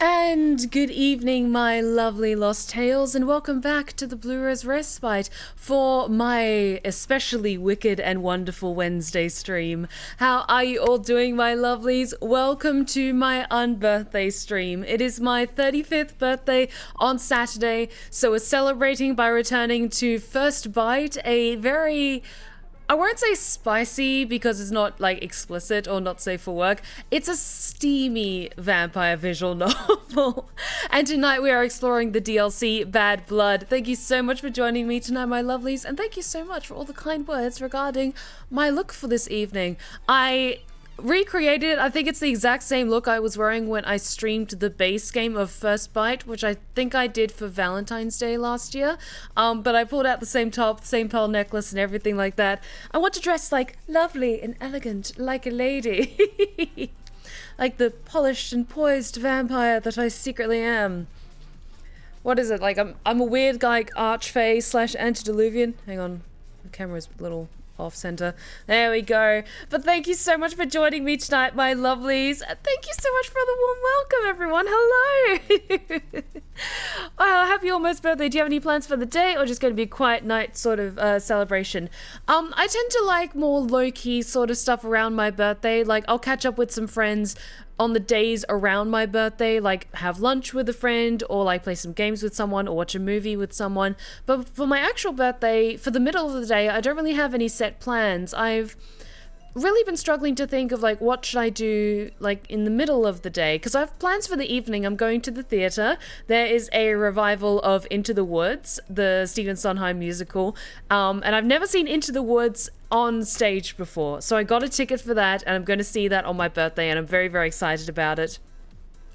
And good evening, my lovely Lost Tales, and welcome back to the BlueBerryRose Respite for my especially wicked and wonderful Wednesday stream. How are you all doing, my lovelies? Welcome to my unbirthday stream. It is my 35th birthday on Saturday, so we're celebrating by returning to First Bite, a very... I won't say spicy because it's not like explicit or not safe for work. It's a steamy vampire visual novel. And tonight we are exploring the DLC Bad Blood. Thank you so much for joining me tonight, my lovelies. And thank you so much for all the kind words regarding my look for this evening. I recreated it. I think it's the exact same look I was wearing when I streamed the base game of First Bite, which I think I did for Valentine's Day last year. But I pulled out the same top, the same pearl necklace and everything like that. I want to dress like lovely and elegant, like a lady. Like the polished and poised vampire that I secretly am. What is it? Like I'm a weird like archfey slash antediluvian. Hang on, the camera's a little off center. There we go. But thank you so much for joining me tonight, my lovelies. Thank you so much for the warm welcome, everyone. Hello. Happy almost birthday. Do you have any plans for the day, or just going to be a quiet night sort of celebration? I tend to like more low-key sort of stuff around my birthday. Like I'll catch up with some friends on the days around my birthday, like have lunch with a friend, or like play some games with someone, or watch a movie with someone. But for my actual birthday, for the middle of the day, I don't really have any set plans. I've really been struggling to think of like what should I do like in the middle of the day, because I have plans for the evening. I'm going to the theater. There is a revival of Into the Woods, the Stephen Sondheim musical, and I've never seen Into the Woods on stage before, so I got a ticket for that, and I'm going to see that on my birthday, and I'm very, very excited about it.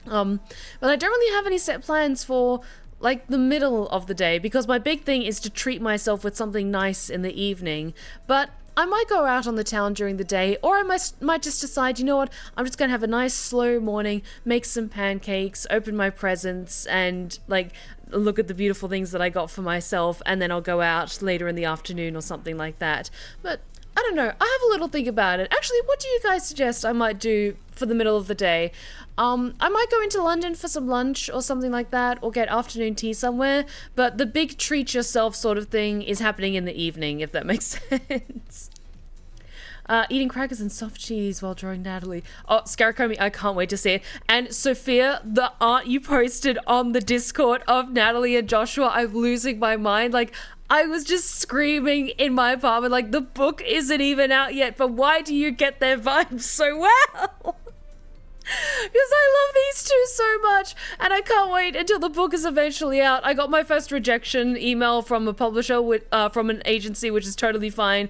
But I don't really have any set plans for like the middle of the day, because my big thing is to treat myself with something nice in the evening. But I might go out on the town during the day, or I might just decide, you know what, I'm just gonna have a nice slow morning, make some pancakes, open my presents, and like look at the beautiful things that I got for myself, and then I'll go out later in the afternoon or something like that. But I don't know, I have a little think about it. Actually, what do you guys suggest I might do for the middle of the day? I might go into London for some lunch or something like that, or get afternoon tea somewhere, but the big treat yourself sort of thing is happening in the evening, if that makes sense. Eating crackers and soft cheese while drawing Natalie. Oh, Scaracomi, I can't wait to see it. And Sophia, the art you posted on the Discord of Natalie and Joshua, I'm losing my mind. Like, I was just screaming in my apartment, like, the book isn't even out yet, but why do you get their vibes so well? Because I love these two so much, and I can't wait until the book is eventually out. I got my first rejection email from a publisher, from an agency, which is totally fine.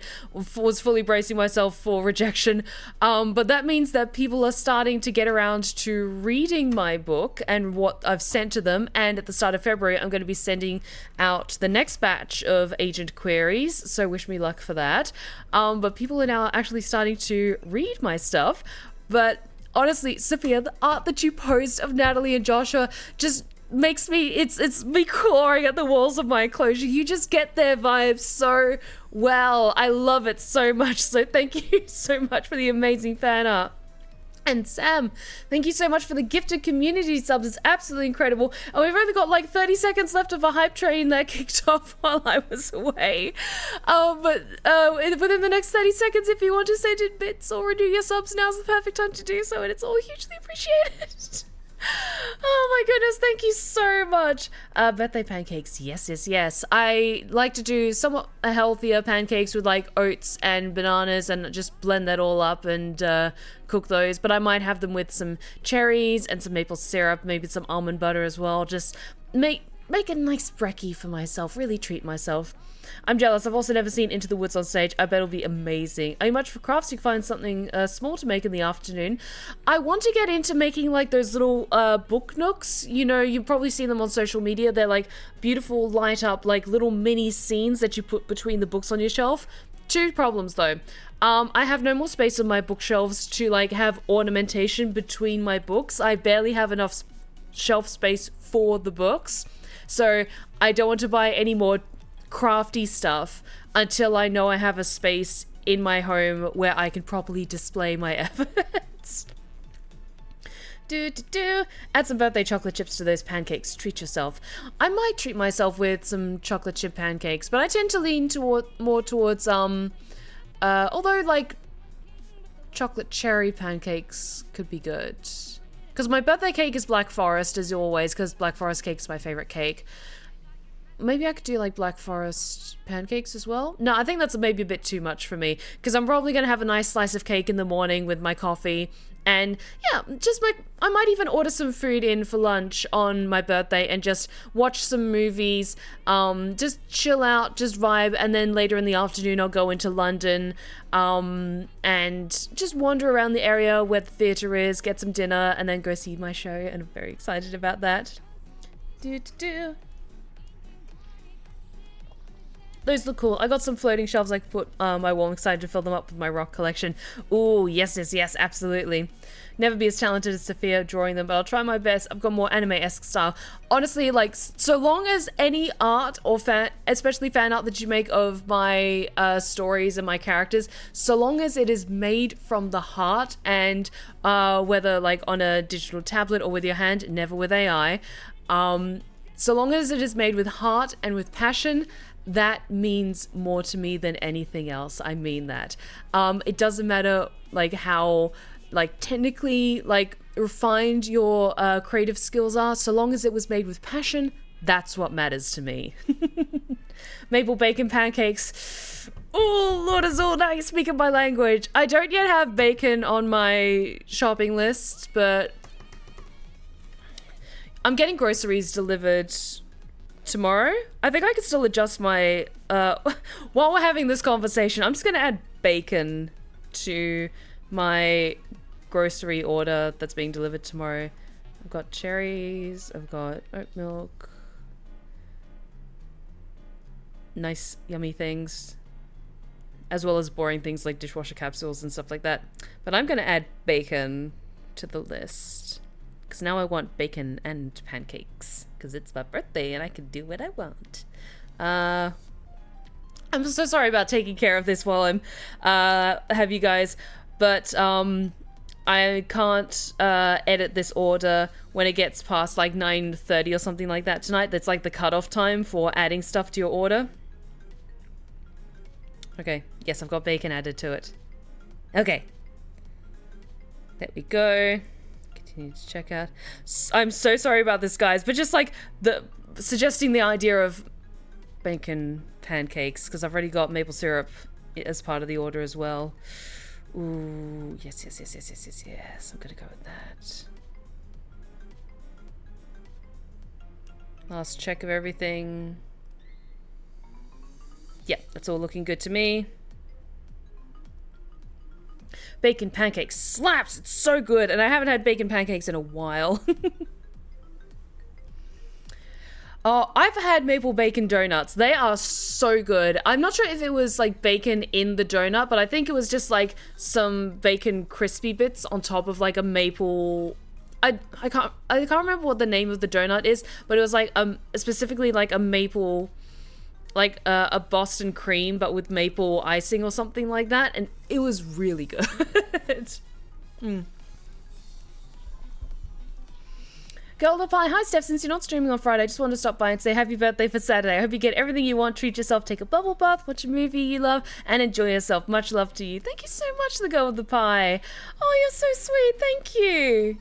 Was fully bracing myself for rejection. But that means that people are starting to get around to reading my book and what I've sent to them. And at the start of February, I'm going to be sending out the next batch of agent queries. So wish me luck for that. But people are now actually starting to read my stuff. But honestly, Sophia, the art that you post of Natalie and Joshua just makes me, it's me clawing at the walls of my enclosure. You just get their vibes so well. I love it so much. So thank you so much for the amazing fan art. And Sam, thank you so much for the gifted community subs. It's absolutely incredible. And we've only got like 30 seconds left of a hype train that kicked off while I was away. But within the next 30 seconds, if you want to send in bits or renew your subs, now's the perfect time to do so, and it's all hugely appreciated. Oh my goodness, thank you so much. Birthday pancakes, yes. I like to do somewhat healthier pancakes with like oats and bananas, and just blend that all up and cook those. But I might have them with some cherries and some maple syrup, maybe some almond butter as well. Just make a nice brekkie for myself, really treat myself. I'm jealous. I've also never seen Into the Woods on stage. I bet it'll be amazing. Are you much for crafts? You can find something small to make in the afternoon. I want to get into making like those little book nooks. You know, you've probably seen them on social media. They're like beautiful, light up, like little mini scenes that you put between the books on your shelf. Two problems though. I have no more space on my bookshelves to like have ornamentation between my books. I barely have enough shelf space for the books. So I don't want to buy any more crafty stuff until I know I have a space in my home where I can properly display my efforts. Add some birthday chocolate chips to those pancakes. Treat yourself. I might treat myself with some chocolate chip pancakes, but I tend to lean more towards although like chocolate cherry pancakes could be good. Because my birthday cake is Black Forest as always, because Black Forest cake is my favorite cake. Maybe I could do like Black Forest pancakes as well. No, I think that's maybe a bit too much for me, because I'm probably going to have a nice slice of cake in the morning with my coffee. And yeah, I might even order some food in for lunch on my birthday and just watch some movies, just chill out, just vibe, and then later in the afternoon I'll go into London, and just wander around the area where the theatre is, get some dinner, and then go see my show, and I'm very excited about that. Those look cool. I got some floating shelves I could put my wall. I'm excited to fill them up with my rock collection. Ooh, yes, absolutely. Never be as talented as Sophia drawing them, but I'll try my best. I've got more anime-esque style. Honestly, like, so long as any art or especially fan art that you make of my stories and my characters, so long as it is made from the heart and whether like on a digital tablet or with your hand, never with AI, so long as it is made with heart and with passion, that means more to me than anything else. I mean that. It doesn't matter like how like technically like refined your creative skills are, so long as it was made with passion, that's what matters to me. Maple bacon pancakes. Oh, Lord Azul, now you're speaking my language. I don't yet have bacon on my shopping list, but I'm getting groceries delivered tomorrow. I think I could still adjust my while we're having this conversation, I'm just gonna add bacon to my grocery order that's being delivered tomorrow. I've got cherries, I've got oat milk, nice yummy things, as well as boring things like dishwasher capsules and stuff like that. But I'm gonna add bacon to the list because now I want bacon and pancakes because it's my birthday and I can do what I want. I'm so sorry about taking care of this while I'm have you guys, but I can't edit this order when it gets past like 9:30 or something like that tonight. That's like the cutoff time for adding stuff to your order. Okay, yes, I've got bacon added to it. Okay. There we go. Continue to check out. I'm so sorry about this, guys, but just like suggesting the idea of bacon pancakes, because I've already got maple syrup as part of the order as well. Ooh, yes. I'm gonna go with that. Last check of everything. Yeah, that's all looking good to me. Bacon pancakes slaps! It's so good, and I haven't had bacon pancakes in a while. Oh, I've had maple bacon donuts. They are so good. I'm not sure if it was like bacon in the donut, but I think it was just like some bacon crispy bits on top of like a maple. I can't remember what the name of the donut is, but it was like specifically like a maple, like a Boston cream, but with maple icing or something like that, and it was really good. Girl the Pie, hi Steph, since you're not streaming on Friday, I just wanted to stop by and say happy birthday for Saturday. I hope you get everything you want, treat yourself, take a bubble bath, watch a movie you love, and enjoy yourself. Much love to you. Thank you so much, the girl with the pie. Oh, you're so sweet, thank you.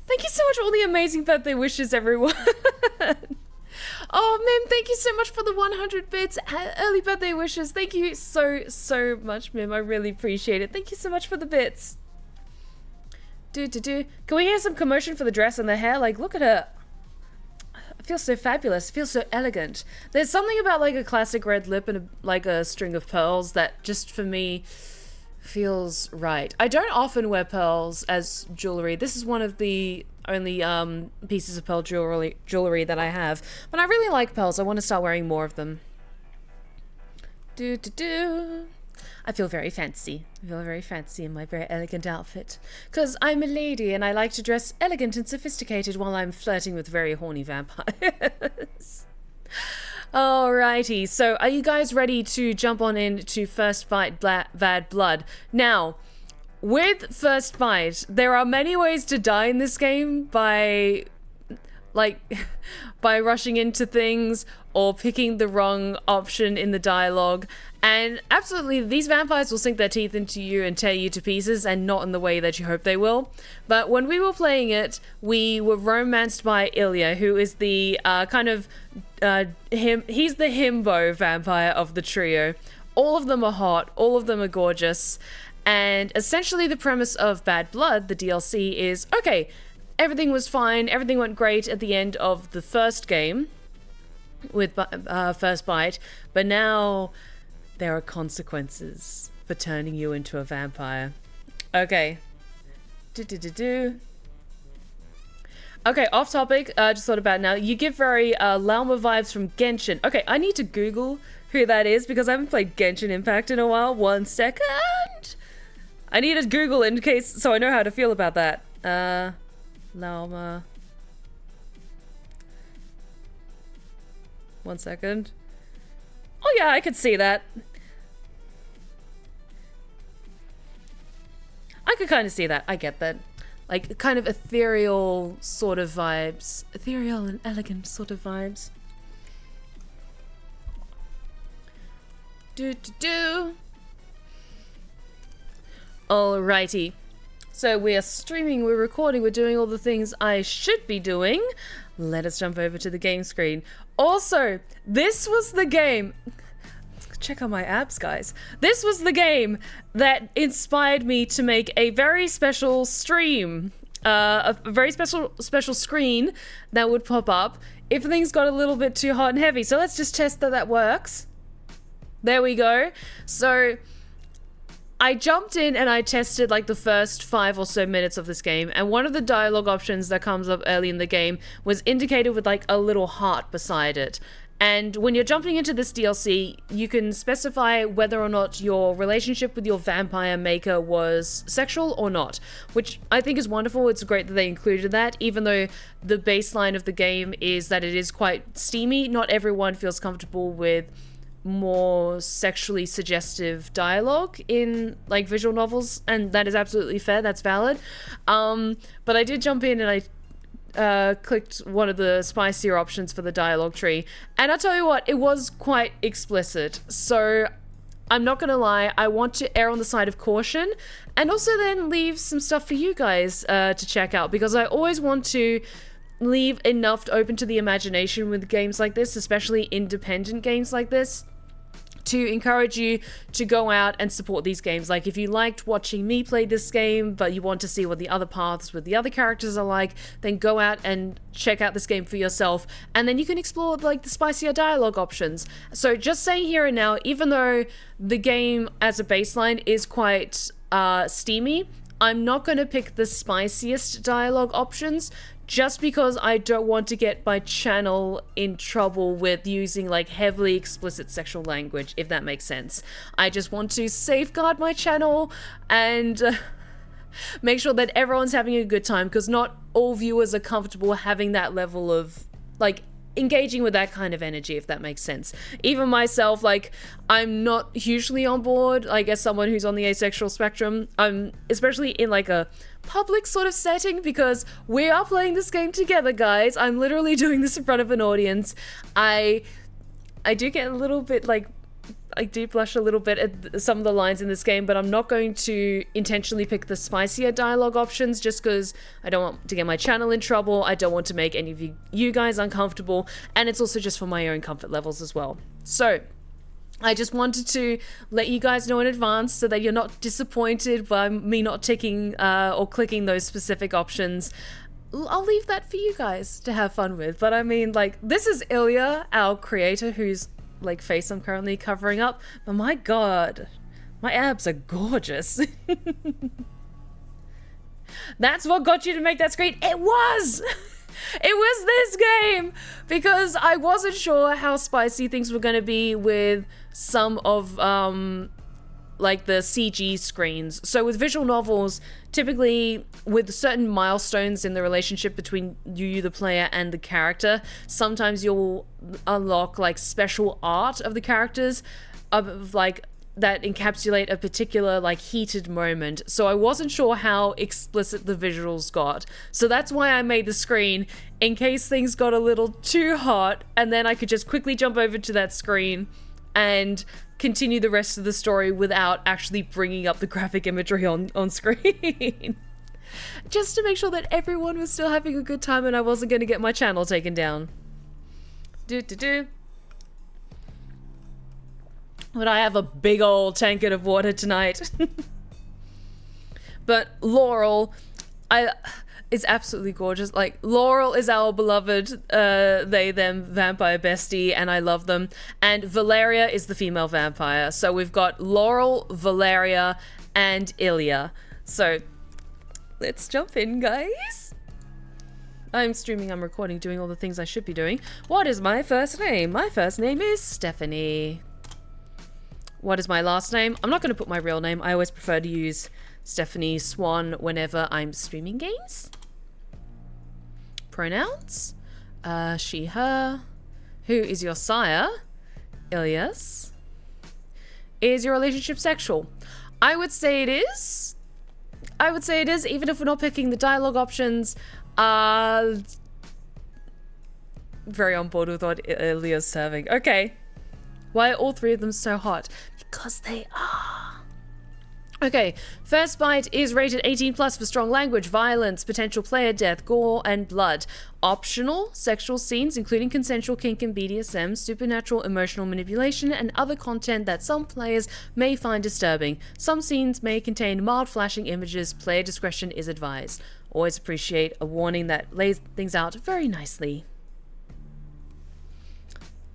Thank you so much for all the amazing birthday wishes, everyone. Oh, Mim, thank you so much for the 100 bits. Early birthday wishes. Thank you so much, Mim. I really appreciate it. Thank you so much for the bits. Can we hear some commotion for the dress and the hair? Like, look at her. It feels so fabulous. It feels so elegant. There's something about like a classic red lip and like a string of pearls that just for me feels right. I don't often wear pearls as jewelry. This is one of the only pieces of pearl jewelry that I have. But I really like pearls. I want to start wearing more of them. I feel very fancy. I feel very fancy in my very elegant outfit. Because I'm a lady and I like to dress elegant and sophisticated while I'm flirting with very horny vampires. Alrighty, so are you guys ready to jump on into First Bite Bad Blood? Now, with First Bite, there are many ways to die in this game by rushing into things or picking the wrong option in the dialogue. And absolutely, these vampires will sink their teeth into you and tear you to pieces, and not in the way that you hope they will. But when we were playing it, we were romanced by Ilyas, who is the he's the himbo vampire of the trio. All of them are hot, all of them are gorgeous, and essentially the premise of Bad Blood, the DLC, is, okay, everything was fine, everything went great at the end of the first game with First Bite, but now there are consequences for turning you into a vampire. Okay. Okay, off topic, just thought about it now. You give very Lauma vibes from Genshin. Okay, I need to Google who that is because I haven't played Genshin Impact in a while. 1 second. I need to Google in case, so I know how to feel about that. Lauma. 1 second. Oh yeah, I could see that. I could kind of see that. I get that. Like, kind of ethereal sort of vibes. Ethereal and elegant sort of vibes. Alrighty. So we are streaming, we're recording, we're doing all the things I should be doing. Let us jump over to the game screen. Also, this was the game... Check out my abs, guys. This was the game that inspired me to make a very special stream. A very special screen that would pop up if things got a little bit too hot and heavy. So let's just test that that works. There we go. So... I jumped in and I tested like the first 5 or so minutes of this game, and one of the dialogue options that comes up early in the game was indicated with like a little heart beside it. And when you're jumping into this DLC, you can specify whether or not your relationship with your vampire maker was sexual or not, which I think is wonderful. It's great that they included that, even though the baseline of the game is that it is quite steamy. Not everyone feels comfortable with more sexually suggestive dialogue in like visual novels, and that is absolutely fair, that's valid. But I did jump in and I clicked one of the spicier options for the dialogue tree, and I'll tell you what, it was quite explicit. So I'm not gonna lie, I want to err on the side of caution and also then leave some stuff for you guys to check out, because I always want to leave enough open to the imagination with games like this, especially independent games like this, to encourage you to go out and support these games. Like, if you liked watching me play this game, but you want to see what the other paths with the other characters are like, then go out and check out this game for yourself, and then you can explore like the spicier dialogue options. So just saying here and now, even though the game as a baseline is quite steamy, I'm not going to pick the spiciest dialogue options, just because I don't want to get my channel in trouble with using like heavily explicit sexual language, if that makes sense. I just want to safeguard my channel and make sure that everyone's having a good time, because not all viewers are comfortable having that level of like engaging with that kind of energy, if that makes sense. Even myself, like, I'm not hugely on board, like, as someone who's on the asexual spectrum, especially in like a public sort of setting, because we are playing this game together, guys. I'm literally doing this in front of an audience. I do get a little bit like, I do blush a little bit at some of the lines in this game, but I'm not going to intentionally pick the spicier dialogue options just because I don't want to get my channel in trouble. I don't want to make any of you guys uncomfortable, and it's also just for my own comfort levels as well. So I just wanted to let you guys know in advance so that you're not disappointed by me not ticking or clicking those specific options. I'll leave that for you guys to have fun with. But I mean, like, this is Ilyas, our creator, whose like face I'm currently covering up, but my god, my abs are gorgeous. That's what got you to make that screen. It was this game, because I wasn't sure how spicy things were going to be with some of like the CG screens. So with visual novels, typically with certain milestones in the relationship between you, the player, and the character, sometimes you'll unlock like special art of the characters, of like that encapsulate a particular like heated moment, so I wasn't sure how explicit the visuals got. So that's why I made the screen, in case things got a little too hot, and then I could just quickly jump over to that screen and continue the rest of the story without actually bringing up the graphic imagery on screen. Just to make sure that everyone was still having a good time and I wasn't going to get my channel taken down. But I have a big old tankard of water tonight. But Laurel, is absolutely gorgeous. Like, Laurel is our beloved they, them vampire bestie, and I love them. And Valeria is the female vampire. So we've got Laurel, Valeria, and Ilyas. So let's jump in, guys. I'm streaming, I'm recording, doing all the things I should be doing. What is my first name? My first name is Stephanie. What is my last name? I'm not going to put my real name. I always prefer to use Stephanie Swan whenever I'm streaming games. Pronouns? She, her. Who is your sire? Ilyas. Is your relationship sexual? I would say it is. I would say it is, even if we're not picking the dialogue options. Very on board with what Ilyas is serving. Okay. Why are all three of them so hot? Because they are. Okay, First Bite is rated 18 plus for strong language, violence, potential player death, gore, and blood. Optional sexual scenes, including consensual kink and BDSM, supernatural emotional manipulation, and other content that some players may find disturbing. Some scenes may contain mild flashing images. Player discretion is advised. Always appreciate a warning that lays things out very nicely.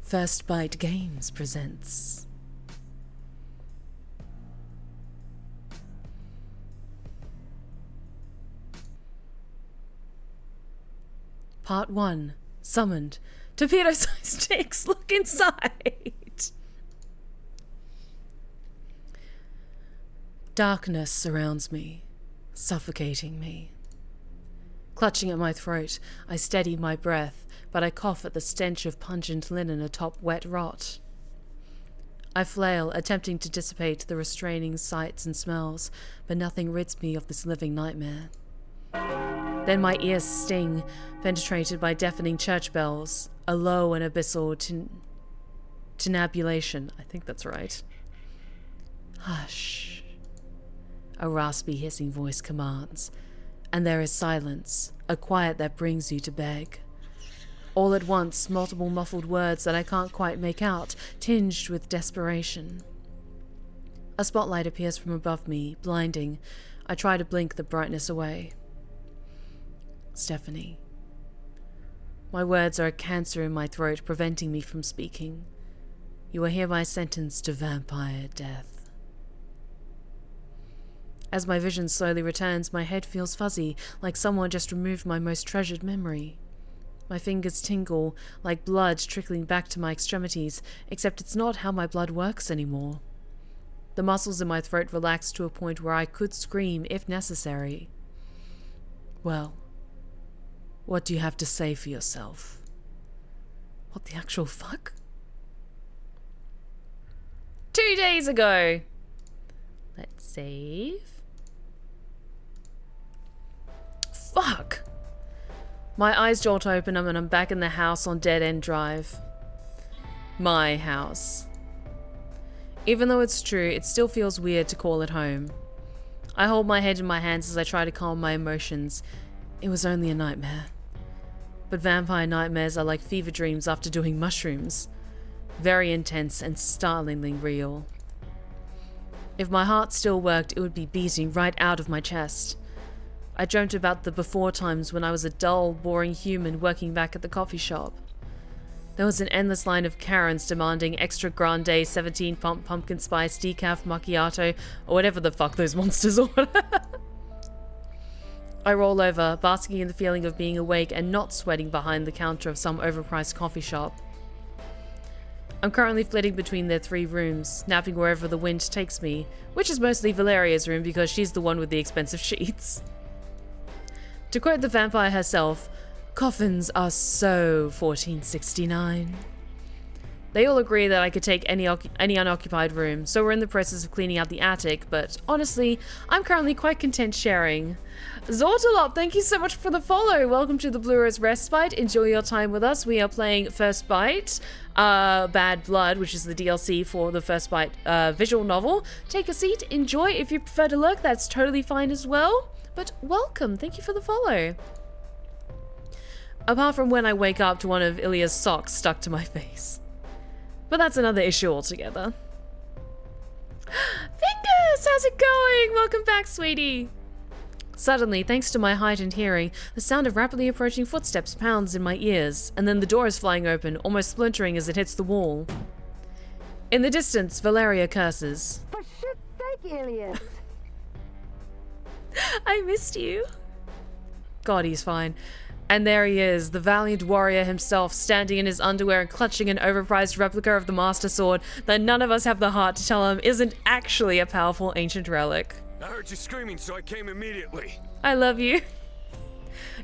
First Bite Games presents Part 1. Summoned. Torpedo-sized dicks, look inside! Darkness surrounds me, suffocating me. Clutching at my throat, I steady my breath, but I cough at the stench of pungent linen atop wet rot. I flail, attempting to dissipate the restraining sights and smells, but nothing rids me of this living nightmare. Then my ears sting, penetrated by deafening church bells, a low and abyssal tinabulation. I think that's right. Hush. A raspy, hissing voice commands, and there is silence, a quiet that brings you to beg. All at once, multiple muffled words that I can't quite make out, tinged with desperation. A spotlight appears from above me, blinding. I try to blink the brightness away. Stephanie. My words are a cancer in my throat, preventing me from speaking. You are hereby sentenced to vampire death. As my vision slowly returns, my head feels fuzzy, like someone just removed my most treasured memory. My fingers tingle, like blood trickling back to my extremities, except it's not how my blood works anymore. The muscles in my throat relax to a point where I could scream if necessary. Well, what do you have to say for yourself? What the actual fuck? 2 days ago! Let's save. Fuck! My eyes jolt open and I'm back in the house on Dead End Drive. My house. Even though it's true, it still feels weird to call it home. I hold my head in my hands as I try to calm my emotions. It was only a nightmare. But vampire nightmares are like fever dreams after doing mushrooms. Very intense and startlingly real. If my heart still worked, it would be beating right out of my chest. I dreamt about the before times when I was a dull, boring human working back at the coffee shop. There was an endless line of Karens demanding extra grande 17-pump pumpkin spice decaf macchiato, or whatever the fuck those monsters order. I roll over, basking in the feeling of being awake and not sweating behind the counter of some overpriced coffee shop. I'm currently flitting between their 3 rooms, napping wherever the wind takes me, which is mostly Valeria's room because she's the one with the expensive sheets. To quote the vampire herself, coffins are so 1469. They all agree that I could take any unoccupied room, so we're in the process of cleaning out the attic, but honestly, I'm currently quite content sharing. Zortalop, thank you so much for the follow. Welcome to the BlueBerryRose Respite. Enjoy your time with us. We are playing First Bite, Bad Blood, which is the DLC for the First Bite visual novel. Take a seat, enjoy. If you prefer to lurk, that's totally fine as well. But welcome, thank you for the follow. Apart from when I wake up to one of Ilyas' socks stuck to my face. But that's another issue altogether. Fingers, how's it going? Welcome back, sweetie. Suddenly, thanks to my heightened hearing, the sound of rapidly approaching footsteps pounds in my ears, and then the door is flying open, almost splintering as it hits the wall. In the distance, Valeria curses. For shit's sake, Ilyas! I missed you. God, he's fine. And there he is, the valiant warrior himself, standing in his underwear and clutching an overpriced replica of the Master Sword that none of us have the heart to tell him isn't actually a powerful ancient relic. I heard you screaming, so I came immediately. I love you.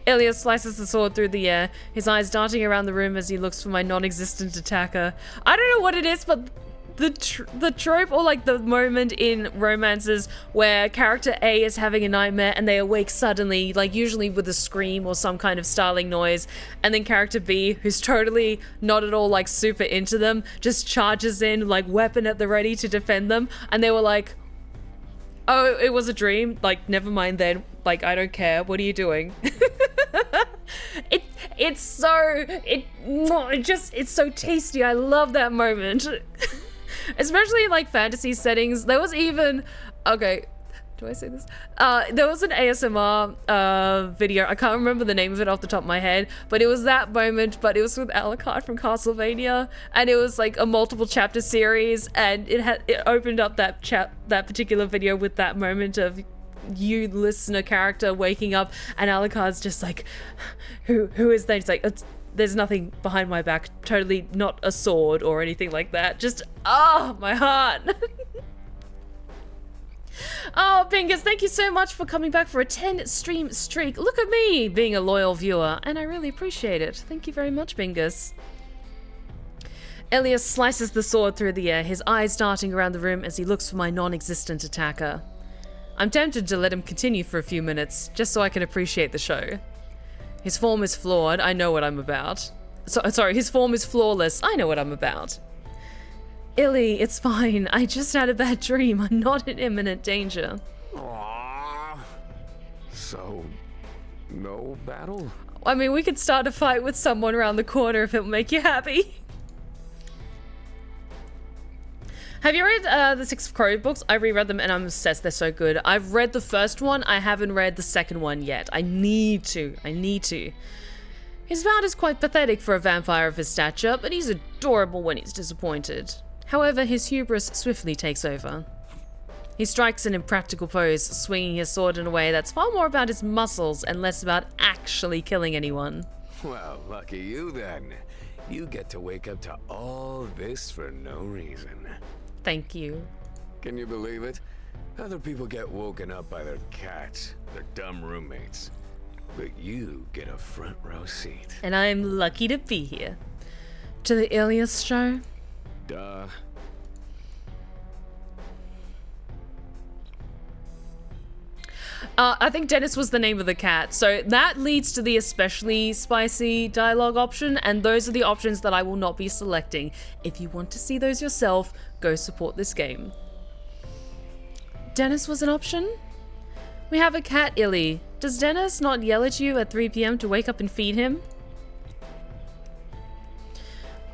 Ilyas slices the sword through the air, his eyes darting around the room as he looks for my non-existent attacker. I don't know what it is, but the trope, or like the moment in romances where character A is having a nightmare and they awake suddenly, like usually with a scream or some kind of startling noise, and then character B, who's totally not at all like super into them, just charges in like weapon at the ready to defend them, and they were like, oh, it was a dream, like never mind then, like I don't care, what are you doing? It's so tasty. I love that moment. Especially in like fantasy settings. There was even, okay, do I say this? There was an ASMR video, I can't remember the name of it off the top of my head, but it was that moment, but it was with Alucard from Castlevania, and it was like a multiple chapter series, and it opened up that particular video with that moment of you listener character waking up, and Alucard's just like, who is that? He's like, there's nothing behind my back, totally not a sword or anything like that. Just, oh, my heart. Oh, Bingus, thank you so much for coming back for a 10 stream streak. Look at me being a loyal viewer, and I really appreciate it. Thank you very much, Bingus. Ilyas slices the sword through the air, his eyes darting around the room as he looks for my non-existent attacker. I'm tempted to let him continue for a few minutes, just so I can appreciate the show. His form is flawed, I know what I'm about. Sorry, his form is flawless, I know what I'm about. Illy, it's fine, I just had a bad dream, I'm not in imminent danger. Aww. So, no battle? I mean, we could start a fight with someone around the corner if it'll make you happy. Have you read the Six of Crow books? I reread them and I'm obsessed, they're so good. I've read the first one, I haven't read the second one yet. I need to. His vow is quite pathetic for a vampire of his stature, but he's adorable when he's disappointed. However, his hubris swiftly takes over. He strikes an impractical pose, swinging his sword in a way that's far more about his muscles and less about actually killing anyone. Well, lucky you then. You get to wake up to all this for no reason. Thank you. Can you believe it? Other people get woken up by their cats, their dumb roommates. But you get a front row seat. And I'm lucky to be here. To the Ilyas show? Duh. I think Dennis was the name of the cat, so that leads to the especially spicy dialogue option, and those are the options that I will not be selecting. If you want to see those yourself, go support this game. Dennis was an option? We have a cat, Illy. Does Dennis not yell at you at 3 PM to wake up and feed him?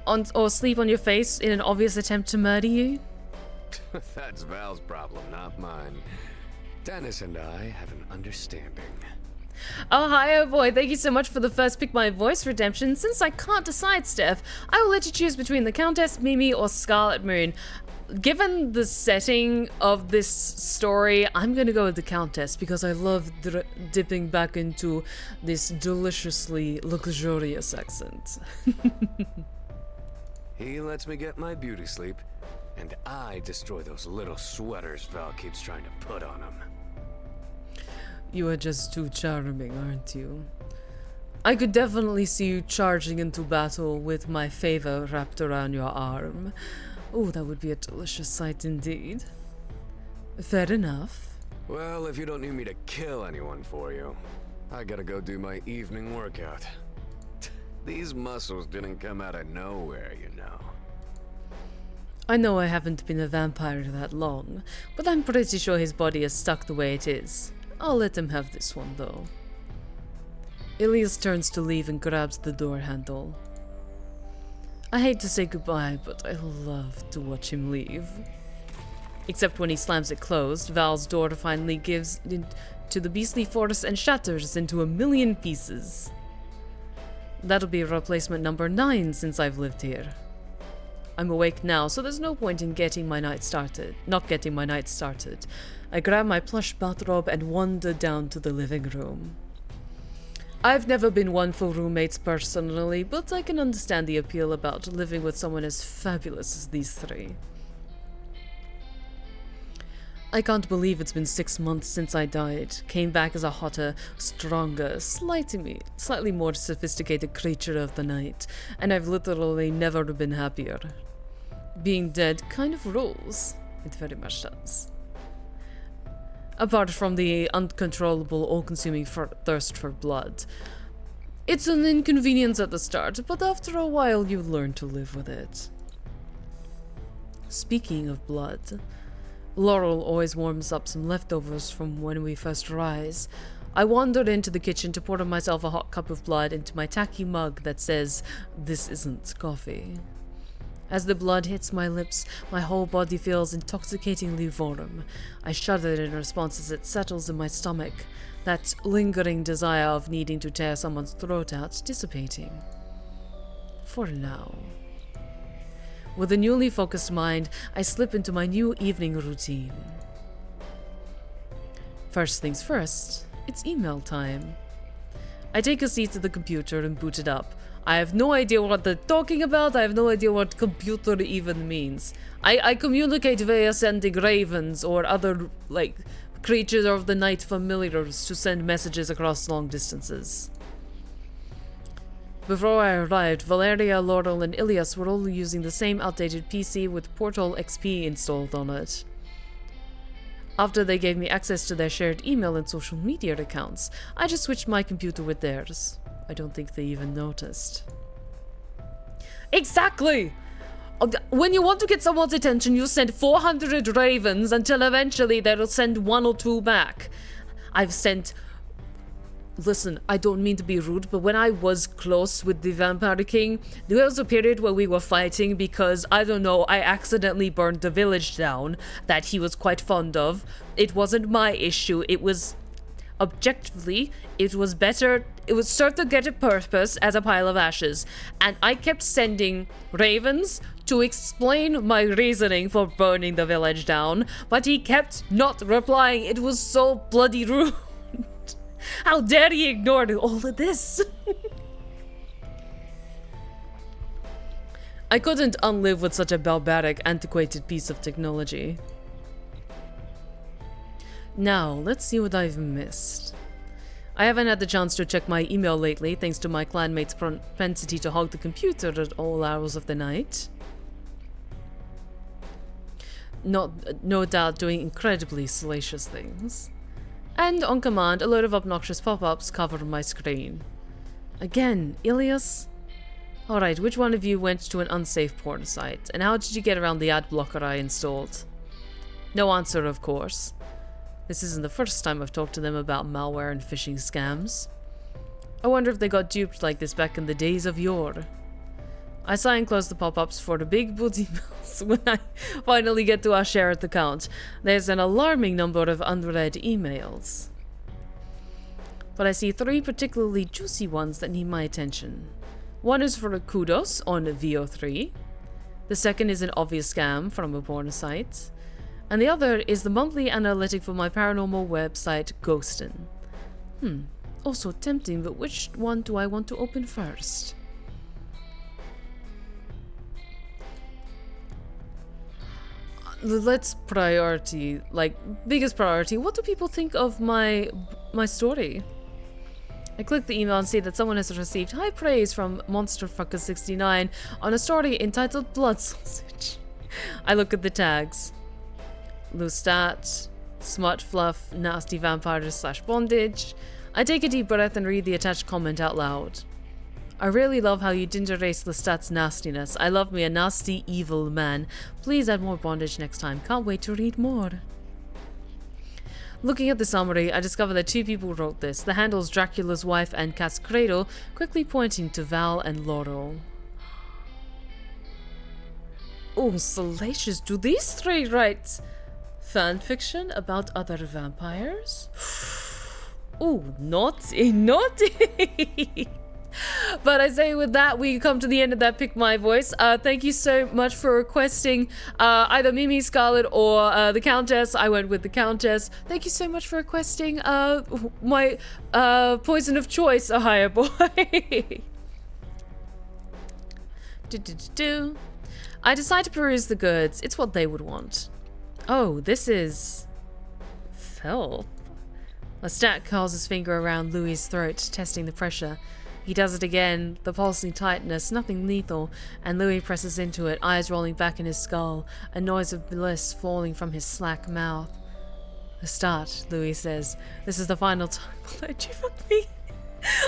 Or sleep on your face in an obvious attempt to murder you? That's Val's problem, not mine. Dennis and I have an understanding. Oh, hi, oh boy. Thank you so much for the first Pick My Voice redemption. Since I can't decide, Steph, I will let you choose between the Countess, Mimi, or Scarlet Moon. Given the setting of this story, I'm gonna go with the Countess because I love dipping back into this deliciously luxurious accent. He lets me get my beauty sleep, and I destroy those little sweaters Val keeps trying to put on him. You are just too charming, aren't you? I could definitely see you charging into battle with my favor wrapped around your arm. Oh, that would be a delicious sight indeed. Fair enough. Well, if you don't need me to kill anyone for you, I gotta go do my evening workout. These muscles didn't come out of nowhere, you know. I know I haven't been a vampire that long, but I'm pretty sure his body is stuck the way it is. I'll let him have this one, though. Ilyas turns to leave and grabs the door handle. I hate to say goodbye, but I love to watch him leave. Except when he slams it closed, Val's door finally gives to the beastly force and shatters into a million pieces. That'll be replacement number 9 since I've lived here. I'm awake now, so there's no point in not getting my night started. I grab my plush bathrobe and wander down to the living room. I've never been one for roommates personally, but I can understand the appeal about living with someone as fabulous as these three. I can't believe it's been 6 months since I died, came back as a hotter, stronger, slightly more sophisticated creature of the night, and I've literally never been happier. Being dead kind of rules. It very much does. Apart from the uncontrollable, all-consuming thirst for blood. It's an inconvenience at the start, but after a while you learn to live with it. Speaking of blood, Laurel always warms up some leftovers from when we first rise. I wandered into the kitchen to pour myself a hot cup of blood into my tacky mug that says, "This isn't coffee." As the blood hits my lips, my whole body feels intoxicatingly warm. I shudder in response as it settles in my stomach, that lingering desire of needing to tear someone's throat out dissipating. For now. With a newly focused mind, I slip into my new evening routine. First things first, it's email time. I take a seat at the computer and boot it up. I have no idea what they're talking about. I have no idea what computer even means. I communicate via sending ravens or other, creatures of the night familiars to send messages across long distances. Before I arrived, Valeria, Laurel, and Ilyas were all using the same outdated PC with Portal XP installed on it. After they gave me access to their shared email and social media accounts, I just switched my computer with theirs. I don't think they even noticed. Exactly! When you want to get someone's attention, you send 400 ravens until eventually they'll send 1 or 2 back. Listen, I don't mean to be rude, but when I was close with the Vampire King, there was a period where we were fighting because, I don't know, I accidentally burned the village down that he was quite fond of. It wasn't my issue. It was, objectively, it was better. It was served to get a purpose as a pile of ashes. And I kept sending ravens to explain my reasoning for burning the village down, but he kept not replying. It was so bloody rude. How dare he ignore all of this? I couldn't unlive with such a barbaric, antiquated piece of technology. Now, let's see what I've missed. I haven't had the chance to check my email lately, thanks to my clanmate's propensity to hog the computer at all hours of the night. No doubt doing incredibly salacious things. And on command, a load of obnoxious pop-ups cover my screen. Again, Ilyas? Alright, which one of you went to an unsafe porn site? And how did you get around the ad blocker I installed? No answer, of course. This isn't the first time I've talked to them about malware and phishing scams. I wonder if they got duped like this back in the days of yore. I sigh and close the pop-ups for the big booty emails when I finally get to our shared account. There's an alarming number of unread emails. But I see 3 particularly juicy ones that need my attention. One is for a kudos on VO3. The second is an obvious scam from a porn site. And the other is the monthly analytic for my paranormal website, Gaston. Also tempting, but which one do I want to open first? Let's biggest priority, what do people think of my story? I click the email and see that someone has received high praise from MonsterFucker69 on a story entitled Blood Sausage. I look at the tags. Lustat, Smut Fluff, Nasty Vampires / Bondage. I take a deep breath and read the attached comment out loud. I really love how you didn't erase Lustat's nastiness. I love me a nasty, evil man. Please add more bondage next time. Can't wait to read more. Looking at the summary, I discover that 2 people wrote this. The handles Dracula's wife and Cat's Cradle, quickly pointing to Val and Laurel. Oh, salacious. Do these 3 write fanfiction about other vampires? Oh, naughty, naughty. But I say with that, we come to the end of that Pick My Voice. Thank you so much for requesting either Mimi, Scarlet, or the Countess. I went with the Countess. Thank you so much for requesting my poison of choice, a higher boy. I decide to peruse the goods. It's what they would want. Oh, this is filth. Lestat curls his finger around Louis's throat, testing the pressure. He does it again, the pulsing tightness, nothing lethal, and Louis presses into it, eyes rolling back in his skull, a noise of bliss falling from his slack mouth. Lestat, Louis says, this is the final time I'll let you fuck me.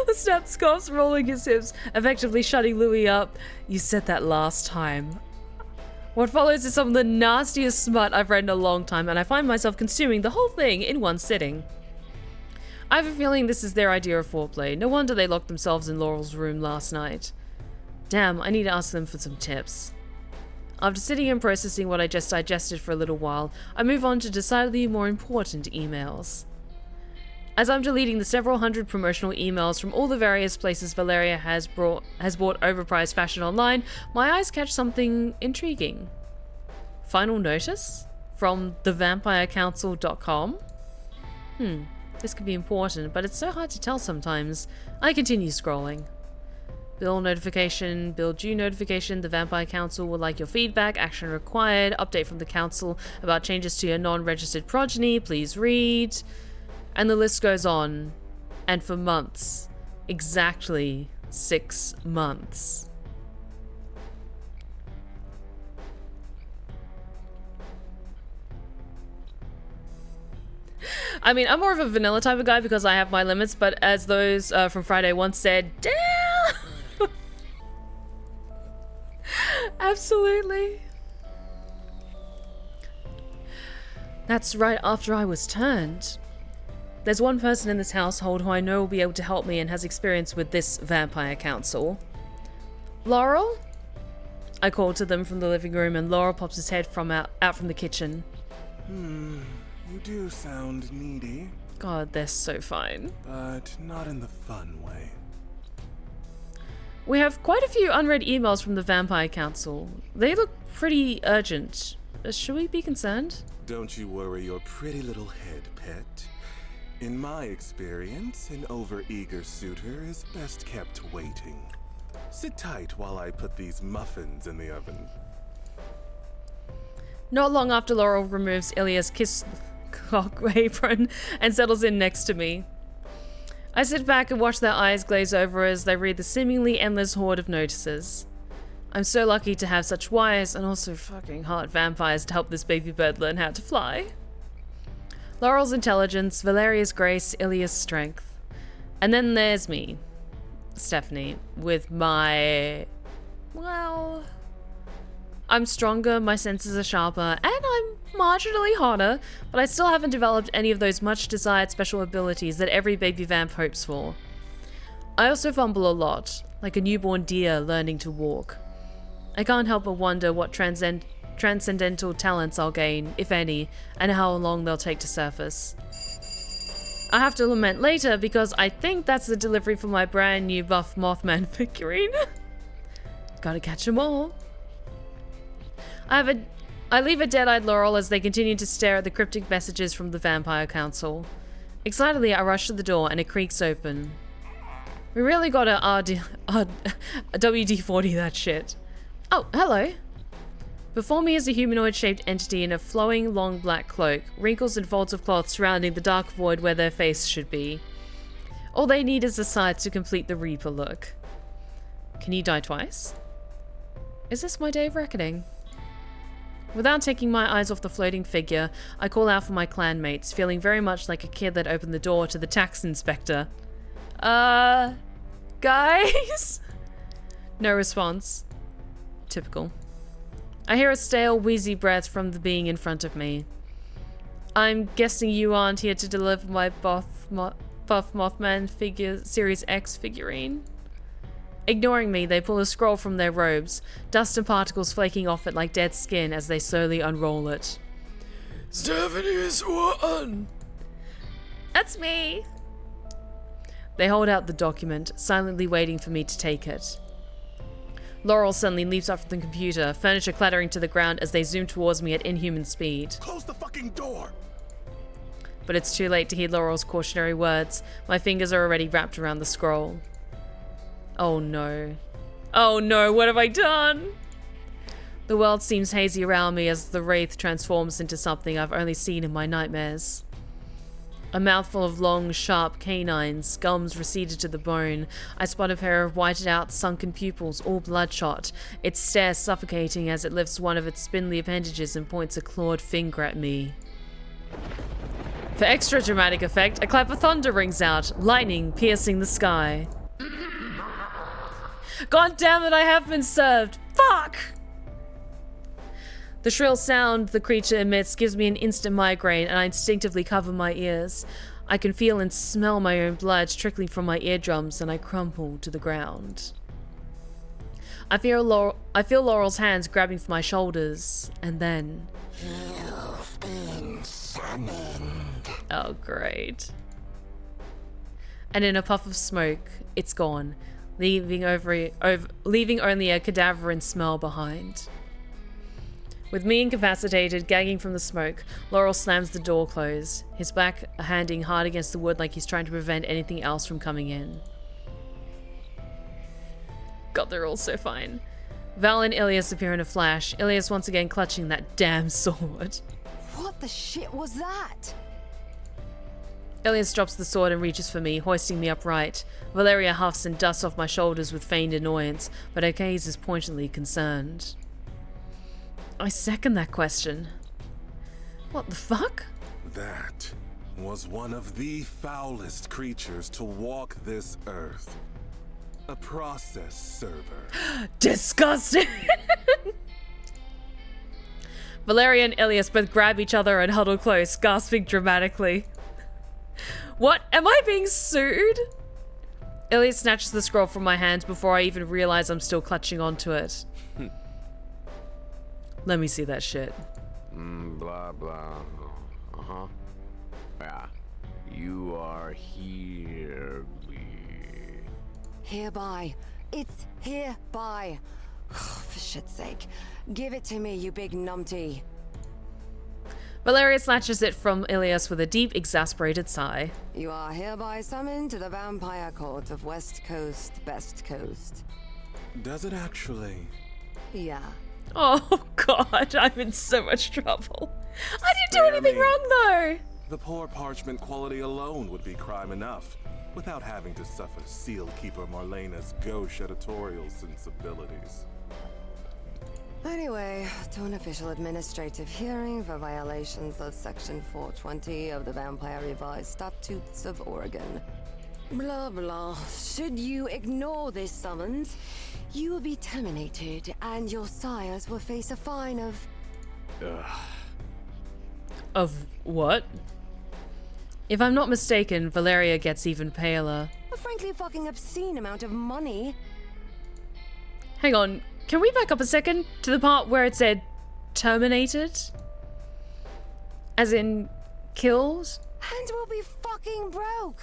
Lestat scoffs, rolling his hips, effectively shutting Louis up. You said that last time. What follows is some of the nastiest smut I've read in a long time, and I find myself consuming the whole thing in one sitting. I have a feeling this is their idea of foreplay. No wonder they locked themselves in Laurel's room last night. Damn, I need to ask them for some tips. After sitting and processing what I just digested for a little while, I move on to decidedly more important emails. As I'm deleting the several hundred promotional emails from all the various places Valeria has bought overpriced fashion online, my eyes catch something intriguing. Final notice? From thevampirecouncil.com? This could be important, but it's so hard to tell sometimes. I continue scrolling. Bill notification, bill due notification, the Vampire Council would like your feedback, action required, update from the council about changes to your non-registered progeny, please read. And the list goes on. And for months. Exactly 6 months. I mean, I'm more of a vanilla type of guy because I have my limits, but as those from Friday once said, damn! Absolutely. That's right after I was turned. There's one person in this household who I know will be able to help me and has experience with this vampire council. Laurel? I call to them from the living room and Laurel pops his head out from the kitchen. You do sound needy. God, they're so fine. But not in the fun way. We have quite a few unread emails from the Vampire Council. They look pretty urgent. Should we be concerned? Don't you worry your pretty little head, pet. In my experience, an overeager suitor is best kept waiting. Sit tight while I put these muffins in the oven. Not long after Laurel removes Ilyas' kiss cock apron and settles in next to me. I sit back and watch their eyes glaze over as they read the seemingly endless horde of notices. I'm so lucky to have such wise and also fucking hot vampires to help this baby bird learn how to fly. Laurel's intelligence, Valeria's grace, Ilyas' strength. And then there's me, Stephanie, with my... well... I'm stronger, my senses are sharper, and I'm marginally hotter, but I still haven't developed any of those much desired special abilities that every baby vamp hopes for. I also fumble a lot, like a newborn deer learning to walk. I can't help but wonder what transcendental talents I'll gain, if any, and how long they'll take to surface. I have to lament later because I think that's the delivery for my brand new buff Mothman figurine. Gotta catch 'em all. I leave a dead-eyed Laurel as they continue to stare at the cryptic messages from the Vampire Council. Excitedly, I rush to the door and it creaks open. We really gotta WD-40 that shit. Oh, hello. Before me is a humanoid-shaped entity in a flowing, long black cloak, wrinkles and folds of cloth surrounding the dark void where their face should be. All they need is a scythe to complete the Reaper look. Can you die twice? Is this my day of reckoning? Without taking my eyes off the floating figure, I call out for my clanmates, feeling very much like a kid that opened the door to the tax inspector. Guys? No response. Typical. I hear a stale, wheezy breath from the being in front of me. I'm guessing you aren't here to deliver my Buff Mothman Series X figurine? Ignoring me, they pull a scroll from their robes, dust and particles flaking off it like dead skin as they slowly unroll it. Stephanie Swan! That's me! They hold out the document, silently waiting for me to take it. Laurel suddenly leaps up from the computer, furniture clattering to the ground as they zoom towards me at inhuman speed. Close the fucking door! But it's too late to heed Laurel's cautionary words. My fingers are already wrapped around the scroll. Oh no. Oh no, what have I done? The world seems hazy around me as the Wraith transforms into something I've only seen in my nightmares. A mouthful of long, sharp canines, gums receded to the bone. I spot a pair of whited out, sunken pupils, all bloodshot, its stare suffocating as it lifts one of its spindly appendages and points a clawed finger at me. For extra dramatic effect, a clap of thunder rings out, lightning piercing the sky. God damn it, I have been served! Fuck! The shrill sound the creature emits gives me an instant migraine, and I instinctively cover my ears. I can feel and smell my own blood trickling from my eardrums, and I crumple to the ground. I feel Laurel's hands grabbing for my shoulders, and then... You've been summoned. Oh, great. And in a puff of smoke, it's gone, leaving only a cadaverine smell behind. With me incapacitated, gagging from the smoke, Laurel slams the door closed, his back handing hard against the wood like he's trying to prevent anything else from coming in. God, they're all so fine. Val and Ilyas appear in a flash, Ilyas once again clutching that damn sword. What the shit was that? Ilyas drops the sword and reaches for me, hoisting me upright. Valeria huffs and dusts off my shoulders with feigned annoyance, but her gaze is pointedly concerned. I second that question. What the fuck? That was one of the foulest creatures to walk this earth. A process server. Disgusting! Valeria and Ilyas both grab each other and huddle close, gasping dramatically. What? Am I being sued? Ilyas snatches the scroll from my hand before I even realize I'm still clutching onto it. Let me see that shit. Blah, blah. Uh-huh. Yeah. You are here. Hereby. It's hereby. For shit's sake. Give it to me, you big numpty. Valeria snatches it from Ilyas with a deep, exasperated sigh. You are hereby summoned to the Vampire Court of West Coast, Best Coast. Does it actually? Yeah. Oh god, I'm in so much trouble. I didn't do anything wrong though! The poor parchment quality alone would be crime enough, without having to suffer Seal Keeper Marlena's gauche editorial sensibilities. Anyway, to an official administrative hearing for violations of Section 420 of the Vampire Revised Statutes of Oregon. Blah blah. Should you ignore this summons, you will be terminated, and your sires will face a fine of... Of what? If I'm not mistaken, Valeria gets even paler. a frankly fucking obscene amount of money. Hang on, can we back up a second to the part where it said terminated? As in, killed? And we'll be fucking broke.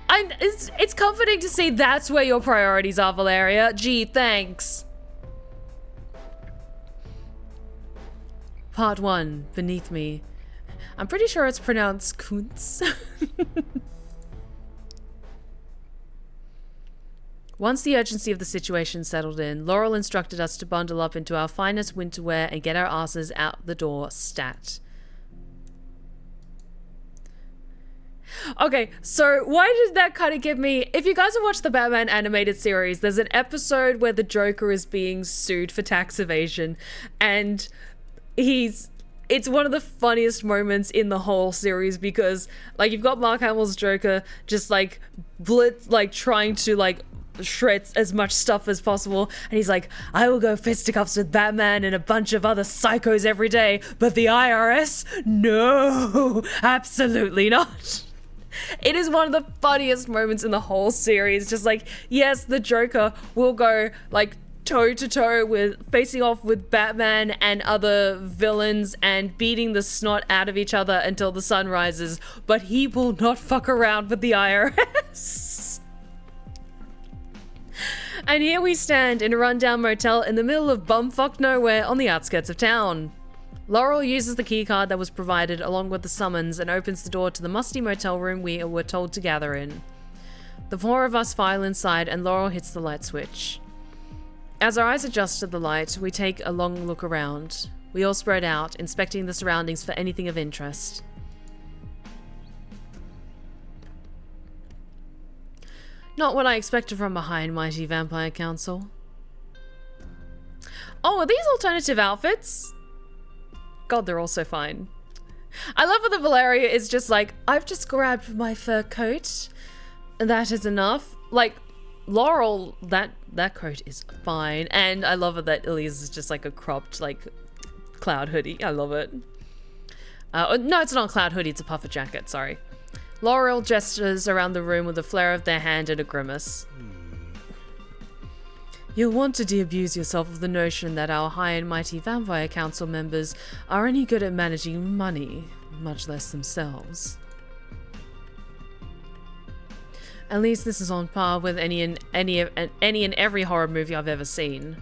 It's comforting to see that's where your priorities are, Valeria. Gee, thanks. Part 1, beneath me. I'm pretty sure it's pronounced Kuntz. Once the urgency of the situation settled in, Laurel instructed us to bundle up into our finest winter wear and get our asses out the door stat. Okay, so why did that kind of give me... If you guys have watched the Batman animated series, there's an episode where the Joker is being sued for tax evasion, and it's one of the funniest moments in the whole series because, like, you've got Mark Hamill's Joker just, like, trying to, like, shred as much stuff as possible, and he's like, I will go fisticuffs with Batman and a bunch of other psychos every day, but the IRS? No, absolutely not. It is one of the funniest moments in the whole series. Just like, yes, the Joker will go, like, toe to toe with facing off with Batman and other villains and beating the snot out of each other until the sun rises, but he will not fuck around with the IRS. And here we stand in a rundown motel in the middle of bumfuck nowhere on the outskirts of town. Laurel uses the keycard that was provided along with the summons and opens the door to the musty motel room we were told to gather in. The four of us file inside and Laurel hits the light switch. As our eyes adjust to the light, we take a long look around. We all spread out, inspecting the surroundings for anything of interest. Not what I expected from a high and mighty vampire council. Oh, are these alternative outfits? God, they're all so fine. I love how the Valeria is just like, I've just grabbed my fur coat. That is enough. Like, Laurel, that coat is fine. And I love it that Ilyas is just like a cropped, like, cloud hoodie. I love it. No, it's not a cloud hoodie, it's a puffer jacket, sorry. Laurel gestures around the room with a flare of their hand and a grimace. You'll want to de-abuse yourself of the notion that our high and mighty vampire council members are any good at managing money, much less themselves. At least this is on par with any and every horror movie I've ever seen.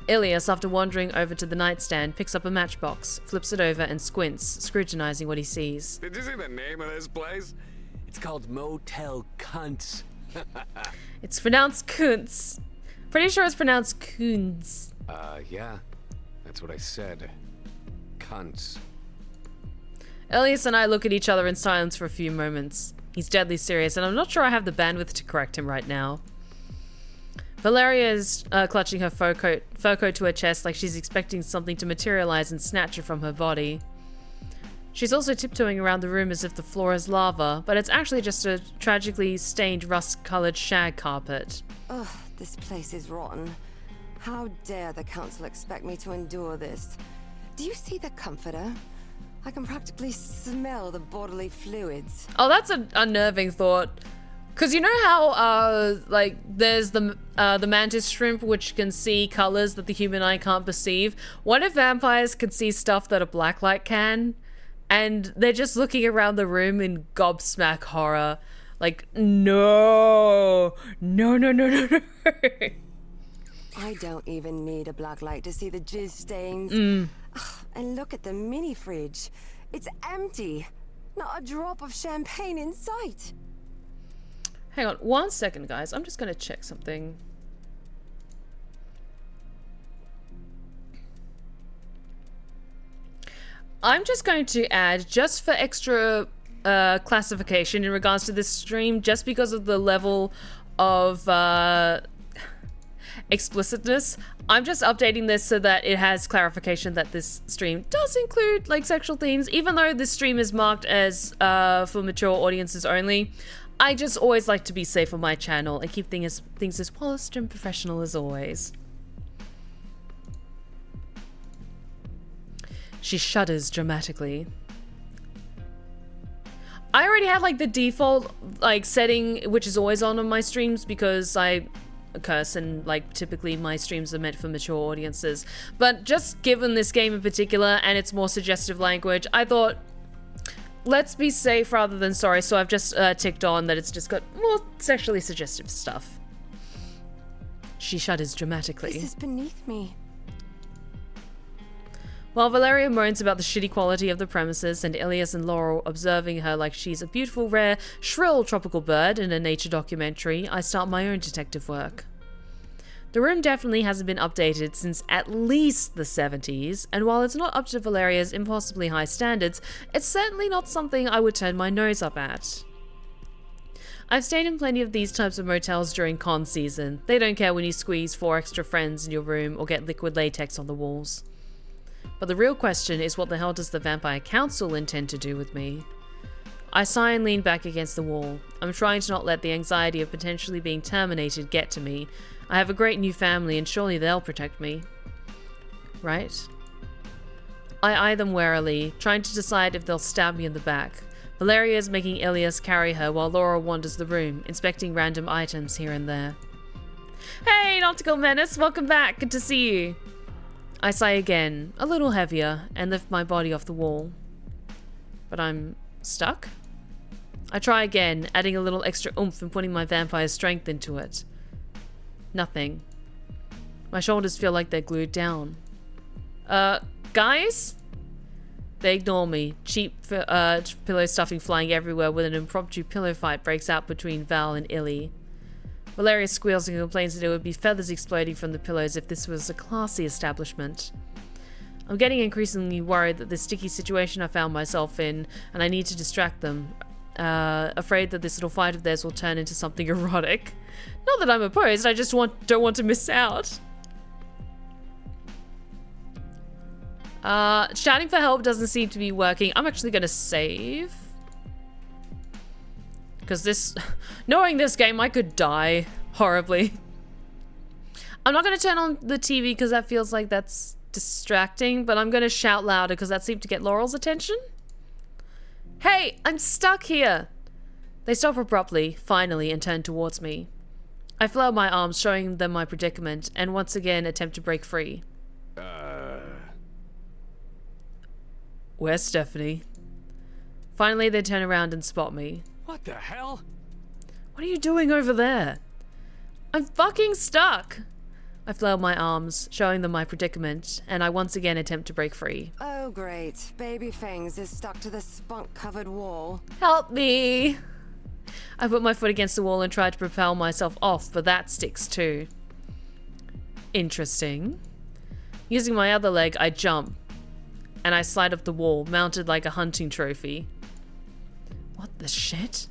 Ilyas, after wandering over to the nightstand, picks up a matchbox, flips it over and squints, scrutinizing what he sees. Did you see the name of this place? It's called Motel Cunts. It's pronounced Kuntz. Pretty sure it's pronounced Kuntz. Yeah. That's what I said. Cunts. Ilyas and I look at each other in silence for a few moments. He's deadly serious, and I'm not sure I have the bandwidth to correct him right now. Valeria is clutching her fur coat to her chest like she's expecting something to materialize and snatch her from her body. She's also tiptoeing around the room as if the floor is lava, but it's actually just a tragically stained rust-colored shag carpet. Ugh, this place is rotten. How dare the council expect me to endure this? Do you see the comforter? I can practically smell the bodily fluids. Oh, that's an unnerving thought. Because you know how, like, there's the mantis shrimp, which can see colors that the human eye can't perceive? What if vampires could see stuff that a blacklight can? And they're just looking around the room in gobsmack horror. Like, no. No, no, no, no, no. I don't even need a blacklight to see the jizz stains. Ugh, and look at the mini fridge. It's empty. Not a drop of champagne in sight. Hang on 1 second, guys. I'm just going to check something. I'm just going to add, just for extra classification in regards to this stream, just because of the level of explicitness, I'm just updating this so that it has clarification that this stream does include, like, sexual themes, even though this stream is marked as for mature audiences only. I just always like to be safe on my channel and keep things as polished and professional as always. She shudders dramatically. I already had, like, the default, like, setting, which is always on my streams because I curse and, like, typically my streams are meant for mature audiences. But just given this game in particular and its more suggestive language, I thought, let's be safe rather than sorry, so I've just ticked on that it's just got more sexually suggestive stuff. She shudders dramatically. This is beneath me. While Valeria moans about the shitty quality of the premises and Ilyas and Laurel observing her like she's a beautiful, rare, shrill tropical bird in a nature documentary, I start my own detective work. The room definitely hasn't been updated since at least the 70s, and while it's not up to Valeria's impossibly high standards, it's certainly not something I would turn my nose up at. I've stayed in plenty of these types of motels during con season. They don't care when you squeeze 4 extra friends in your room or get liquid latex on the walls. But the real question is, what the hell does the Vampire Council intend to do with me? I sigh and lean back against the wall. I'm trying to not let the anxiety of potentially being terminated get to me. I have a great new family and surely they'll protect me. Right? I eye them warily, trying to decide if they'll stab me in the back. Valeria is making Ilyas carry her while Laura wanders the room, inspecting random items here and there. Hey, Nautical Menace, welcome back. Good to see you. I sigh again, a little heavier, and lift my body off the wall. But I'm stuck? I try again, adding a little extra oomph and putting my vampire strength into it. Nothing. My shoulders feel like they're glued down. Guys? They ignore me. Cheap pillow stuffing flying everywhere when an impromptu pillow fight breaks out between Val and Illy. Valeria squeals and complains that it would be feathers exploding from the pillows if this was a classy establishment. I'm getting increasingly worried that this sticky situation I found myself in, and I need to distract them. Afraid that this little fight of theirs will turn into something erotic. Not that I'm opposed, I just don't want to miss out. Shouting for help doesn't seem to be working. I'm actually going to save. Because knowing this game, I could die horribly. I'm not going to turn on the TV because that feels like that's distracting, but I'm going to shout louder because that seemed to get Laurel's attention. Hey, I'm stuck here. They stop abruptly, finally, and turn towards me. I flail my arms, showing them my predicament, and once again attempt to break free. Where's Stephanie? Finally, they turn around and spot me. What the hell? What are you doing over there? I'm fucking stuck! I flail my arms, showing them my predicament, and I once again attempt to break free. Oh great, Baby Fangs is stuck to the spunk-covered wall. Help me! I put my foot against the wall and try to propel myself off, but that sticks too. Interesting. Using my other leg, I jump, and I slide up the wall, mounted like a hunting trophy. What the shit?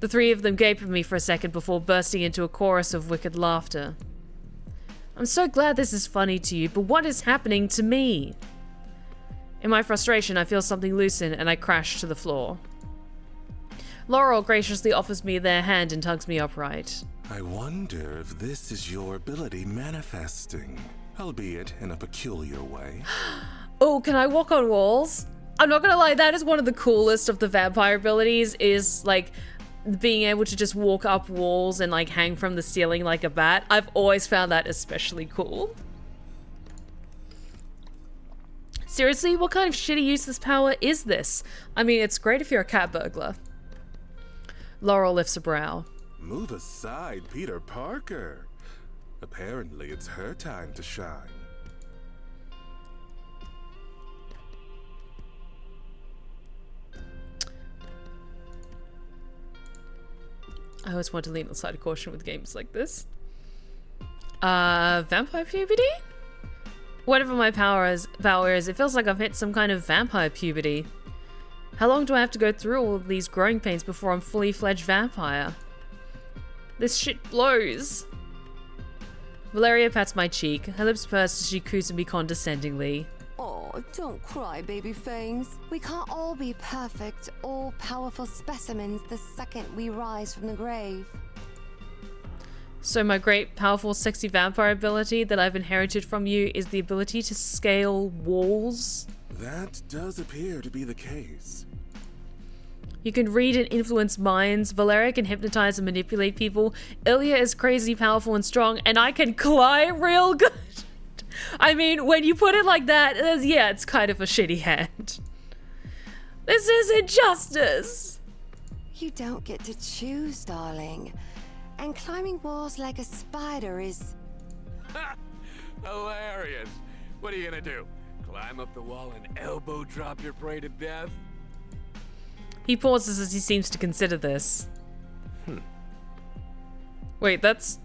The three of them gape at me for a second before bursting into a chorus of wicked laughter. I'm so glad this is funny to you, but what is happening to me? In my frustration, I feel something loosen and I crash to the floor. Laurel graciously offers me their hand and tugs me upright. I wonder if this is your ability manifesting, albeit in a peculiar way. Oh, can I walk on walls? I'm not gonna lie, that is one of the coolest of the vampire abilities, is like being able to just walk up walls and like hang from the ceiling like a bat. I've always found that especially cool. Seriously, what kind of shitty useless power is this? I mean, it's great if you're a cat burglar. Laurel lifts a brow. Move aside, Peter Parker. Apparently, it's her time to shine. I always want to lean on the side of caution with games like this. Vampire puberty? Whatever my power is, it feels like I've hit some kind of vampire puberty. How long do I have to go through all of these growing pains before I'm fully fledged vampire? This shit blows. Valeria pats my cheek. Her lips pursed as she coos at me condescendingly. Oh, don't cry, Baby Fangs. We can't all be perfect, all-powerful specimens the second we rise from the grave. So my great, powerful, sexy vampire ability that I've inherited from you is the ability to scale walls? That does appear to be the case. You can read and influence minds. Valeria can hypnotize and manipulate people. Ilya is crazy, powerful, and strong, and I can climb real good. I mean, when you put it like that, yeah, it's kind of a shitty hand. This is injustice. You don't get to choose, darling. And climbing walls like a spider is... Hilarious. What are you gonna do? Climb up the wall and elbow drop your prey to death? He pauses as he seems to consider this. Wait, that's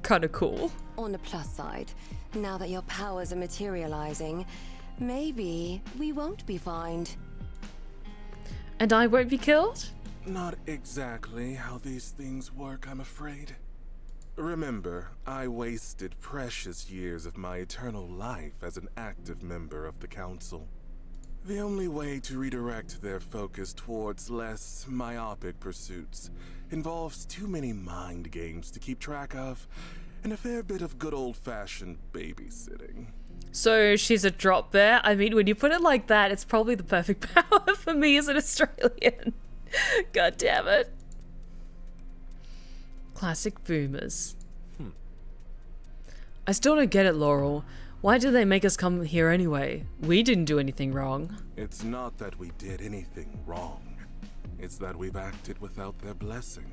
Kinda cool. On the plus side, now that your powers are materializing, maybe we won't be fined. And I won't be killed? Not exactly how these things work, I'm afraid. Remember, I wasted precious years of my eternal life as an active member of the Council. The only way to redirect their focus towards less myopic pursuits involves too many mind games to keep track of, and a fair bit of good old-fashioned babysitting. So she's a drop bear? I mean, when you put it like that, it's probably the perfect power for me as an Australian. God damn it. Classic boomers. I still don't get it, Laurel. Why did they make us come here anyway? We didn't do anything wrong. It's not that we did anything wrong. It's that we've acted without their blessing.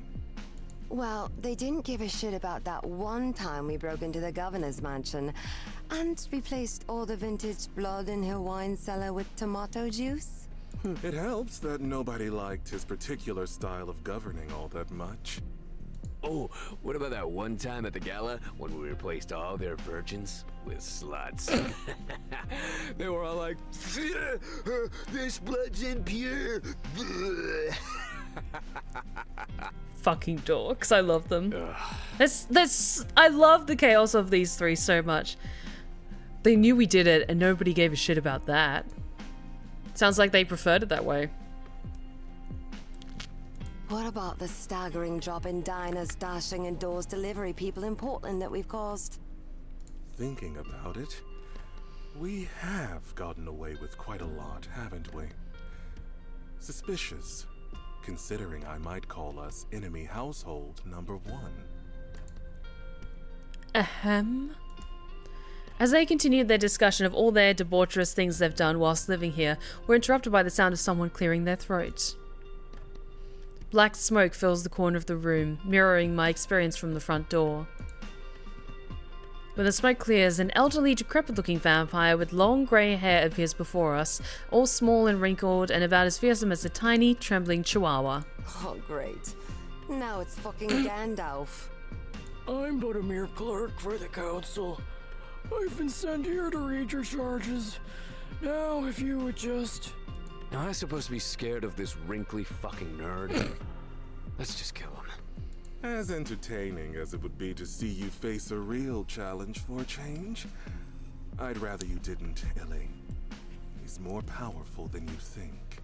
Well, they didn't give a shit about that one time we broke into the governor's mansion and replaced all the vintage blood in her wine cellar with tomato juice. It helps that nobody liked his particular style of governing all that much. Oh, what about that one time at the gala when we replaced all their virgins with sluts? They were all like, this blood's impure. Fucking dorks. I love them. I love the chaos of these three so much. They knew we did it and nobody gave a shit about that. Sounds like they preferred it that way. What about the staggering drop in diners, dashing, and doors delivery people in Portland that we've caused? Thinking about it, we have gotten away with quite a lot, haven't we? Suspicious, considering I might call us enemy household number 1. Ahem. As they continued their discussion of all their debaucherous things they've done whilst living here, we're interrupted by the sound of someone clearing their throat. Black smoke fills the corner of the room, mirroring my experience from the front door. When the smoke clears, an elderly, decrepit-looking vampire with long grey hair appears before us, all small and wrinkled and about as fearsome as a tiny, trembling chihuahua. Oh, great. Now it's fucking Gandalf. I'm but a mere clerk for the council. I've been sent here to read your charges. Now, if you would just... Now, I'm supposed to be scared of this wrinkly fucking nerd. Let's just kill him. As entertaining as it would be to see you face a real challenge for a change, I'd rather you didn't, Illy. He's more powerful than you think.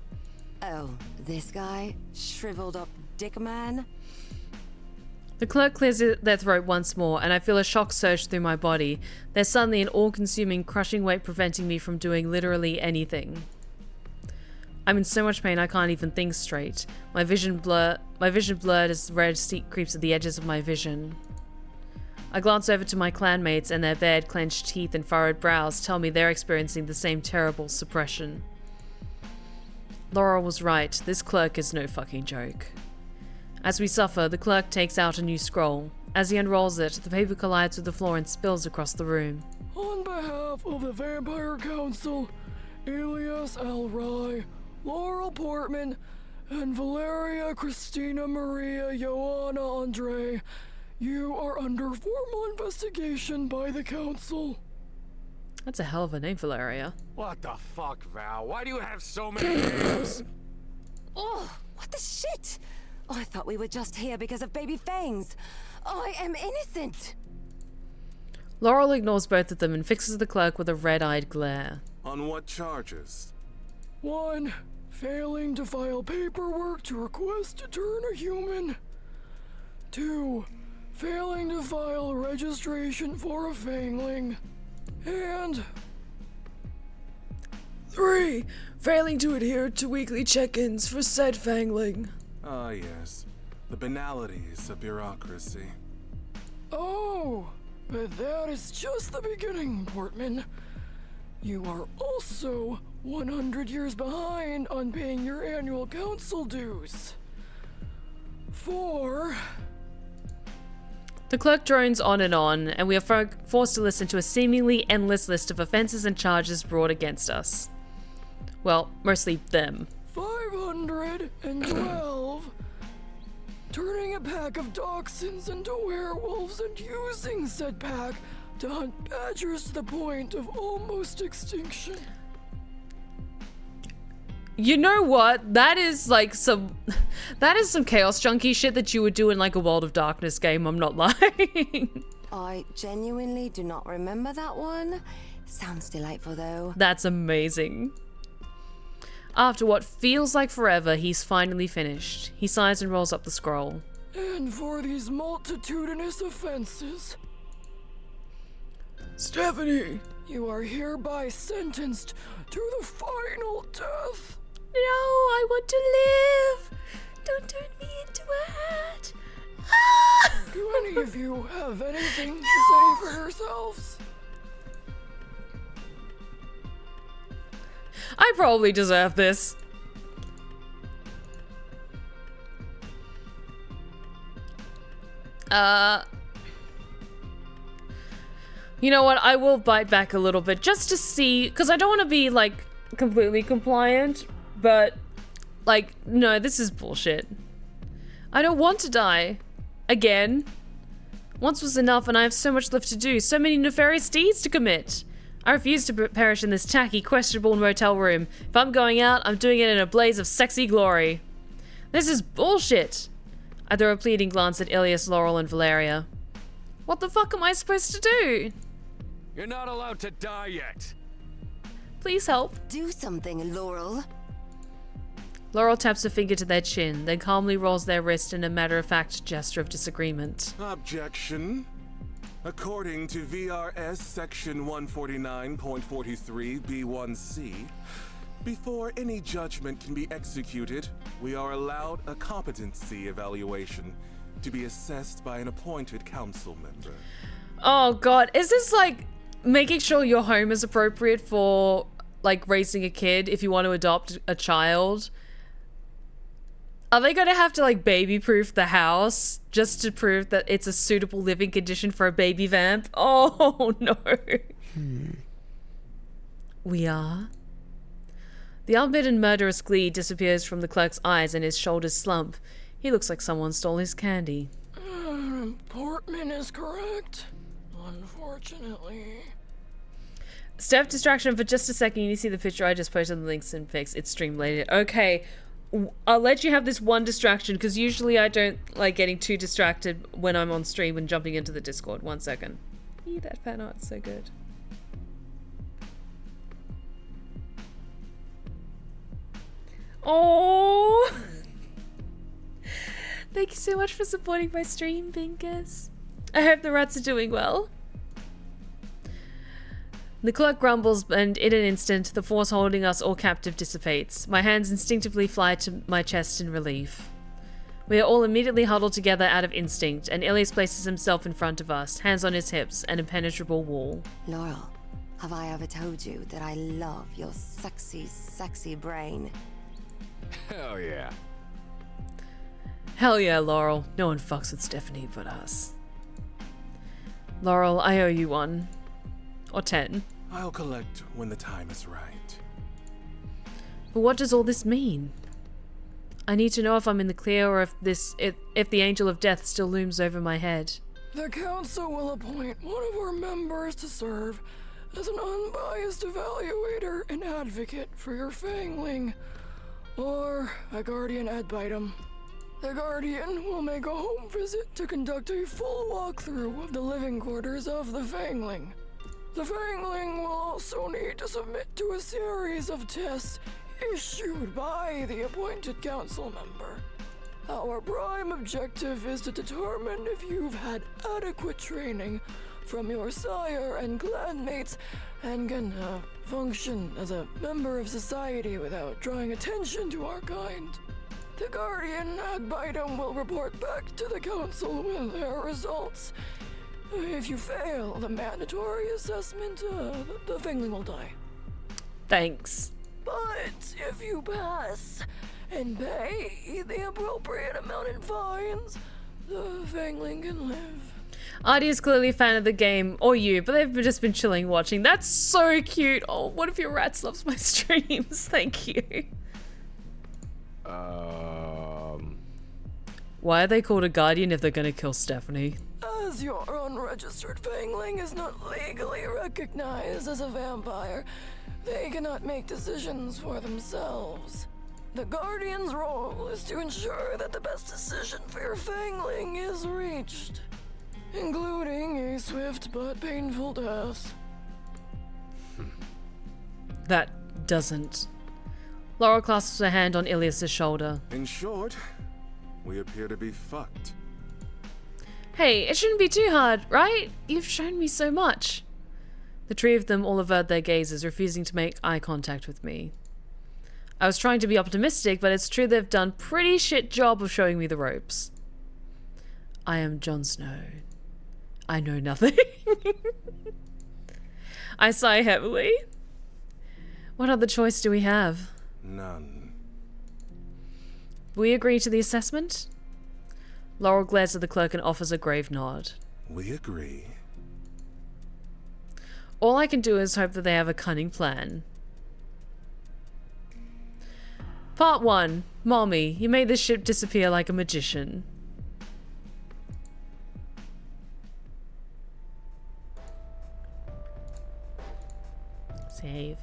Oh, this guy? Shriveled up dick man? The clerk clears their throat once more, and I feel a shock surge through my body. There's suddenly an all-consuming, crushing weight preventing me from doing literally anything. I'm in so much pain I can't even think straight. My vision blurred as red creeps at the edges of my vision. I glance over to my clanmates, and their bared, clenched teeth and furrowed brows tell me they're experiencing the same terrible suppression. Laura was right, this clerk is no fucking joke. As we suffer, the clerk takes out a new scroll. As he unrolls it, the paper collides with the floor and spills across the room. On behalf of the Vampire Council, Ilyas Alrai, Laurel Portman, and Valeria Christina Maria Joanna Andre, you are under formal investigation by the council. That's a hell of a name, Valeria. What the fuck, Val? Why do you have so many names? Oh, what the shit? Oh, I thought we were just here because of baby fangs. I am innocent. Laurel ignores both of them and fixes the clerk with a red-eyed glare. On what charges? 1. Failing to file paperwork to request to turn a human. 2. Failing to file registration for a fangling. And 3. Failing to adhere to weekly check-ins for said fangling. Ah, yes. The banalities of bureaucracy. Oh, but that is just the beginning, Portman. You are also 100 years behind on paying your annual council dues. 4. The clerk drones on, and we are forced to listen to a seemingly endless list of offences and charges brought against us. Well, mostly them. 512 turning a pack of dachshunds into werewolves and using said pack to hunt badgers to the point of almost extinction. You know what? That is some Chaos Junkie shit that you would do in like a World of Darkness game, I'm not lying. I genuinely do not remember that one. Sounds delightful though. That's amazing. After what feels like forever, he's finally finished. He sighs and rolls up the scroll. And for these multitudinous offenses, Stephanie, you are hereby sentenced to the final death. No, I want to live. Don't turn me into a hat. Ah! Do any of you have anything to say for yourselves? I probably deserve this. You know what? I will bite back a little bit just to see, because I don't want to be like completely compliant, but like, no, this is bullshit. I don't want to die. Again. Once was enough and I have so much left to do, so many nefarious deeds to commit. I refuse to perish in this tacky, questionable motel room. If I'm going out, I'm doing it in a blaze of sexy glory. This is bullshit. I throw a pleading glance at Ilyas, Laurel, and Valeria. What the fuck am I supposed to do? You're not allowed to die yet. Please help. Do something, Laurel. Laurel taps a finger to their chin, then calmly rolls their wrist in a matter-of-fact gesture of disagreement. Objection. According to VRS Section 149.43 B1C, before any judgment can be executed, we are allowed a competency evaluation to be assessed by an appointed council member. Oh god, is this like making sure your home is appropriate for like raising a kid if you want to adopt a child? Are they gonna have to like baby-proof the house just to prove that it's a suitable living condition for a baby vamp? Oh no. We are. The unbidden murderous glee disappears from the clerk's eyes and his shoulders slump. He looks like someone stole his candy. Portman is correct. Unfortunately. Step distraction for just a second. You see the picture I just posted on the links and pics. It's stream related. Okay. I'll let you have this one distraction because usually I don't like getting too distracted when I'm on stream and jumping into the Discord. 1 second. Eee, that fan art's so good. Oh! Thank you so much for supporting my stream, Pinkers. I hope the rats are doing well. The clerk grumbles, and in an instant, the force holding us all captive dissipates. My hands instinctively fly to my chest in relief. We are all immediately huddled together out of instinct, and Ilyas places himself in front of us, hands on his hips, an impenetrable wall. Laurel, have I ever told you that I love your sexy, sexy brain? Hell yeah. Hell yeah, Laurel. No one fucks with Stephanie but us. Laurel, I owe you 1. Or 10. I'll collect when the time is right. But what does all this mean? I need to know if I'm in the clear or if the angel of death still looms over my head. The council will appoint one of our members to serve as an unbiased evaluator and advocate for your fangling, or a guardian ad vitam. The guardian will make a home visit to conduct a full walkthrough of the living quarters of the fangling. The fangling will also need to submit to a series of tests issued by the appointed council member. Our prime objective is to determine if you've had adequate training from your sire and clanmates and can function as a member of society without drawing attention to our kind. The guardian ad vitam will report back to the council with their results. If you fail the mandatory assessment, the fangling will die. Thanks. But if you pass and pay the appropriate amount in fines, the fangling can live. Artie is clearly a fan of the game, or you, but they've just been chilling watching. That's so cute. Oh, one of your rats loves my streams. Thank you. Why are they called a guardian if they're gonna kill Stephanie? As your unregistered Fangling is not legally recognized as a vampire, they cannot make decisions for themselves. The Guardian's role is to ensure that the best decision for your Fangling is reached, including a swift but painful death. That doesn't. Laurel clasps her hand on Ilyas's shoulder. In short, we appear to be fucked. Hey, it shouldn't be too hard, right? You've shown me so much. The three of them all avert their gazes, refusing to make eye contact with me. I was trying to be optimistic, but it's true they've done pretty shit job of showing me the ropes. I am Jon Snow. I know nothing. I sigh heavily. What other choice do we have? None. We agree to the assessment? Laurel glares at the clerk and offers a grave nod. We agree. All I can do is hope that they have a cunning plan. Part 1. Mommy, you made this ship disappear like a magician. Save.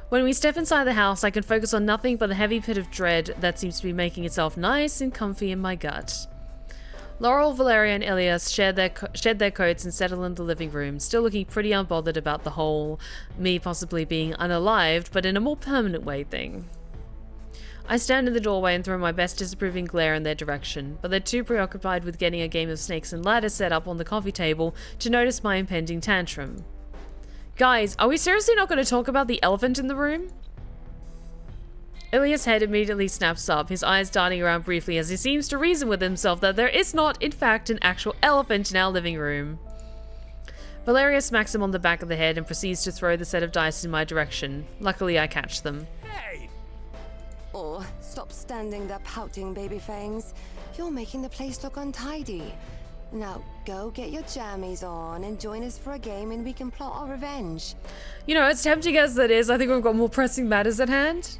When we step inside the house, I can focus on nothing but the heavy pit of dread that seems to be making itself nice and comfy in my gut. Laurel, Valeria, and Ilyas shed their coats and settle in the living room, still looking pretty unbothered about the whole me possibly being unalived, but in a more permanent way thing. I stand in the doorway and throw my best disapproving glare in their direction, but they're too preoccupied with getting a game of snakes and ladders set up on the coffee table to notice my impending tantrum. Guys, are we seriously not going to talk about the elephant in the room? Ilyas' head immediately snaps up, his eyes darting around briefly as he seems to reason with himself that there is not, in fact, an actual elephant in our living room. Valeria smacks him on the back of the head and proceeds to throw the set of dice in my direction. Luckily, I catch them. Hey! Oh, stop standing there pouting, baby fangs. You're making the place look untidy. Now, go get your jammies on and join us for a game and we can plot our revenge. You know, as tempting as that is, I think we've got more pressing matters at hand.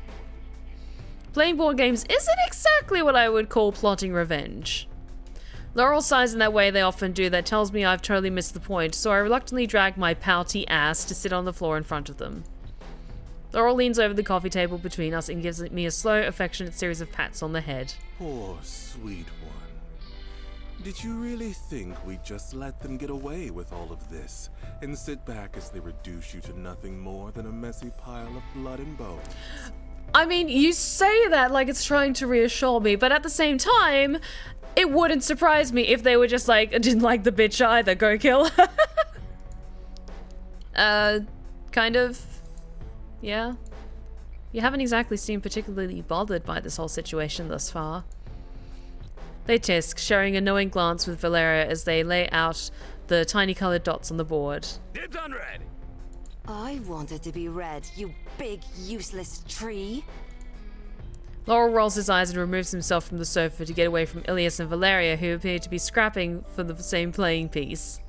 Playing board games isn't exactly what I would call plotting revenge. Laurel sighs in that way they often do that tells me I've totally missed the point, so I reluctantly drag my pouty ass to sit on the floor in front of them. Laurel leans over the coffee table between us and gives me a slow, affectionate series of pats on the head. Poor sweet one. Did you really think we'd just let them get away with all of this and sit back as they reduce you to nothing more than a messy pile of blood and bones? I mean, you say that like it's trying to reassure me, but at the same time, it wouldn't surprise me if they were just like, I didn't like the bitch either, go kill her. Kind of. Yeah. You haven't exactly seemed particularly bothered by this whole situation thus far. They tisk, sharing a knowing glance with Valeria as they lay out the tiny coloured dots on the board. Dibs on red! I wanted to be red, you big, useless tree. Laurel rolls his eyes and removes himself from the sofa to get away from Ilyas and Valeria, who appear to be scrapping for the same playing piece.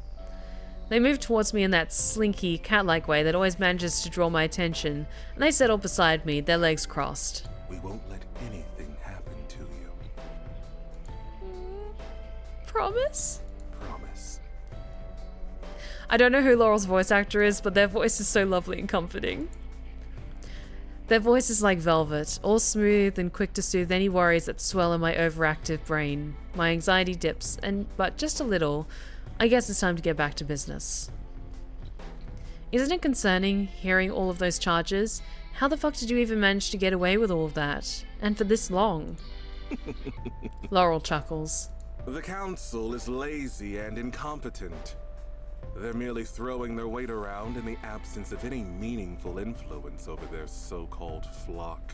They move towards me in that slinky, cat-like way that always manages to draw my attention, and they settle beside me, their legs crossed. We won't let anything happen to you. Promise? Promise. I don't know who Laurel's voice actor is, but their voice is so lovely and comforting. Their voice is like velvet, all smooth and quick to soothe any worries that swell in my overactive brain. My anxiety dips, but just a little. I guess it's time to get back to business. Isn't it concerning, hearing all of those charges? How the fuck did you even manage to get away with all of that? And for this long? Laurel chuckles. The council is lazy and incompetent. They're merely throwing their weight around in the absence of any meaningful influence over their so-called flock.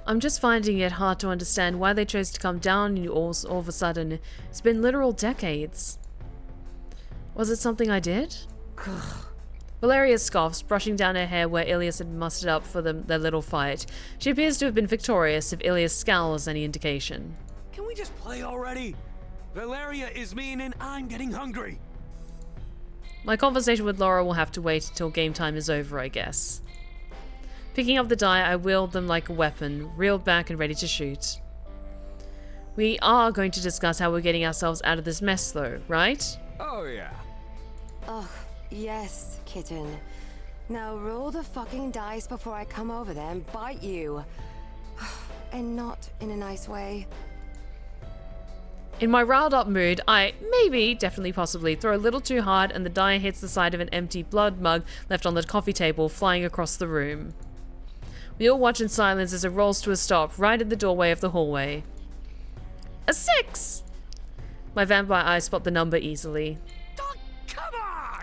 I'm just finding it hard to understand why they chose to come down on you all of a sudden. It's been literal decades. Was it something I did? Valeria scoffs, brushing down her hair where Ilyas had mustered up for their little fight. She appears to have been victorious, if Ilyas' scowl is any indication. Can we just play already? Valeria is mean and I'm getting hungry. My conversation with Laura will have to wait until game time is over, I guess. Picking up the die, I wield them like a weapon, reeled back and ready to shoot. We are going to discuss how we're getting ourselves out of this mess though, right? Oh, yeah. Ugh, yes, kitten. Now roll the fucking dice before I come over there and bite you. And not in a nice way. In my riled up mood, I definitely, possibly, throw a little too hard and the die hits the side of an empty blood mug left on the coffee table, flying across the room. We all watch in silence as it rolls to a stop right in the doorway of the hallway. A 6! My vampire eyes spot the number easily. Oh, come on!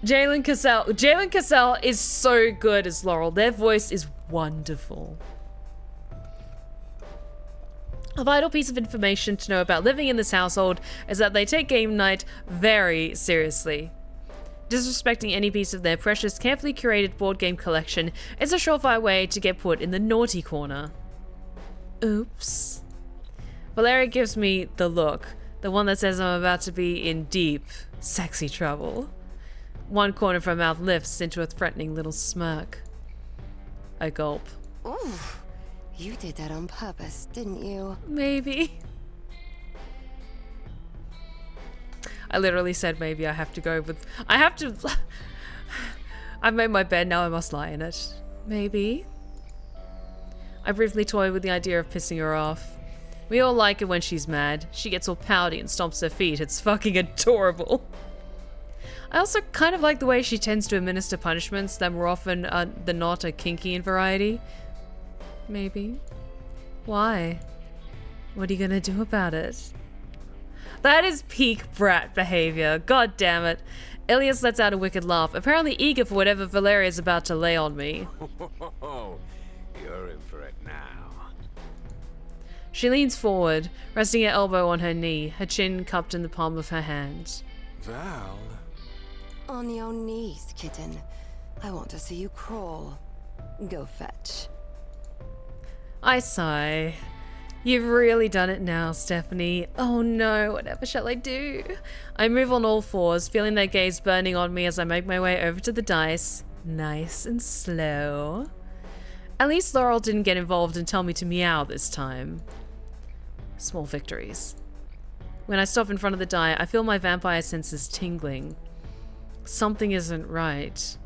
Jalen Cassell is so good as Laurel. Their voice is wonderful. A vital piece of information to know about living in this household is that they take game night very seriously. Disrespecting any piece of their precious, carefully curated board game collection is a surefire way to get put in the naughty corner. Oops. Valeria gives me the look, the one that says I'm about to be in deep, sexy trouble. One corner of her mouth lifts into a threatening little smirk. I gulp. Ooh, you did that on purpose, didn't you? Maybe. I literally said maybe. I have to go with... I've made my bed, now I must lie in it. Maybe. I briefly toy with the idea of pissing her off. We all like it when she's mad. She gets all pouty and stomps her feet. It's fucking adorable. I also kind of like the way she tends to administer punishments that more often than not are kinky in variety. Maybe. Why? What are you gonna do about it? That is peak brat behavior. God damn it. Ilyas lets out a wicked laugh, apparently eager for whatever Valeria is about to lay on me. You're in for it now. She leans forward, resting her elbow on her knee, her chin cupped in the palm of her hand. Val? On your knees, kitten. I want to see you crawl. Go fetch. I sigh. You've really done it now, Stephanie. Oh no, whatever shall I do? I move on all fours, feeling their gaze burning on me as I make my way over to the dice. Nice and slow. At least Laurel didn't get involved and tell me to meow this time. Small victories. When I stop in front of the die, I feel my vampire senses tingling. Something isn't right.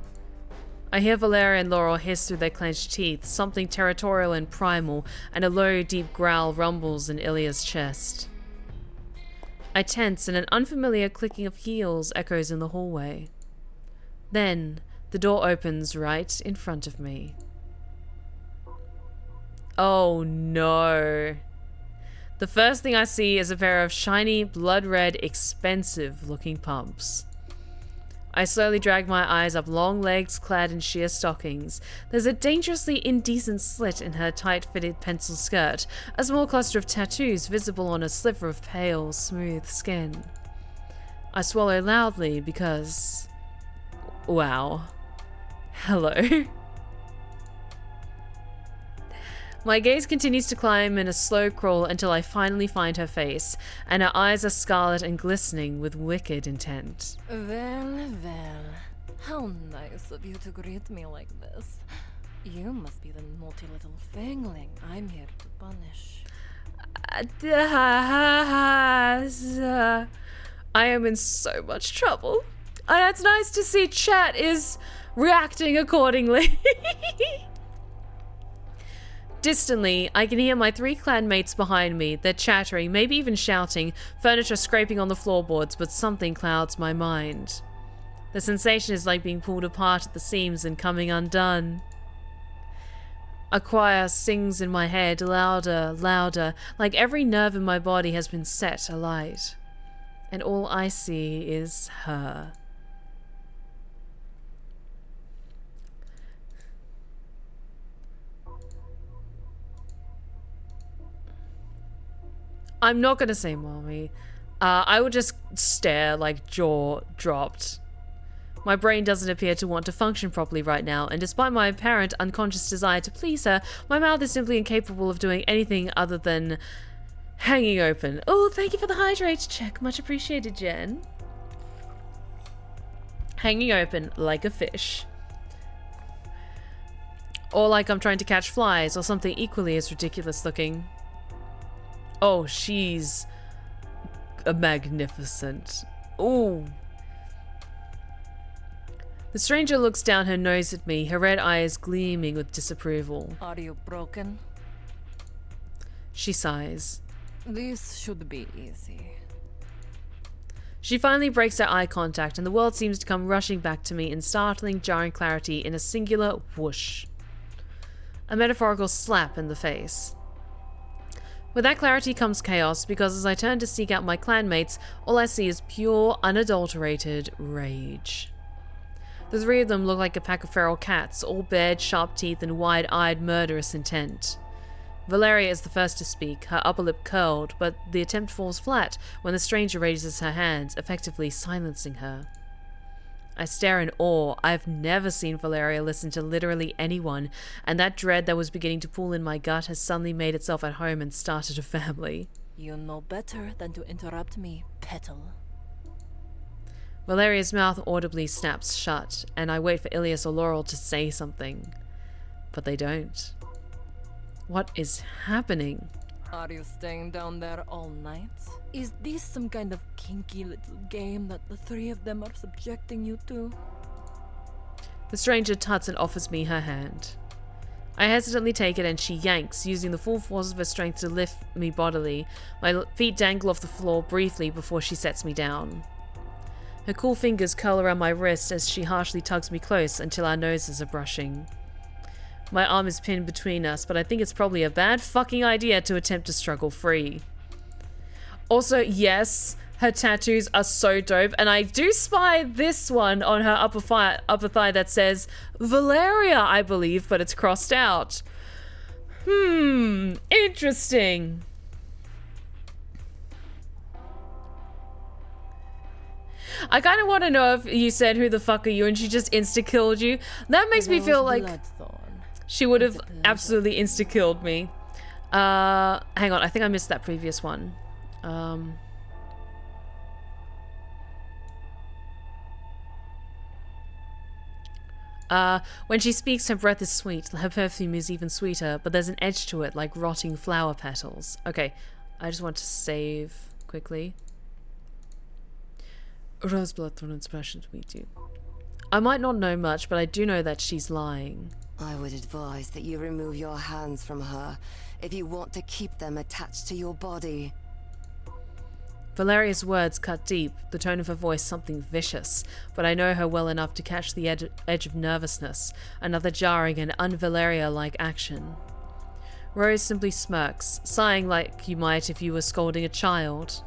I hear Valeria and Laurel hiss through their clenched teeth, something territorial and primal, and a low, deep growl rumbles in Ilyas' chest. I tense, and an unfamiliar clicking of heels echoes in the hallway. Then, the door opens right in front of me. Oh no. The first thing I see is a pair of shiny, blood-red, expensive-looking pumps. I slowly drag my eyes up long legs clad in sheer stockings. There's a dangerously indecent slit in her tight-fitted pencil skirt, a small cluster of tattoos visible on a sliver of pale, smooth skin. I swallow loudly because... wow. Hello. My gaze continues to climb in a slow crawl until I finally find her face, and her eyes are scarlet and glistening with wicked intent. Well, how nice of you to greet me like this. You must be the naughty little thingling I'm here to punish. I am in so much trouble. And it's nice to see chat is reacting accordingly. Distantly, I can hear my 3 clanmates behind me. They're chattering, maybe even shouting, furniture scraping on the floorboards, but something clouds my mind. The sensation is like being pulled apart at the seams and coming undone. A choir sings in my head, louder, louder, like every nerve in my body has been set alight. And all I see is her. I'm not gonna say mommy. I would just stare, like jaw dropped. My brain doesn't appear to want to function properly right now, and despite my apparent unconscious desire to please her, my mouth is simply incapable of doing anything other than hanging open. Oh, thank you for the hydrate check. Much appreciated, Jen. Hanging open like a fish. Or like I'm trying to catch flies, or something equally as ridiculous looking. Oh, she's magnificent. Ooh. The stranger looks down her nose at me, her red eyes gleaming with disapproval. Are you broken? She sighs. This should be easy. She finally breaks her eye contact, and the world seems to come rushing back to me in startling, jarring clarity in a singular whoosh. A metaphorical slap in the face. With that clarity comes chaos, because as I turn to seek out my clanmates, all I see is pure, unadulterated rage. The three of them look like a pack of feral cats, all bared, sharp teeth and wide-eyed, murderous intent. Valeria is the first to speak, her upper lip curled, but the attempt falls flat when the stranger raises her hands, effectively silencing her. I stare in awe. I've never seen Valeria listen to literally anyone, and that dread that was beginning to pool in my gut has suddenly made itself at home and started a family. You know better than to interrupt me, petal. Valeria's mouth audibly snaps shut, and I wait for Ilyas or Laurel to say something. But they don't. What is happening? Are you staying down there all night? Is this some kind of kinky little game that the three of them are subjecting you to? The stranger tuts and offers me her hand. I hesitantly take it and she yanks, using the full force of her strength to lift me bodily. My feet dangle off the floor briefly before she sets me down. Her cool fingers curl around my wrist as she harshly tugs me close until our noses are brushing. My arm is pinned between us, but I think it's probably a bad fucking idea to attempt to struggle free. Also, yes, her tattoos are so dope, and I do spy this one on her upper thigh that says Valeria, I believe, but it's crossed out. Interesting. I kind of want to know if you said, who the fuck are you, and she just insta-killed you. That makes me feel like she would have absolutely insta-killed me. Hang on, I think I missed that previous one. When she speaks, her breath is sweet. Her perfume is even sweeter, but there's an edge to it, like rotting flower petals. Okay, I just want to save quickly. Roseblood through an expression to meet you. I might not know much, but I do know that she's lying. I would advise that you remove your hands from her if you want to keep them attached to your body. Valeria's words cut deep, the tone of her voice something vicious, but I know her well enough to catch the edge of nervousness, another jarring and un-Valeria-like action. Rose simply smirks, sighing like you might if you were scolding a child.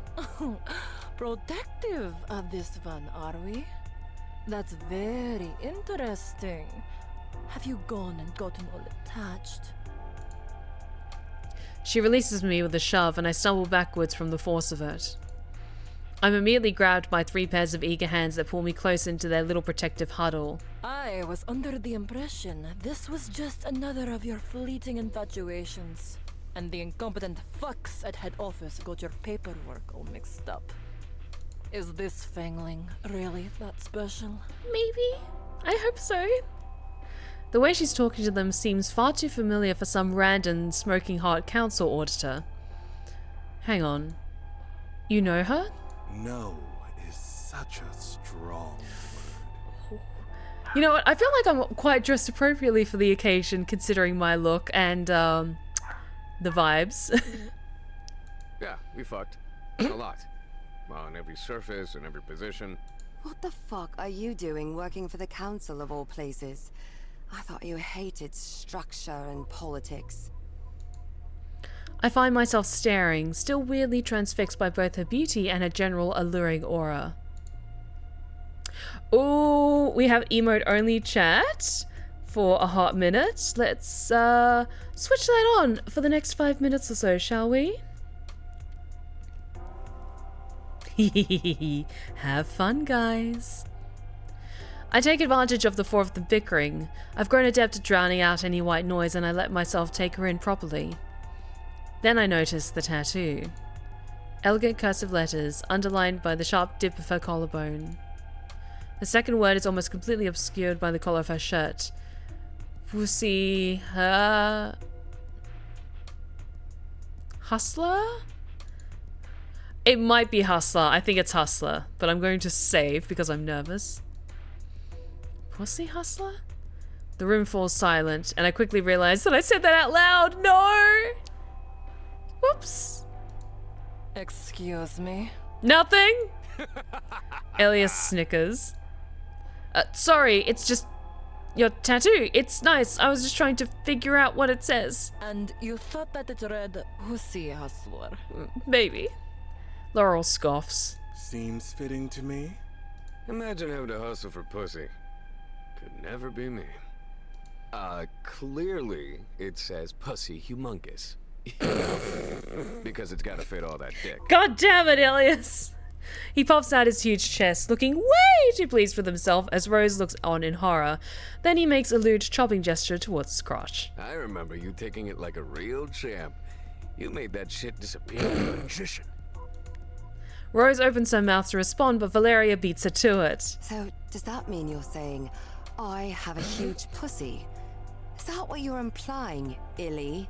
Protective of this one, are we? That's very interesting. Have you gone and gotten all attached? She releases me with a shove, and I stumble backwards from the force of it. I'm immediately grabbed by three pairs of eager hands that pull me close into their little protective huddle. I was under the impression this was just another of your fleeting infatuations, and the incompetent fucks at head office got your paperwork all mixed up. Is this fangling really that special? Maybe. I hope so. The way she's talking to them seems far too familiar for some random smoking hot council auditor. Hang on. You know her? No is such a strong word. You know what? I feel like I'm quite dressed appropriately for the occasion, considering my look and the vibes. Yeah, we fucked. A lot. On every surface and every position. What the fuck are you doing working for the council of all places? I thought you hated structure and politics. I find myself staring, still weirdly transfixed by both her beauty and her general alluring aura. Oh, we have emote-only chat for a hot minute. Let's switch that on for the next 5 minutes or so, shall we? Have fun, guys. I take advantage of the four of them bickering. I've grown adept at drowning out any white noise, and I let myself take her in properly. Then I notice the tattoo. Elegant cursive letters, underlined by the sharp dip of her collarbone. The second word is almost completely obscured by the collar of her shirt. Pussy, Hustler? It might be Hustler. I think it's Hustler, but I'm going to save because I'm nervous. Pussy Hustler? The room falls silent, and I quickly realize that I said that out loud. No! Whoops. Excuse me? Nothing? Ilyas snickers. Sorry, it's just your tattoo. It's nice. I was just trying to figure out what it says. And you thought that it read Pussy Hustler? Maybe. Laurel scoffs. Seems fitting to me. Imagine having to hustle for pussy. Could never be me. Clearly it says pussy humongous. Because it's gotta fit all that dick. God damn it, Ilyas! He pops out his huge chest, looking way too pleased with himself as Rose looks on in horror. Then he makes a lewd chopping gesture towards his crotch. I remember you taking it like a real champ. You made that shit disappear like a magician. Rose opens her mouth to respond, but Valeria beats her to it. So, does that mean you're saying I have a huge pussy? Is that what you're implying, Illy?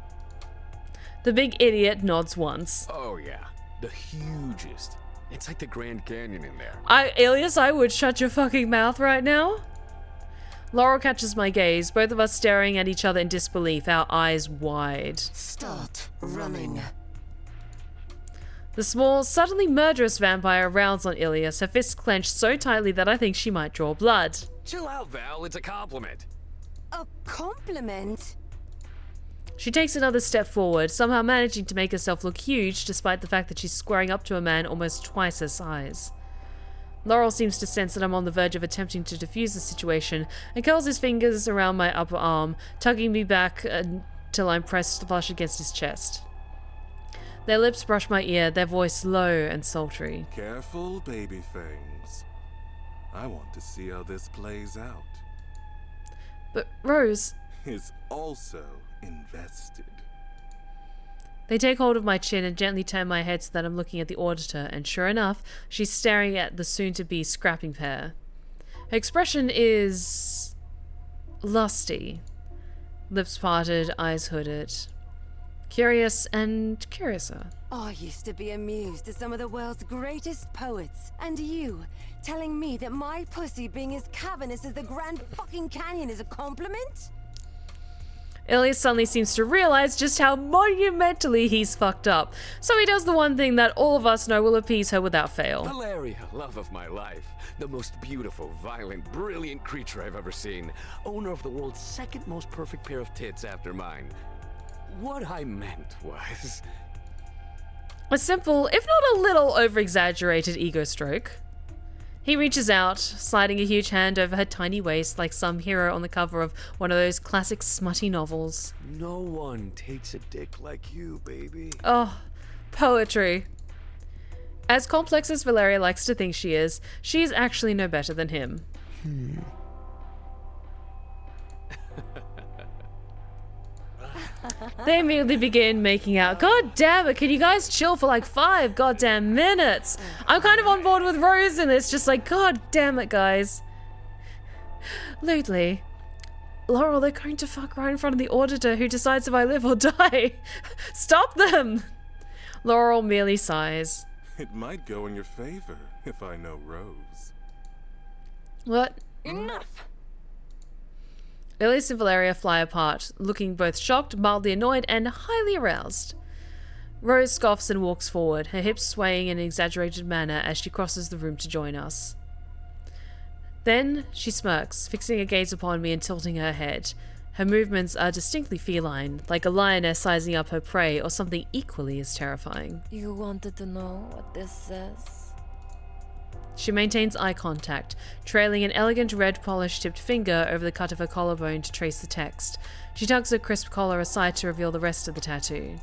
The big idiot nods once. Oh yeah, the hugest. It's like the Grand Canyon in there. Ilyas, I would shut your fucking mouth right now. Laurel catches my gaze, both of us staring at each other in disbelief, our eyes wide. Start running. The small, suddenly murderous vampire rounds on Ilyas, her fists clenched so tightly that I think she might draw blood. Chill out, Val. It's a compliment. A compliment? She takes another step forward, somehow managing to make herself look huge despite the fact that she's squaring up to a man almost twice her size. Laurel seems to sense that I'm on the verge of attempting to defuse the situation and curls his fingers around my upper arm, tugging me back until I'm pressed flush against his chest. Their lips brush my ear, their voice low and sultry. Careful, baby fangs. I want to see how this plays out. But Rose... Is also invested. They take hold of my chin and gently turn my head so that I'm looking at the auditor, and sure enough, she's staring at the soon-to-be scrapping pair. Her expression is... lusty. Lips parted, eyes hooded. Curious and curiouser. I used to be amused at some of the world's greatest poets, and you telling me that my pussy being as cavernous as the Grand fucking Canyon is a compliment? Ilyas suddenly seems to realize just how monumentally he's fucked up, so he does the one thing that all of us know will appease her without fail. Valeria, love of my life. The most beautiful, violent, brilliant creature I've ever seen. Owner of the world's second most perfect pair of tits after mine. What I meant was... A simple, if not a little over-exaggerated ego stroke. He reaches out, sliding a huge hand over her tiny waist like some hero on the cover of one of those classic smutty novels. No one takes a dick like you, baby. Oh, poetry. As complex as Valeria likes to think she is actually no better than him. They immediately begin making out. God damn it, can you guys chill for like 5 goddamn minutes? I'm kind of on board with Rose in this, just like, god damn it, guys. Lewdly. Laurel, they're going to fuck right in front of the auditor who decides if I live or die. Stop them! Laurel merely sighs. It might go in your favor if I know Rose. What? Enough! Ilyas and Valeria fly apart, looking both shocked, mildly annoyed, and highly aroused. Rose scoffs and walks forward, her hips swaying in an exaggerated manner as she crosses the room to join us. Then she smirks, fixing a gaze upon me and tilting her head. Her movements are distinctly feline, like a lioness sizing up her prey or something equally as terrifying. You wanted to know what this says? She maintains eye contact, trailing an elegant red polish-tipped finger over the cut of her collarbone to trace the text. She tugs her crisp collar aside to reveal the rest of the tattoo.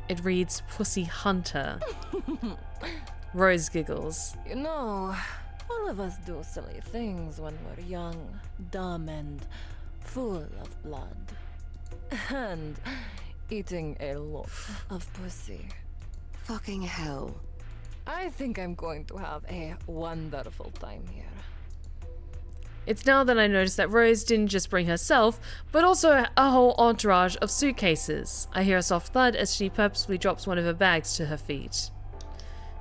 It reads, Pussy Hunter. Rose giggles. You know, all of us do silly things when we're young, dumb, and full of blood. And eating a lot of pussy. Fucking hell. I think I'm going to have a wonderful time here. It's now that I notice that Rose didn't just bring herself, but also a whole entourage of suitcases. I hear a soft thud as she purposefully drops one of her bags to her feet.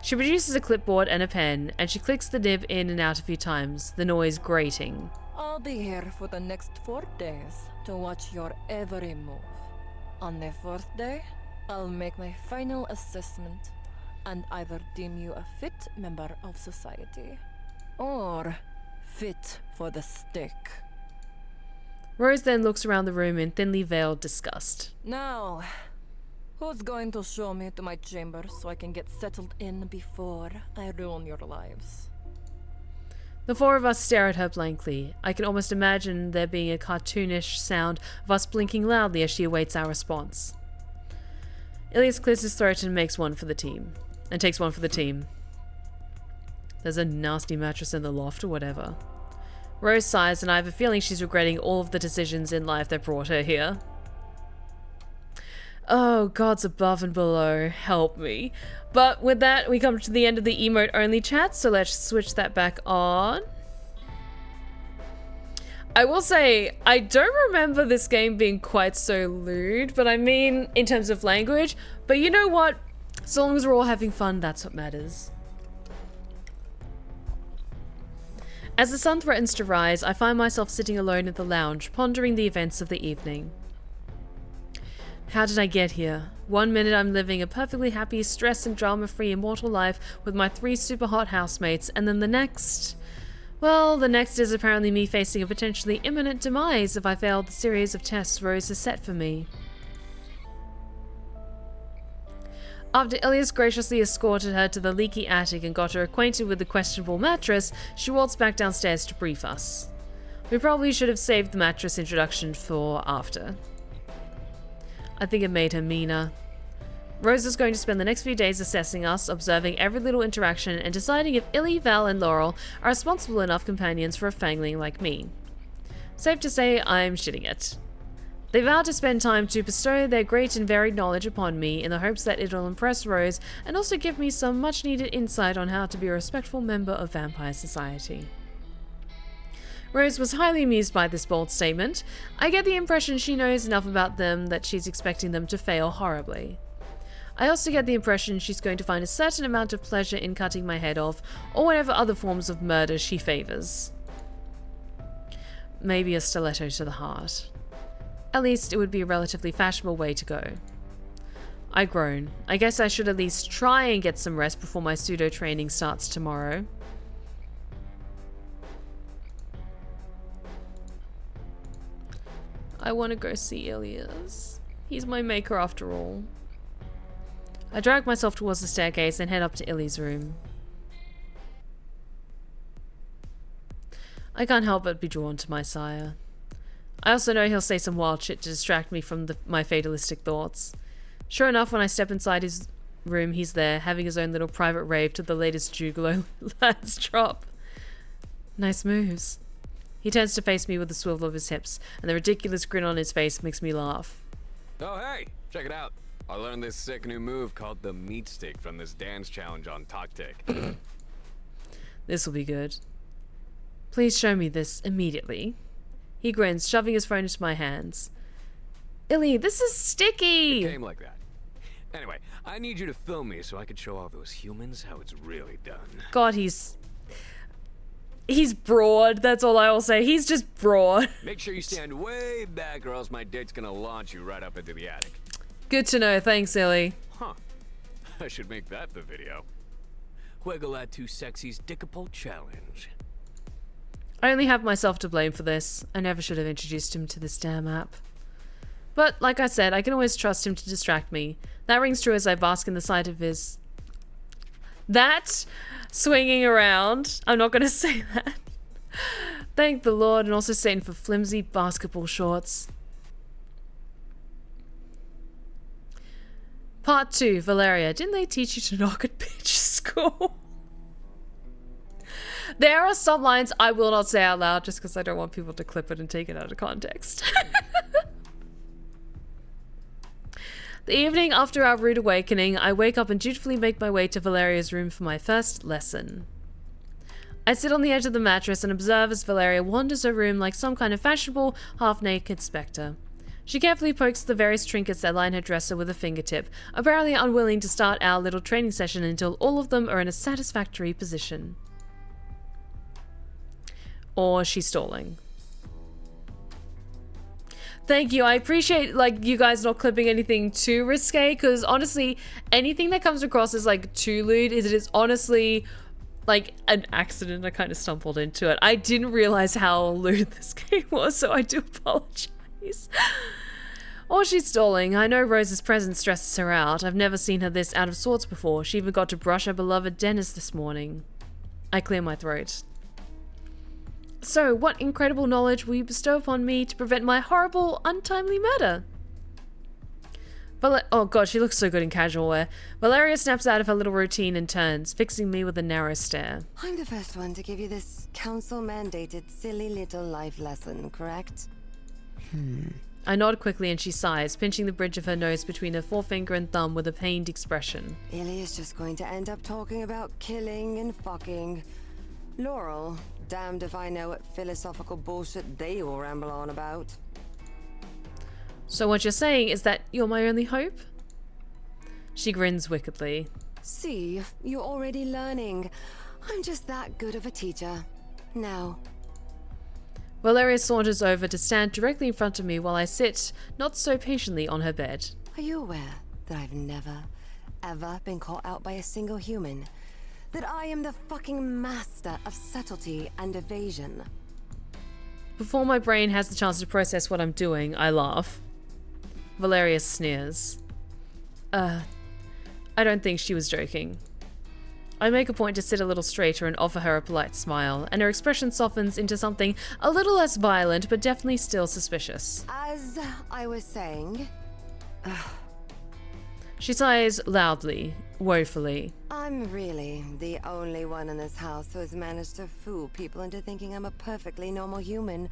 She produces a clipboard and a pen, and she clicks the nib in and out a few times, the noise grating. I'll be here for the next 4 days to watch your every move. On the 4th day, I'll make my final assessment and either deem you a fit member of society or fit for the stick. Rose then looks around the room in thinly veiled disgust. Now, who's going to show me to my chamber so I can get settled in before I ruin your lives? The 4 of us stare at her blankly. I can almost imagine there being a cartoonish sound of us blinking loudly as she awaits our response. Ilyas clears his throat and takes one for the team. There's a nasty mattress in the loft or whatever. Rose sighs, and I have a feeling she's regretting all of the decisions in life that brought her here. Oh, gods above and below, help me. But with that, we come to the end of the emote-only chat, so let's switch that back on. I will say, I don't remember this game being quite so lewd, but I mean, in terms of language. But you know what? So long as we're all having fun, that's what matters. As the sun threatens to rise, I find myself sitting alone in the lounge, pondering the events of the evening. How did I get here? 1 minute I'm living a perfectly happy, stress and drama-free immortal life with my 3 super hot housemates, and then the next... Well, the next is apparently me facing a potentially imminent demise if I fail the series of tests Rose has set for me. After Ilyas graciously escorted her to the leaky attic and got her acquainted with the questionable mattress, she waltzed back downstairs to brief us. We probably should have saved the mattress introduction for after. I think it made her meaner. Rose is going to spend the next few days assessing us, observing every little interaction, and deciding if Illy, Val, and Laurel are responsible enough companions for a fangling like me. Safe to say, I'm shitting it. They vow to spend time to bestow their great and varied knowledge upon me in the hopes that it'll impress Rose and also give me some much-needed insight on how to be a respectful member of vampire society. Rose was highly amused by this bold statement. I get the impression she knows enough about them that she's expecting them to fail horribly. I also get the impression she's going to find a certain amount of pleasure in cutting my head off, or whatever other forms of murder she favors. Maybe a stiletto to the heart. At least it would be a relatively fashionable way to go. I groan. I guess I should at least try and get some rest before my pseudo training starts tomorrow. I want to go see Ilyas. He's my maker after all. I drag myself towards the staircase and head up to Illy's room. I can't help but be drawn to my sire. I also know he'll say some wild shit to distract me from my fatalistic thoughts. Sure enough, when I step inside his room, he's there, having his own little private rave to the latest Juggalo lads drop. Nice moves. He turns to face me with a swivel of his hips, and the ridiculous grin on his face makes me laugh. Oh, hey, check it out. I learned this sick new move called the meat stick from this dance challenge on Toktik. This will be good. Please show me this immediately. He grins, shoving his phone into my hands. Illy, this is sticky! It came like that. Anyway, I need you to film me so I can show all those humans how it's really done. God, he's broad, that's all I will say. He's just broad. Make sure you stand way back or else my date's gonna launch you right up into the attic. Good to know, thanks, Illy. Huh. I should make that the video. Juego la tu sexy's Dickapult challenge. I only have myself to blame for this. I never should have introduced him to this damn app. But, like I said, I can always trust him to distract me. That rings true as I bask in the sight of his... That swinging around. I'm not going to say that. Thank the Lord, and also Satan for flimsy basketball shorts. Part 2, Valeria. Didn't they teach you to knock at bitch school? There are some lines I will not say out loud just because I don't want people to clip it and take it out of context. The evening after our rude awakening, I wake up and dutifully make my way to Valeria's room for my first lesson. I sit on the edge of the mattress and observe as Valeria wanders her room like some kind of fashionable, half-naked spectre. She carefully pokes the various trinkets that line her dresser with a fingertip, apparently unwilling to start our little training session until all of them are in a satisfactory position. Or she's stalling. Thank you. I appreciate you guys not clipping anything too risque, because honestly, anything that comes across as too lewd is honestly an accident. I kind of stumbled into it. I didn't realize how lewd this game was, so I do apologize. Or she's stalling. I know Rose's presence stresses her out. I've never seen her this out of sorts before. She even got to brush her beloved Dennis this morning. I clear my throat. So, what incredible knowledge will you bestow upon me to prevent my horrible, untimely murder? Oh god, she looks so good in casual wear. Valeria snaps out of her little routine and turns, fixing me with a narrow stare. I'm the first one to give you this council-mandated silly little life lesson, correct? I nod quickly and she sighs, pinching the bridge of her nose between her forefinger and thumb with a pained expression. Ilyas just going to end up talking about killing and fucking. Laurel, damned if I know what philosophical bullshit they all ramble on about. So what you're saying is that you're my only hope? She grins wickedly. See, you're already learning. I'm just that good of a teacher. Now. Valeria saunters over to stand directly in front of me while I sit, not so patiently, on her bed. Are you aware that I've never, ever been caught out by a single human? That I am the fucking master of subtlety and evasion? Before my brain has the chance to process what I'm doing, I laugh. Valeria sneers. I don't think she was joking. I make a point to sit a little straighter and offer her a polite smile, and her expression softens into something a little less violent, but definitely still suspicious. As I was saying... She sighs loudly, woefully. I'm really the only one in this house who has managed to fool people into thinking I'm a perfectly normal human,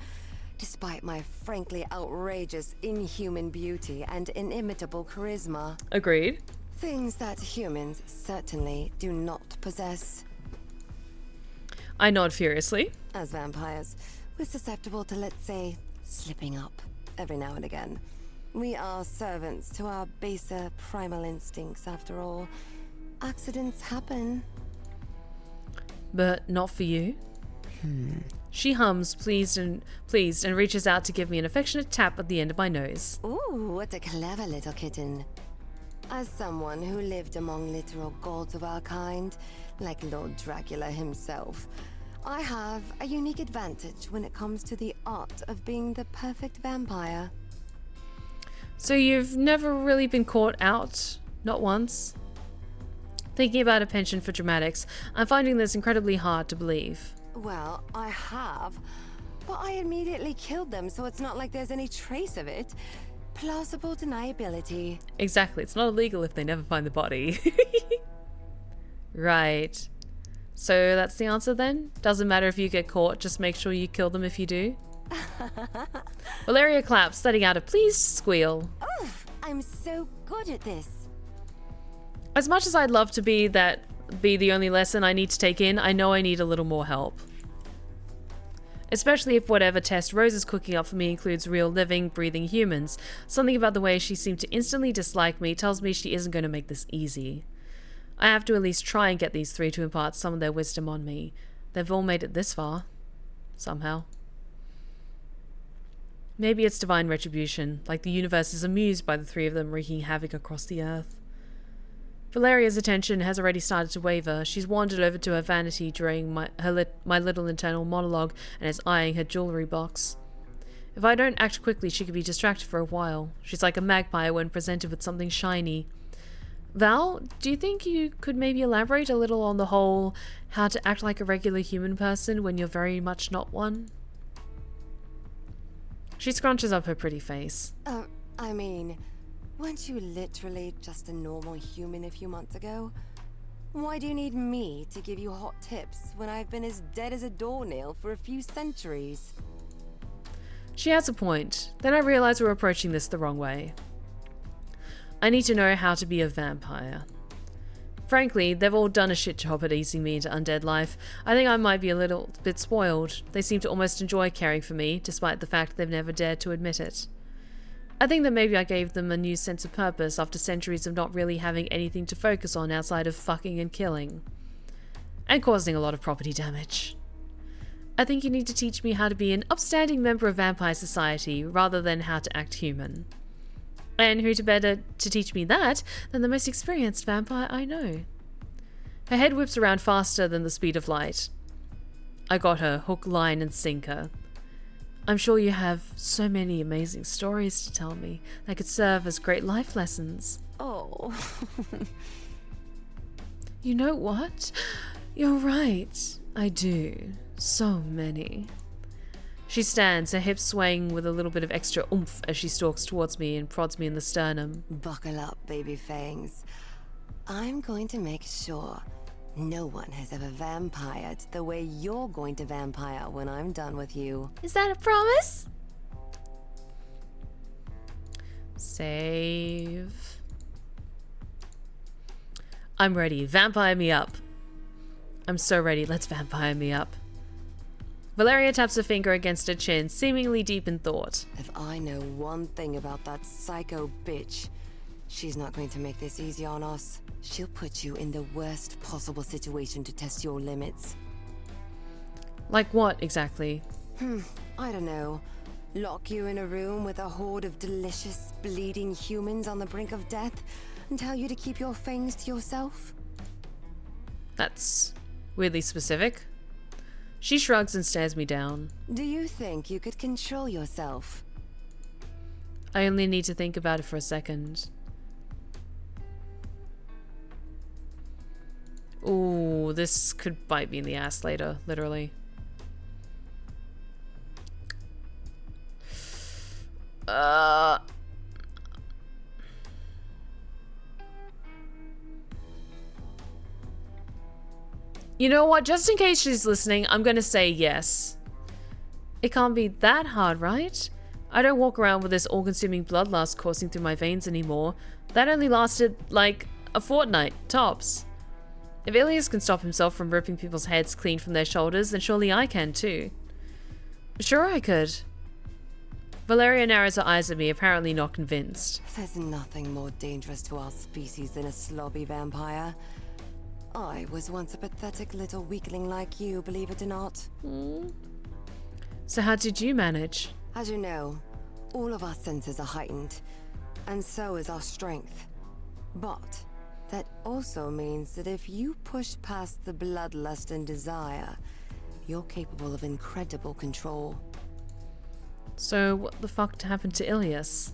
despite my frankly outrageous inhuman beauty and inimitable charisma. Agreed. Things that humans certainly do not possess. I nod furiously. As vampires, we're susceptible to, let's say, slipping up every now and again. We are servants to our baser primal instincts, after all. Accidents happen. But not for you. She hums, pleased, and reaches out to give me an affectionate tap at the end of my nose. Ooh, what a clever little kitten. As someone who lived among literal gods of our kind, like Lord Dracula himself, I have a unique advantage when it comes to the art of being the perfect vampire. So you've never really been caught out? Not once? Thinking about a penchant for dramatics, I'm finding this incredibly hard to believe. Well, I have, but I immediately killed them, so it's not like there's any trace of it. Plausible deniability. Exactly, it's not illegal if they never find the body. Right. So that's the answer then? Doesn't matter if you get caught, just make sure you kill them if you do? Valeria claps, letting out a pleased squeal. Oof, I'm so good at this. As much as I'd love to be the only lesson I need to take in, I know I need a little more help. Especially if whatever test Rose is cooking up for me includes real living, breathing humans. Something about the way she seemed to instantly dislike me tells me she isn't going to make this easy. I have to at least try and get these three to impart some of their wisdom on me. They've all made it this far. Somehow. Maybe it's divine retribution, like the universe is amused by the three of them wreaking havoc across the earth. Valeria's attention has already started to waver. She's wandered over to her vanity during my little internal monologue and is eyeing her jewelry box. If I don't act quickly, she could be distracted for a while. She's like a magpie when presented with something shiny. Val, do you think you could maybe elaborate a little on the whole how to act like a regular human person when you're very much not one? She scrunches up her pretty face. I mean, weren't you literally just a normal human a few months ago? Why do you need me to give you hot tips when I've been as dead as a doornail for a few centuries? She has a point. Then I realize we're approaching this the wrong way. I need to know how to be a vampire. Frankly, they've all done a shit job at easing me into undead life. I think I might be a little bit spoiled. They seem to almost enjoy caring for me, despite the fact they've never dared to admit it. I think that maybe I gave them a new sense of purpose after centuries of not really having anything to focus on outside of fucking and killing. And causing a lot of property damage. I think you need to teach me how to be an upstanding member of vampire society rather than how to act human. And who to better to teach me that than the most experienced vampire I know? Her head whips around faster than the speed of light. I got her, hook, line, and sinker. I'm sure you have so many amazing stories to tell me that could serve as great life lessons. Oh. You know what? You're right. I do. So many. She stands, her hips swaying with a little bit of extra oomph as she stalks towards me and prods me in the sternum. Buckle up, baby fangs. I'm going to make sure no one has ever vampired the way you're going to vampire when I'm done with you. Is that a promise? Save. I'm ready. Vampire me up. I'm so ready. Let's vampire me up. Valeria taps her finger against her chin, seemingly deep in thought. If I know one thing about that psycho bitch, she's not going to make this easy on us. She'll put you in the worst possible situation to test your limits. Like what, exactly? I don't know. Lock you in a room with a horde of delicious, bleeding humans on the brink of death and tell you to keep your fangs to yourself? That's weirdly specific. She shrugs and stares me down. Do you think you could control yourself? I only need to think about it for a second. Ooh, this could bite me in the ass later, literally. You know what? Just in case she's listening, I'm gonna say yes. It can't be that hard, right? I don't walk around with this all-consuming bloodlust coursing through my veins anymore. That only lasted, like, a fortnight, tops. If Ilyas can stop himself from ripping people's heads clean from their shoulders, then surely I can too. Sure I could. Valeria narrows her eyes at me, apparently not convinced. There's nothing more dangerous to our species than a slobby vampire. I was once a pathetic little weakling like you, believe it or not. So how did you manage? As you know, all of our senses are heightened, and so is our strength. But that also means that if you push past the bloodlust and desire, you're capable of incredible control. So what the fuck happened to Ilyas?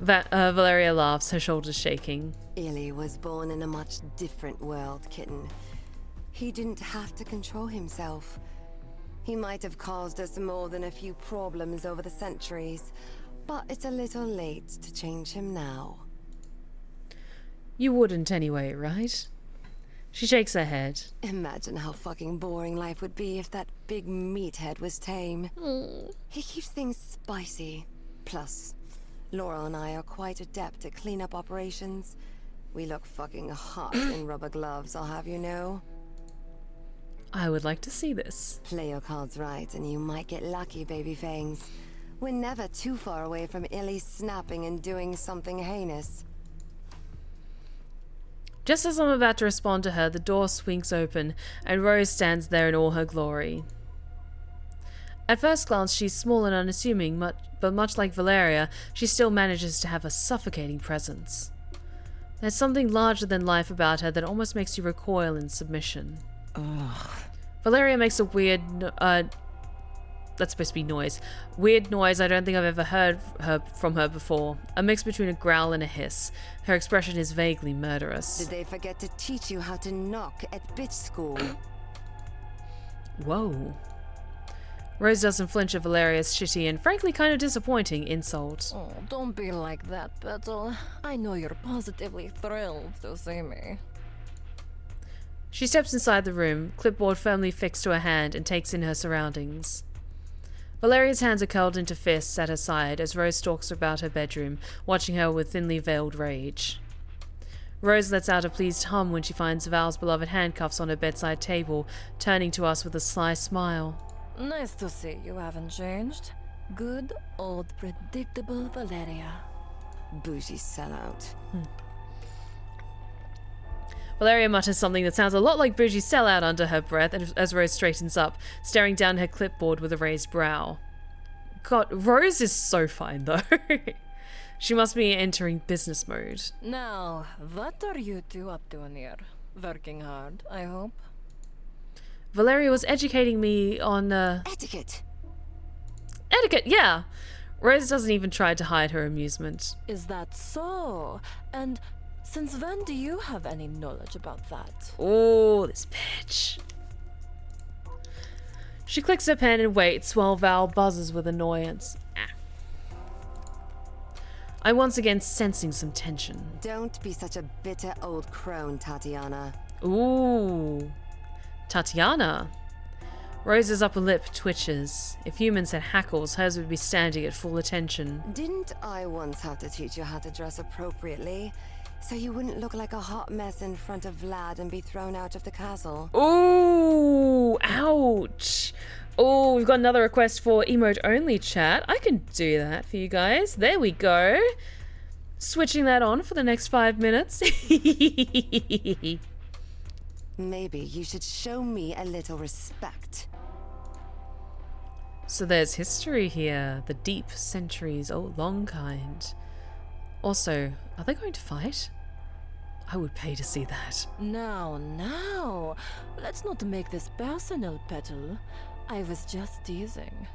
Valeria laughs, her shoulders shaking. Illy was born in a much different world, kitten. He didn't have to control himself. He might have caused us more than a few problems over the centuries, but it's a little late to change him now. You wouldn't anyway, right? She shakes her head. Imagine how fucking boring life would be if that big meathead was tame. He keeps things spicy. Plus, Laurel and I are quite adept at cleanup operations. We look fucking hot in rubber gloves, I'll have you know. I would like to see this. Play your cards right and you might get lucky, baby fangs. We're never too far away from Illy snapping and doing something heinous. Just as I'm about to respond to her, the door swings open and Rose stands there in all her glory. At first glance, she's small and unassuming, but much like Valeria, she still manages to have a suffocating presence. There's something larger than life about her that almost makes you recoil in submission. Ugh. Valeria makes a weird, that's supposed to be noise. Weird noise I don't think I've ever heard from her before. A mix between a growl and a hiss. Her expression is vaguely murderous. Did they forget to teach you how to knock at bitch school? Whoa. Rose doesn't flinch at Valeria's shitty and frankly kind of disappointing insult. Oh, don't be like that, Petal. I know you're positively thrilled to see me. She steps inside the room, clipboard firmly fixed to her hand, and takes in her surroundings. Valeria's hands are curled into fists at her side as Rose stalks about her bedroom, watching her with thinly veiled rage. Rose lets out a pleased hum when she finds Val's beloved handcuffs on her bedside table, turning to us with a sly smile. Nice to see you haven't changed. Good old predictable Valeria. Bougie sellout. Valeria mutters something that sounds a lot like bougie sellout under her breath as Rose straightens up, staring down her clipboard with a raised brow. God, Rose is so fine though. She must be entering business mode. Now, what are you two up to here? Working hard, I hope. Valeria was educating me on, Etiquette. etiquette, yeah. Rose doesn't even try to hide her amusement. Is that so? And since when do you have any knowledge about that? Oh, this bitch. She clicks her pen and waits while Val buzzes with annoyance. I'm once again sensing some tension. Don't be such a bitter old crone, Tatiana. Ooh. Tatiana. Rose's upper lip twitches. If humans had hackles, hers would be standing at full attention. Didn't I once have to teach you how to dress appropriately? So you wouldn't look like a hot mess in front of Vlad and be thrown out of the castle? Ooh, ouch. Oh, we've got another request for emote only chat. I can do that for you guys. There we go. Switching that on for the next 5 minutes. Maybe you should show me a little respect. So there's history here. The deep, centuries old long kind. Also, are they going to fight? I would pay to see that. Now, let's not make this personal, Petal. I was just teasing.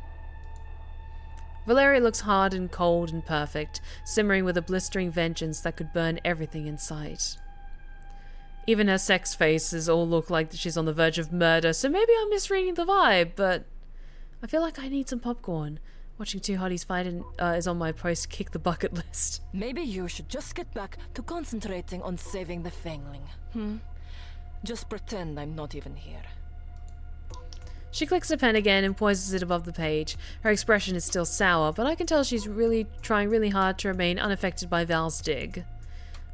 Valeria looks hard and cold and perfect, simmering with a blistering vengeance that could burn everything in sight. Even her sex faces all look like she's on the verge of murder, so maybe I'm misreading the vibe, but I feel like I need some popcorn. Watching two hotties fight is on my post-kick-the-bucket list. Maybe you should just get back to concentrating on saving the Fangling. Just pretend I'm not even here. She clicks her pen again and poises it above the page. Her expression is still sour, but I can tell she's really trying really hard to remain unaffected by Val's dig.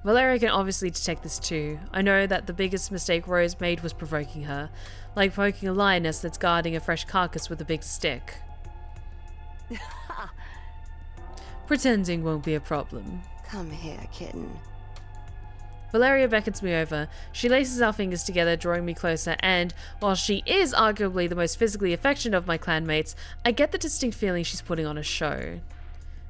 Valeria can obviously detect this too. I know that the biggest mistake Rose made was provoking her, like poking a lioness that's guarding a fresh carcass with a big stick. Pretending won't be a problem. Come here, kitten. Valeria beckons me over. She laces our fingers together, drawing me closer, and, while she is arguably the most physically affectionate of my clanmates, I get the distinct feeling she's putting on a show.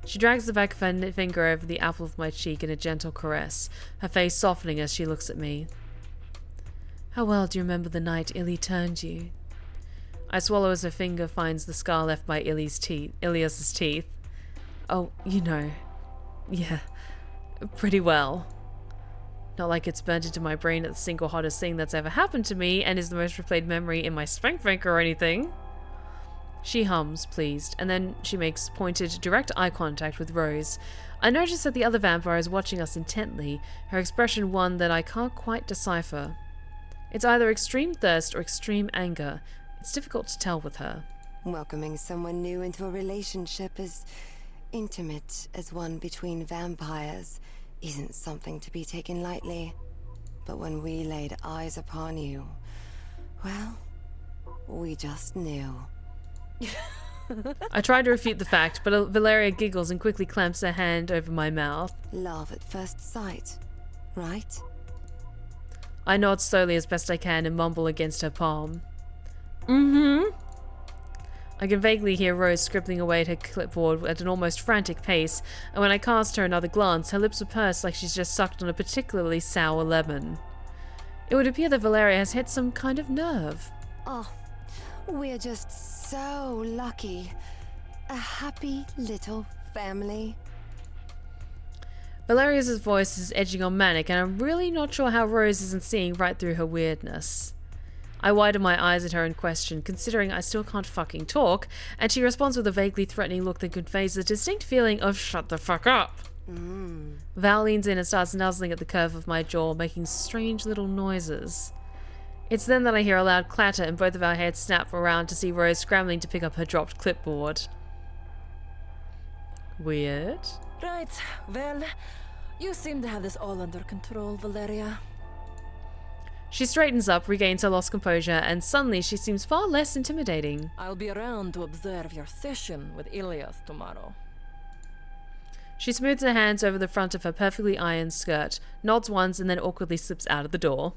She drags the back of her finger over the apple of my cheek in a gentle caress, her face softening as she looks at me. How well do you remember the night Illy turned you? I swallow as her finger finds the scar left by Ilyas's teeth. Oh, you know. Yeah. Pretty well. Not like it's burnt into my brain at the single hottest thing that's ever happened to me and is the most replayed memory in my spank bank or anything. She hums, pleased, and then she makes pointed, direct eye contact with Rose. I notice that the other vampire is watching us intently, her expression one that I can't quite decipher. It's either extreme thirst or extreme anger. It's difficult to tell with her. Welcoming someone new into a relationship as intimate as one between vampires isn't something to be taken lightly. But when we laid eyes upon you, well, we just knew. I try to refute the fact, but Valeria giggles and quickly clamps her hand over my mouth. Love at first sight, right? I nod slowly as best I can and mumble against her palm. Mm-hmm. I can vaguely hear Rose scribbling away at her clipboard at an almost frantic pace, and when I cast her another glance, her lips are pursed like she's just sucked on a particularly sour lemon. It would appear that Valeria has hit some kind of nerve. Oh, we're just so lucky. A happy little family. Valeria's voice is edging on manic, and I'm really not sure how Rose isn't seeing right through her weirdness. I widen my eyes at her in question, considering I still can't fucking talk, and she responds with a vaguely threatening look that conveys a distinct feeling of shut the fuck up. Val leans in and starts nuzzling at the curve of my jaw, making strange little noises. It's then that I hear a loud clatter and both of our heads snap around to see Rose scrambling to pick up her dropped clipboard. Weird. Right, well, You seem to have this all under control, Valeria. She straightens up, regains her lost composure, and suddenly she seems far less intimidating. I'll be around to observe your session with Ilyas tomorrow. She smooths her hands over the front of her perfectly ironed skirt, nods once, and then awkwardly slips out of the door.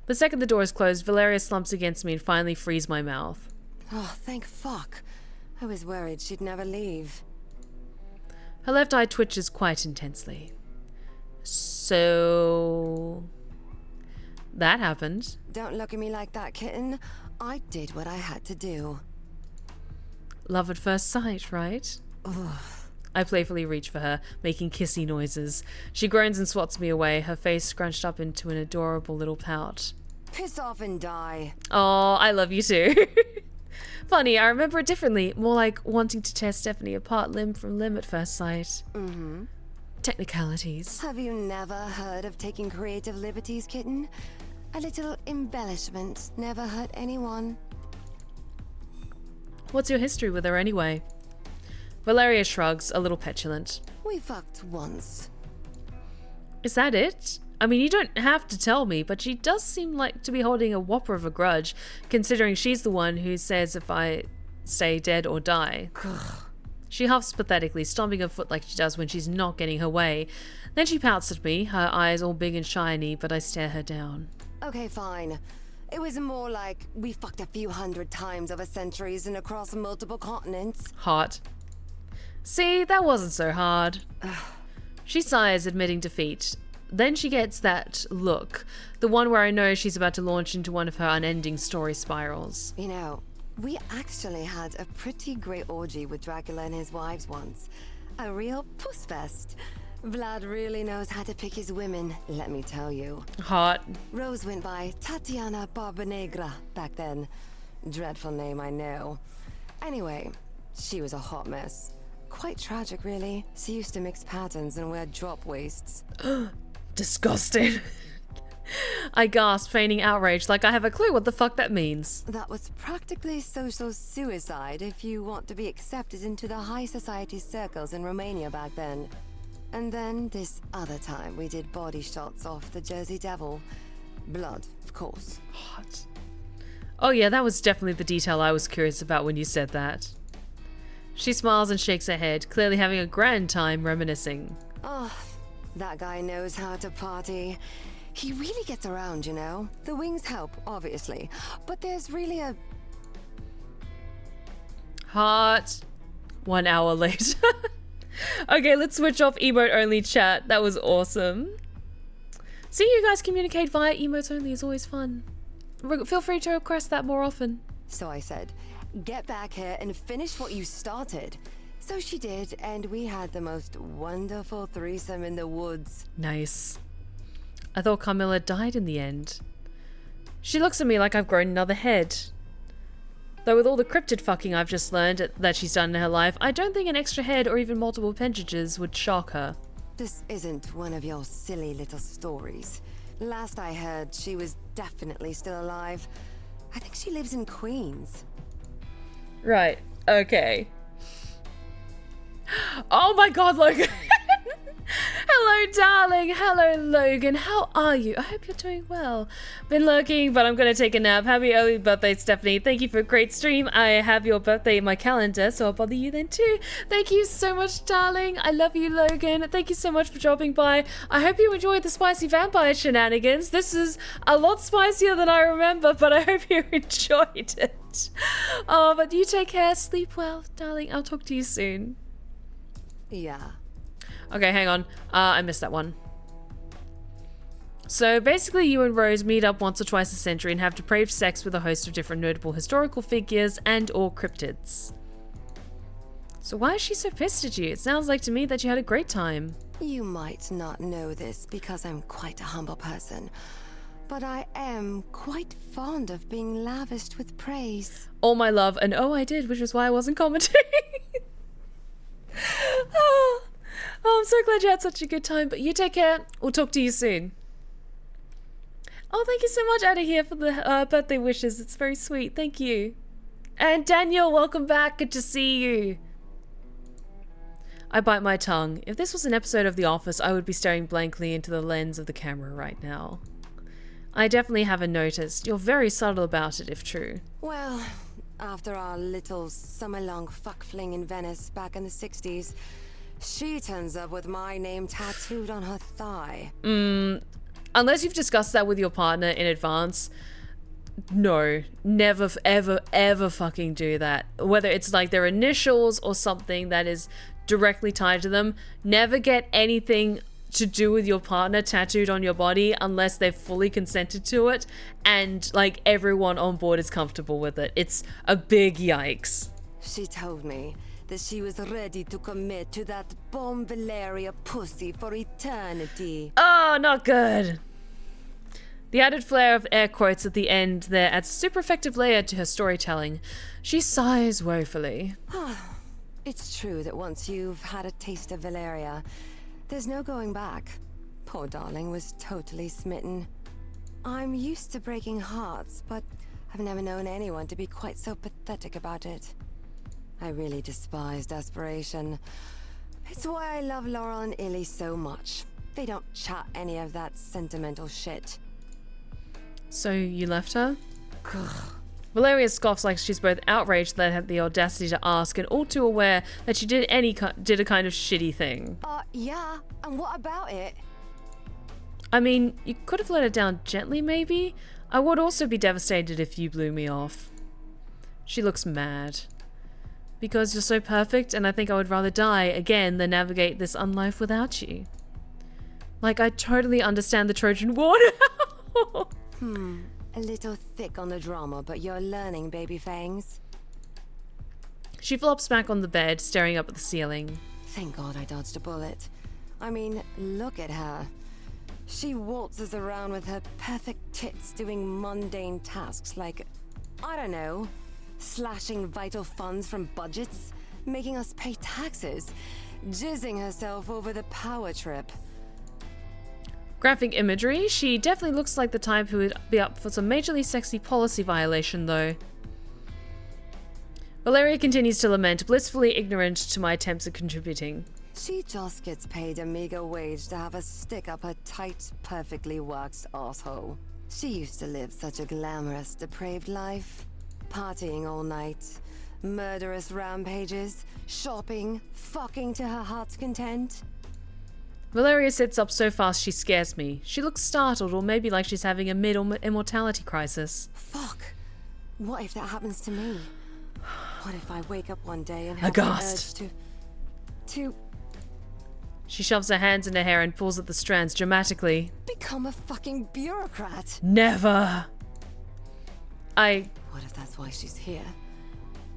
The second the door is closed, Valeria slumps against me and finally frees my mouth. Oh, thank fuck. I was worried she'd never leave. Her left eye twitches quite intensely. So... that happened. Don't look at me like that, kitten. I did what I had to do. Love at first sight, right? Ugh. I playfully reach for her, making kissy noises. She groans and swats me away, her face scrunched up into an adorable little pout. Piss off and die. Oh, I love you too. Funny, I remember it differently. More like wanting to tear Stephanie apart limb from limb at first sight. Mm-hmm. Technicalities. Have you never heard of taking creative liberties, kitten? A little embellishment never hurt anyone. What's your history with her anyway? Valeria shrugs, a little petulant. We fucked once. Is that it? I mean, you don't have to tell me, but she does seem like to be holding a whopper of a grudge, considering she's the one who says if I stay dead or die. She huffs pathetically, stomping her foot like she does when she's not getting her way. Then she pouts at me, her eyes all big and shiny, but I stare her down. Okay, fine. It was more like we fucked a few hundred times over centuries and across multiple continents. Hot. See, that wasn't so hard. She sighs, admitting defeat. Then she gets that look, the one where I know she's about to launch into one of her unending story spirals. You know, we actually had a pretty great orgy with Dracula and his wives once. A real puss fest. Vlad really knows how to pick his women, let me tell you. Hot. Rose went by Tatiana Barbanegra back then. Dreadful name, I know. Anyway, she was a hot mess. Quite tragic, really. She used to mix patterns and wear drop waists. Disgusting. I gasp, feigning outrage like I have a clue what the fuck that means. That was practically social suicide if you want to be accepted into the high society circles in Romania back then. And then this other time we did body shots off the Jersey Devil. Blood, of course. Hot. Oh yeah, that was definitely the detail I was curious about when you said that. She smiles and shakes her head, clearly having a grand time reminiscing. Oh, that guy knows how to party. He really gets around, you know. The wings help, obviously, but there's really a... Hot. 1 hour later. Okay, let's switch off emote only chat. That was awesome. Seeing you guys communicate via emotes only is always fun. Feel free to request that more often. So I said, get back here and finish what you started. So she did, and we had the most wonderful threesome in the woods. Nice. I thought Carmilla died in the end. She looks at me like I've grown another head. Though with all the cryptid fucking I've just learned that she's done in her life, I don't think an extra head or even multiple appendages would shock her. This isn't one of your silly little stories. Last I heard, she was definitely still alive. I think she lives in Queens. Right, okay. Oh my god, Logan! Hello, darling. Hello, Logan. How are you? I hope you're doing well. Been lurking, but I'm gonna take a nap. Happy early birthday, Stephanie. Thank you for a great stream. I have your birthday in my calendar, so I'll bother you then too. Thank you so much, darling. I love you, Logan. Thank you so much for dropping by. I hope you enjoyed the spicy vampire shenanigans. This is a lot spicier than I remember, but I hope you enjoyed it. Oh, but you take care. Sleep well, darling. I'll talk to you soon. Yeah. Okay, hang on. I missed that one. So basically you and Rose meet up once or twice a century and have depraved sex with a host of different notable historical figures and or cryptids. So why is she so pissed at you? It sounds like to me that you had a great time. You might not know this because I'm quite a humble person, but I am quite fond of being lavished with praise. All my love, and oh I did, which is why I wasn't commenting. Oh, I'm so glad you had such a good time, but you take care. We'll talk to you soon. Oh, thank you so much, Ada, here for the birthday wishes. It's very sweet. Thank you. And Daniel, welcome back. Good to see you. I bite my tongue. If this was an episode of The Office, I would be staring blankly into the lens of the camera right now. I definitely haven't noticed. You're very subtle about it, if true. Well, after our little summer-long fuck fling in Venice back in the 60s, she turns up with my name tattooed on her thigh. Unless you've discussed that with your partner in advance, no, never, ever, ever fucking do that. Whether it's like their initials or something that is directly tied to them, never get anything to do with your partner tattooed on your body unless they've fully consented to it and like everyone on board is comfortable with it. It's a big yikes. She told me that she was ready to commit to that bomb Valeria pussy for eternity. Oh, not good. The added flair of air quotes at the end there adds a super effective layer to her storytelling. She sighs woefully. It's true that once you've had a taste of Valeria, there's no going back. Poor darling was totally smitten. I'm used to breaking hearts, but I've never known anyone to be quite so pathetic about it. I really despise desperation. It's why I love Laurel and Illy so much. They don't chat any of that sentimental shit. So you left her? Valeria scoffs like she's both outraged that I had the audacity to ask and all too aware that she did a kind of shitty thing. Yeah, and what about it? I mean, you could have let her down gently maybe? I would also be devastated if you blew me off. She looks mad. Because you're so perfect and I think I would rather die again than navigate this unlife without you. Like, I totally understand the Trojan War now. A little thick on the drama, but you're learning, baby fangs. She flops back on the bed, staring up at the ceiling. Thank God I dodged a bullet. I mean, look at her. She waltzes around with her perfect tits doing mundane tasks like, I don't know, slashing vital funds from budgets, making us pay taxes, jizzing herself over the power trip. Graphic imagery, she definitely looks like the type who would be up for some majorly sexy policy violation though. Valeria continues to lament, blissfully ignorant to my attempts at contributing. She just gets paid a meager wage to have a stick up her tight, perfectly waxed asshole. She used to live such a glamorous, depraved life. Partying all night, murderous rampages, shopping, fucking to her heart's content. Valeria sits up so fast she scares me. She looks startled or maybe like she's having a mid-immortality crisis. Fuck. What if that happens to me? What if I wake up one day and have the urge to... She shoves her hands in her hair and pulls at the strands dramatically. become a fucking bureaucrat? Never! What if that's why she's here?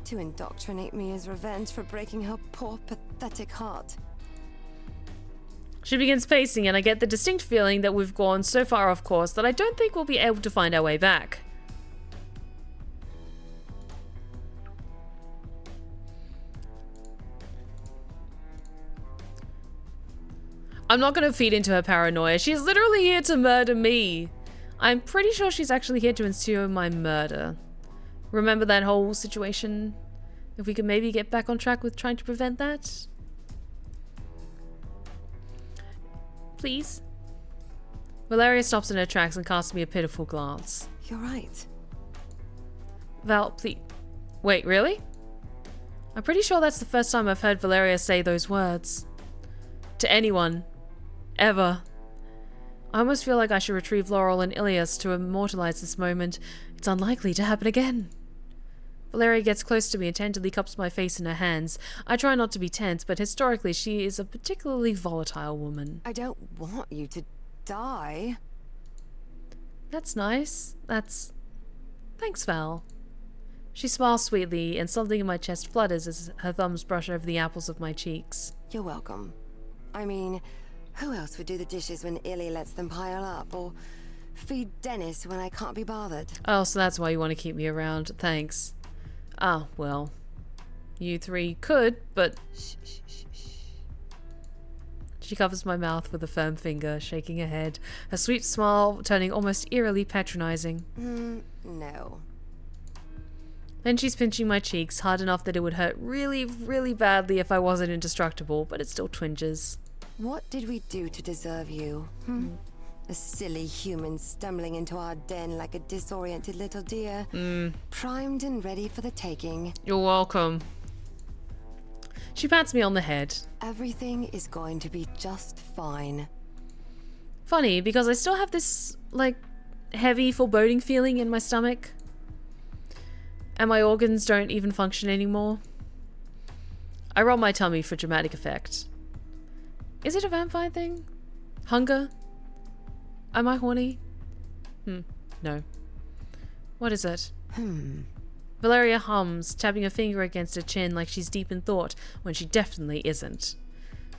To indoctrinate me as revenge for breaking her poor, pathetic heart. She begins pacing and I get the distinct feeling that we've gone so far off course that I don't think we'll be able to find our way back. I'm not going to feed into her paranoia. She's literally here to murder me. I'm pretty sure she's actually here to ensure my murder. Remember that whole situation? If we could maybe get back on track with trying to prevent that? Please? Valeria stops in her tracks and casts me a pitiful glance. You're right. Val, please. Wait, really? I'm pretty sure that's the first time I've heard Valeria say those words. To anyone. Ever. I almost feel like I should retrieve Laurel and Ilyas to immortalize this moment. It's unlikely to happen again. Valeria gets close to me and tenderly cups my face in her hands. I try not to be tense, but historically she is a particularly volatile woman. I don't want you to die. That's nice. Thanks, Val. She smiles sweetly, and something in my chest flutters as her thumbs brush over the apples of my cheeks. You're welcome. I mean, who else would do the dishes when Illy lets them pile up, or feed Dennis when I can't be bothered? Oh, so that's why you want to keep me around. Thanks. Ah, well. You three could, but... Shh, shh, shh, shh. She covers my mouth with a firm finger, shaking her head, her sweet smile turning almost eerily patronizing. No. Then she's pinching my cheeks hard enough that it would hurt really, really badly if I wasn't indestructible, but it still twinges. What did we do to deserve you? A silly human stumbling into our den like a disoriented little deer. Primed and ready for the taking. You're welcome. She pats me on the head. Everything is going to be just fine. Funny, because I still have this, like, heavy foreboding feeling in my stomach. And my organs don't even function anymore. I roll my tummy for dramatic effect. Is it a vampire thing? Hunger? Am I horny? No. What is it? Valeria hums, tapping a finger against her chin like she's deep in thought, when she definitely isn't.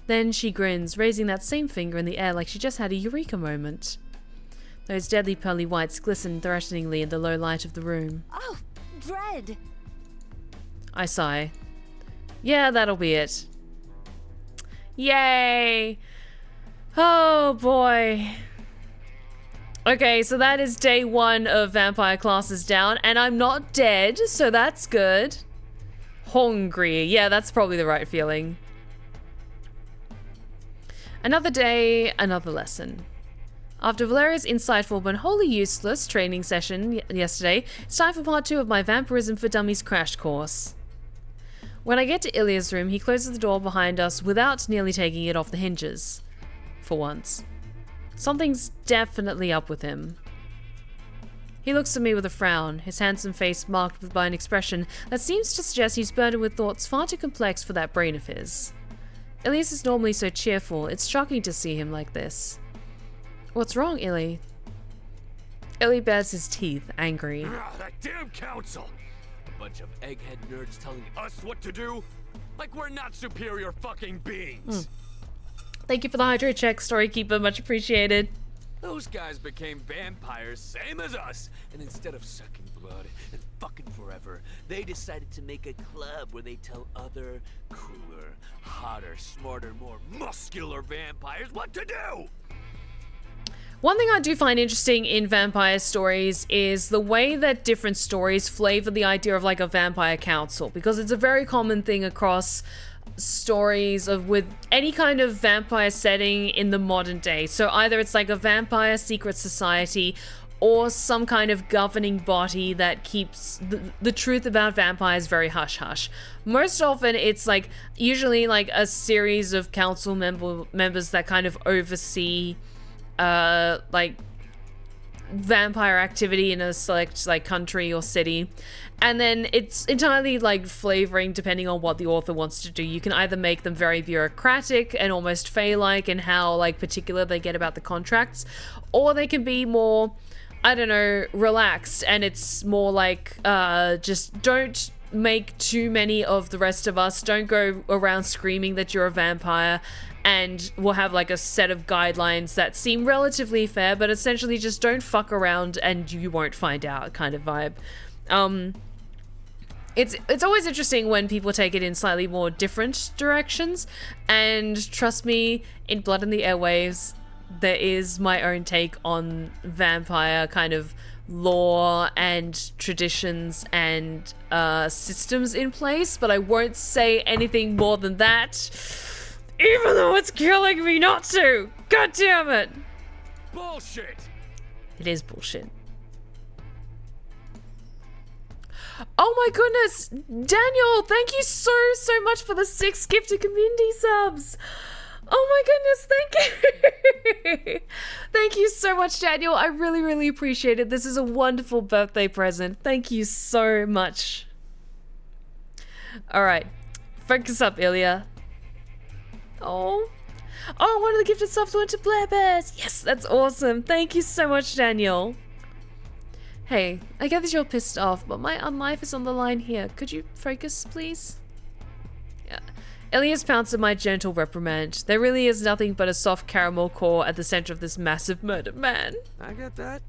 Then she grins, raising that same finger in the air like she just had a eureka moment. Those deadly pearly whites glisten threateningly in the low light of the room. Oh, dread! I sigh. Yeah, that'll be it. Yay! Oh boy. Okay, so that is day 1 of vampire classes down, and I'm not dead, so that's good. Hungry. Yeah, that's probably the right feeling. Another day, another lesson. After Valeria's insightful but wholly useless training session yesterday, it's time for part 2 of my Vampirism for Dummies crash course. When I get to Ilyas' room, he closes the door behind us without nearly taking it off the hinges. For once. Something's definitely up with him. He looks at me with a frown, his handsome face marked by an expression that seems to suggest he's burdened with thoughts far too complex for that brain of his. Ilyas is normally so cheerful, it's shocking to see him like this. What's wrong, Illy? Illy bares his teeth, angry. That damn council! A bunch of egghead nerds telling us what to do? Like we're not superior fucking beings! Thank you for the hydro check, Storykeeper, much appreciated. Those guys became vampires, same as us, and instead of sucking blood and fucking forever, they decided to make a club where they tell other, cooler, hotter, smarter, more muscular vampires what to do! One thing I do find interesting in vampire stories is the way that different stories flavor the idea of like a vampire council, because it's a very common thing across stories of with any kind of vampire setting in the modern day. So either it's like a vampire secret society or some kind of governing body that keeps the truth about vampires very hush-hush. Most often it's like usually like a series of council members that kind of oversee like vampire activity in a select like country or city, and then it's entirely like flavoring depending on what the author wants to do. You can either make them very bureaucratic and almost Fae-like in how like particular they get about the contracts, or they can be more, I don't know, relaxed, and it's more like just don't make too many of the rest of us, don't go around screaming that you're a vampire, and we'll have like a set of guidelines that seem relatively fair, but essentially just don't fuck around and you won't find out kind of vibe. It's always interesting when people take it in slightly more different directions, and trust me, in Blood in the Airwaves, there is my own take on vampire kind of lore and traditions and systems in place, but I won't say anything more than that. Even though it's killing me not to! God damn it! Bullshit! It is bullshit. Oh my goodness! Daniel, thank you so much for the 6 gifted community subs! Oh my goodness, thank you! Thank you so much, Daniel. I really appreciate it. This is a wonderful birthday present. Thank you so much. Alright. Focus up, Ilya. Oh, one of the gifted subs went to Blair Bears. Yes, that's awesome. Thank you so much, Daniel. Hey, I get that you're pissed off, but my life is on the line here. Could you focus, please? Yeah. Ilyas pounced at my gentle reprimand. There really is nothing but a soft caramel core at the center of this massive murdered man. I get that.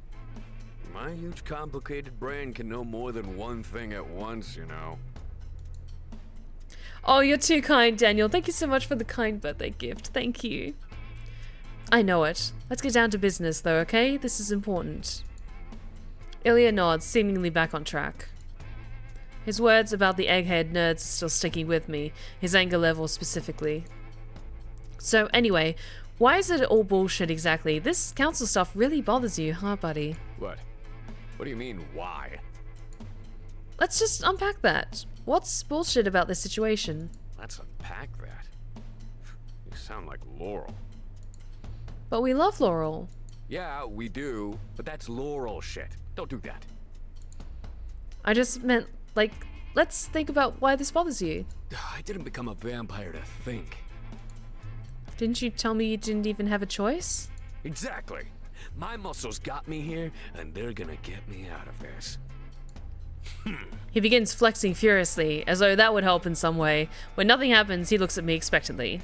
My huge complicated brain can know more than one thing at once, you know. Oh, you're too kind, Daniel. Thank you so much for the kind birthday gift. Thank you. I know it. Let's get down to business, though, okay? This is important. Ilya nods, seemingly back on track. His words about the egghead nerds are still sticking with me, his anger level specifically. So anyway, why is it all bullshit exactly? This council stuff really bothers you, huh, buddy? What? What do you mean, why? Let's just unpack that. What's bullshit about this situation? Let's unpack that. You sound like Laurel. But we love Laurel. Yeah, we do, but that's Laurel shit. Don't do that. I just meant, like, let's think about why this bothers you. I didn't become a vampire to think. Didn't you tell me you didn't even have a choice? Exactly. My muscles got me here, and they're gonna get me out of this. He begins flexing furiously, as though that would help in some way. When nothing happens, he looks at me expectantly.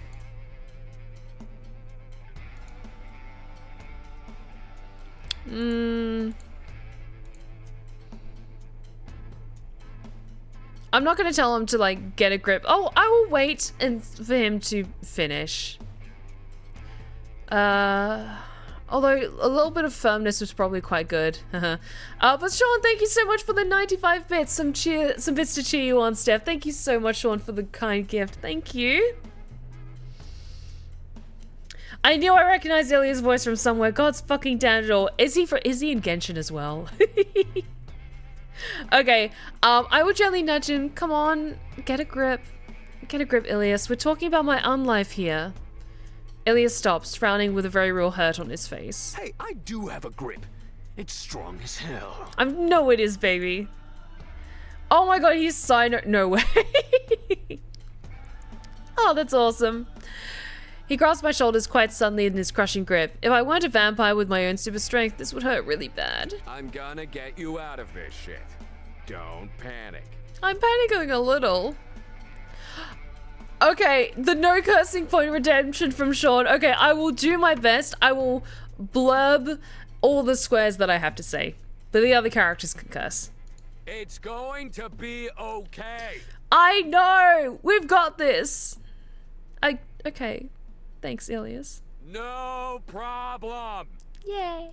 I'm not gonna tell him to, like, get a grip. Oh, I will wait for him to finish. Although a little bit of firmness was probably quite good. But Sean, thank you so much for the 95 bits. Some bits to cheer you on, Steph. Thank you so much, Sean, for the kind gift. Thank you. I knew I recognized Ilya's voice from somewhere. God's fucking Danijel. Is he in Genshin as well? Okay, I will gently nudge him. Come on, get a grip. Get a grip, Ilyas. We're talking about my unlife here. Ilyas stops, frowning with a very real hurt on his face. Hey, I do have a grip. It's strong as hell. I know it is, baby. Oh my god, he's Scion. No way. Oh, that's awesome. He grasps my shoulders quite suddenly in his crushing grip. If I weren't a vampire with my own super strength, this would hurt really bad. I'm gonna get you out of this shit. Don't panic. I'm panicking a little. Okay, the no cursing point redemption from Sean. Okay, I will do my best. I will blurb all the squares that I have to say. But the other characters can curse. It's going to be okay. I know! We've got this! Okay. Thanks, Ilyas. No problem. Yay.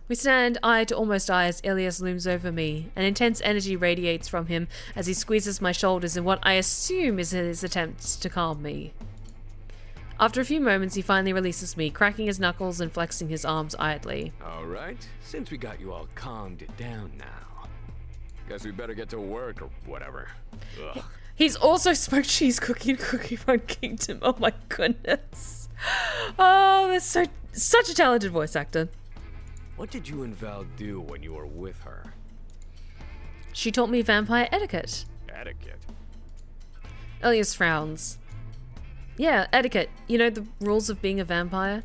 We stand eye to almost eye as Ilyas looms over me. An intense energy radiates from him as he squeezes my shoulders in what I assume is his attempt to calm me. After a few moments, he finally releases me, cracking his knuckles and flexing his arms idly. All right, since we got you all calmed down now, guess we better get to work or whatever. Ugh. He's also smoked cheese cookie and Cookie Run Kingdom. Oh my goodness. Oh, that's such a talented voice actor. What did you and Val do when you were with her? She taught me vampire etiquette. Etiquette? Ilyas frowns. Yeah, etiquette. You know, the rules of being a vampire?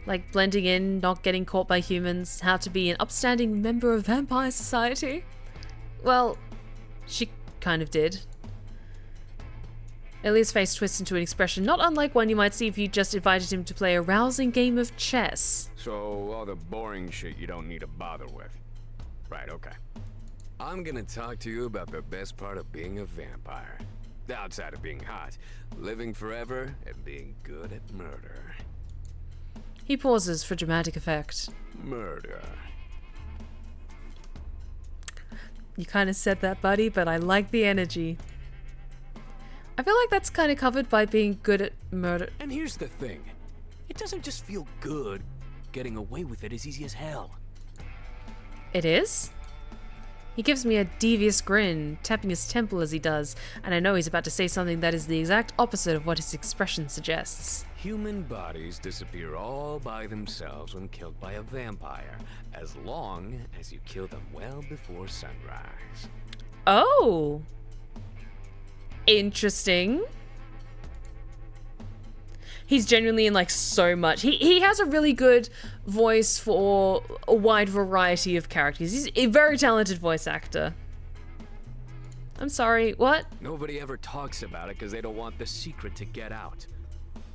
Like blending in, not getting caught by humans, how to be an upstanding member of vampire society. Well, she kind of did. Ilyas' face twists into an expression not unlike one you might see if you just invited him to play a rousing game of chess. So, all the boring shit you don't need to bother with. Right, okay. I'm gonna talk to you about the best part of being a vampire. Outside of being hot, living forever, and being good at murder. He pauses for dramatic effect. Murder. You kind of said that, buddy, but I like the energy. I feel like that's kind of covered by being good at murder. And here's the thing. It doesn't just feel good. Getting away with it is easy as hell. It is? He gives me a devious grin, tapping his temple as he does, and I know he's about to say something that is the exact opposite of what his expression suggests. Human bodies disappear all by themselves when killed by a vampire, as long as you kill them well before sunrise. Oh! Interesting. He's genuinely in like so much. He has a really good voice for a wide variety of characters. He's a very talented voice actor. I'm sorry, what? Nobody ever talks about it because they don't want the secret to get out.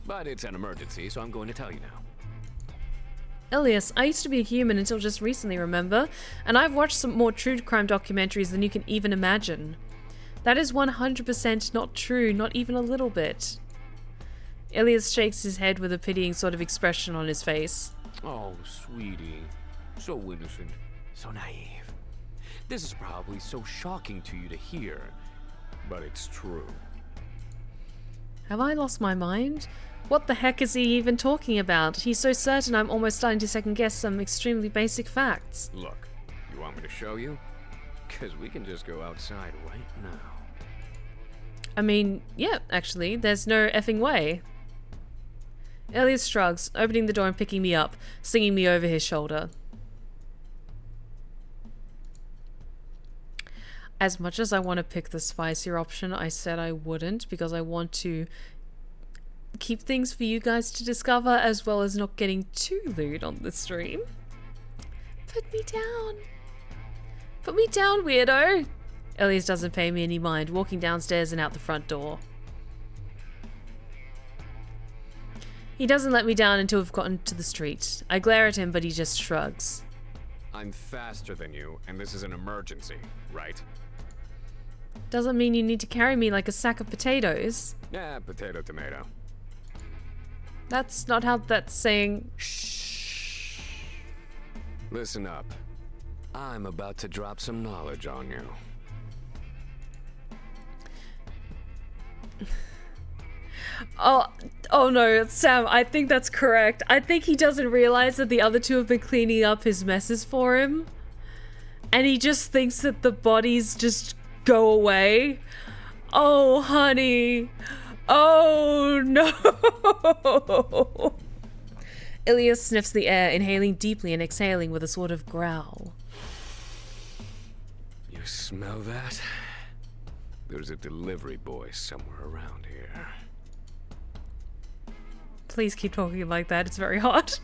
But it's an emergency, so I'm going to tell you now. Ilyas, I used to be a human until just recently, remember? And I've watched some more true crime documentaries than you can even imagine. That is 100% not true, not even a little bit. Ilyas shakes his head with a pitying sort of expression on his face. Oh, sweetie. So innocent. So naive. This is probably so shocking to you to hear, but it's true. Have I lost my mind? What the heck is he even talking about? He's so certain I'm almost starting to second guess some extremely basic facts. Look, you want me to show you? 'Cause we can just go outside right now. I mean, yeah, actually, there's no effing way. Ilyas shrugs, opening the door and picking me up, slinging me over his shoulder. As much as I want to pick the spicier option, I said I wouldn't because I want to keep things for you guys to discover as well as not getting too lewd on the stream. Put me down. Put me down, weirdo. Ilyas doesn't pay me any mind, walking downstairs and out the front door. He doesn't let me down until we've gotten to the street. I glare at him, but he just shrugs. I'm faster than you, and this is an emergency, right? Doesn't mean you need to carry me like a sack of potatoes. Yeah, potato, tomato. That's not how that's saying. Shh. Listen up. I'm about to drop some knowledge on you. Oh no, Sam, I think that's correct. I think he doesn't realize that the other two have been cleaning up his messes for him. And he just thinks that the bodies just go away. Oh, honey. Oh, no. Ilyas sniffs the air, inhaling deeply and exhaling with a sort of growl. You smell that? There's a delivery boy somewhere around here. Please keep talking like that, it's very hot.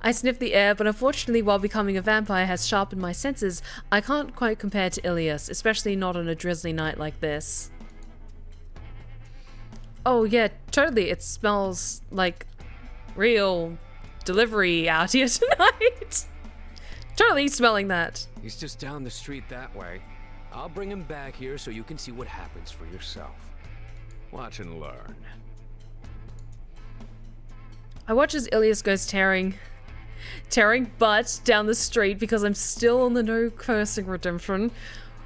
I sniff the air, but unfortunately while becoming a vampire has sharpened my senses, I can't quite compare to Ilyas, especially not on a drizzly night like this. Oh yeah, totally, it smells like real delivery out here tonight. Totally smelling that. He's just down the street that way. I'll bring him back here so you can see what happens for yourself. Watch and learn. I watch as Ilyas goes tearing butt down the street because I'm still on the no cursing redemption.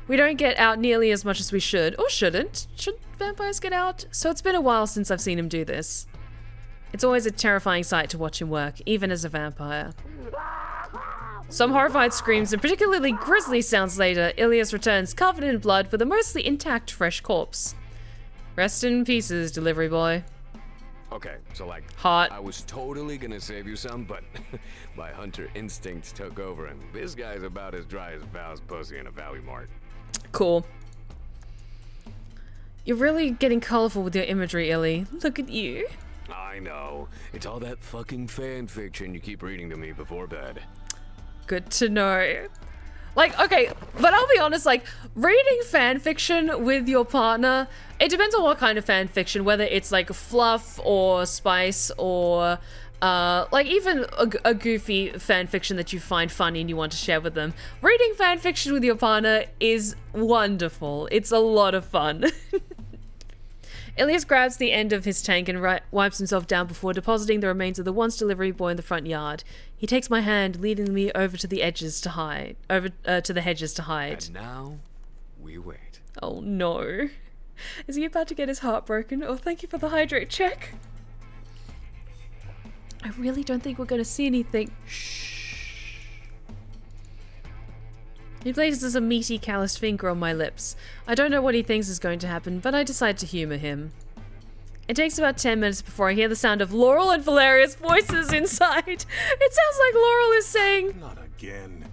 We don't get out nearly as much as we should, or shouldn't. Should vampires get out? So it's been a while since I've seen him do this. It's always a terrifying sight to watch him work, even as a vampire. Some horrified screams and particularly grisly sounds later, Ilyas returns covered in blood with a mostly intact fresh corpse. Rest in pieces, delivery boy. Okay, so like, Hot. I was totally gonna save you some, but my hunter instincts took over, and this guy's about as dry as Val's pussy in a Valley Mart. Cool. You're really getting colorful with your imagery, Illy. Look at you. I know. It's all that fucking fan fiction you keep reading to me before bed. Good to know. Like, okay, but I'll be honest, like, reading fan fiction with your partner, it depends on what kind of fan fiction, whether it's like fluff or spice or like even a goofy fan fiction that you find funny and you want to share with them. Reading fan fiction with your partner is wonderful. It's a lot of fun. Ilyas grabs the end of his tank and wipes himself down before depositing the remains of the once delivery boy in the front yard. He takes my hand, leading me over to the hedges to hide. And now, we wait. Oh no. Is he about to get his heart broken? Oh, thank you for the hydrate check. I really don't think we're going to see anything. Shh. He places a meaty, calloused finger on my lips. I don't know what he thinks is going to happen, but I decide to humor him. It takes about 10 minutes before I hear the sound of Laurel and Valeria's voices inside. It sounds like Laurel is saying, Not again.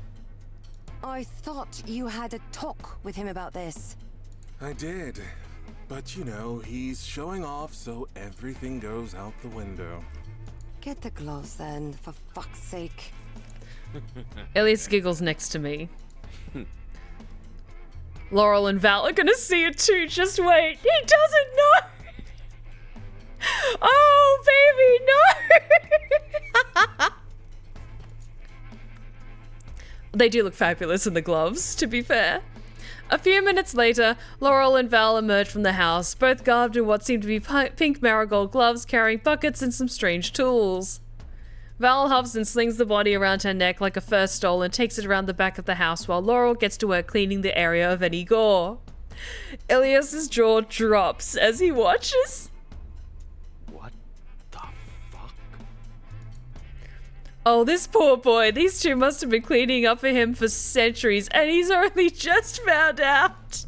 I thought you had a talk with him about this. I did. But you know, he's showing off, so everything goes out the window. Get the gloves then, for fuck's sake. Ilyas giggles next to me. Laurel and Val are gonna see it too, just wait. He doesn't know! Oh, baby, no! They do look fabulous in the gloves, to be fair. A few minutes later, Laurel and Val emerge from the house, both garbed in what seem to be pink marigold gloves, carrying buckets and some strange tools. Val huffs and slings the body around her neck like a fur stole and takes it around the back of the house while Laurel gets to work cleaning the area of any gore. Ilyas's jaw drops as he watches. What the fuck? Oh, this poor boy. These two must have been cleaning up for him for centuries, and he's only just found out.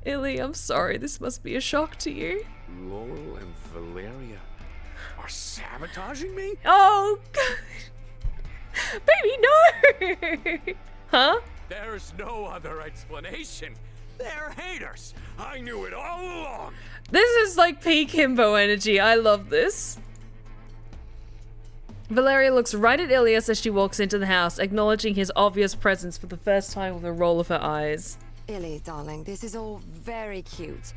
Illy, I'm sorry. This must be a shock to you. Laurel and Valeria are sabotaging me? Oh, God. Baby, no! Huh? There's no other explanation. They're haters. I knew it all along. This is like peak himbo energy. I love this. Valeria looks right at Ilyas as she walks into the house, acknowledging his obvious presence for the first time with a roll of her eyes. Illy, darling, this is all very cute.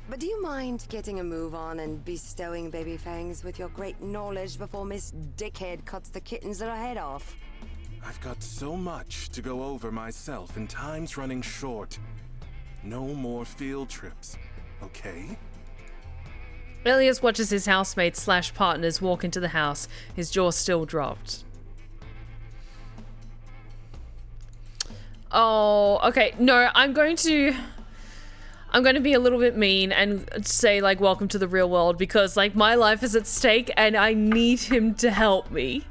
But do you mind getting a move on and bestowing baby fangs with your great knowledge before Miss Dickhead cuts the kitten's little head off? I've got so much to go over myself and time's running short. No more field trips, okay? Ilyas watches his housemates / partners walk into the house, his jaw still dropped. Oh, okay. No, I'm going to be a little bit mean and say, like, welcome to the real world, because, like, my life is at stake and I need him to help me.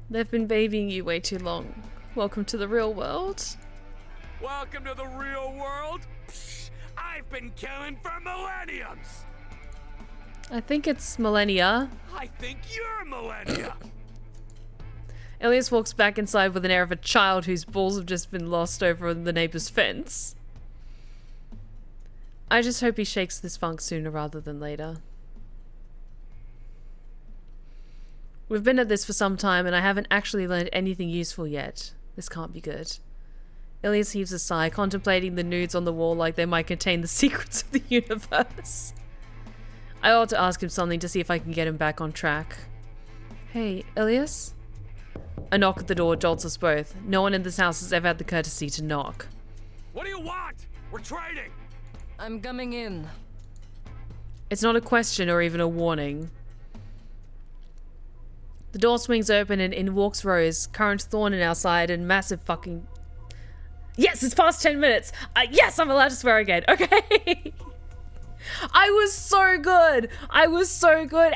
They've been babying you way too long. Welcome to the real world. Welcome to the real world? Psh, I've been killing for millenniums. I think it's millennia. I think you're millennia. Ilyas walks back inside with an air of a child whose balls have just been lost over the neighbor's fence. I just hope he shakes this funk sooner rather than later. We've been at this for some time and I haven't actually learned anything useful yet. This can't be good. Ilyas heaves a sigh, contemplating the nudes on the wall like they might contain the secrets of the universe. I ought to ask him something to see if I can get him back on track. Hey, Ilyas? A knock at the door jolts us both. No one in this house has ever had the courtesy to knock. What do you want? We're trading. I'm coming in. It's not a question or even a warning. The door swings open and in walks Rose, current thorn in our side and massive fucking... Yes, it's past 10 minutes. Yes, I'm allowed to swear again. Okay. I was so good.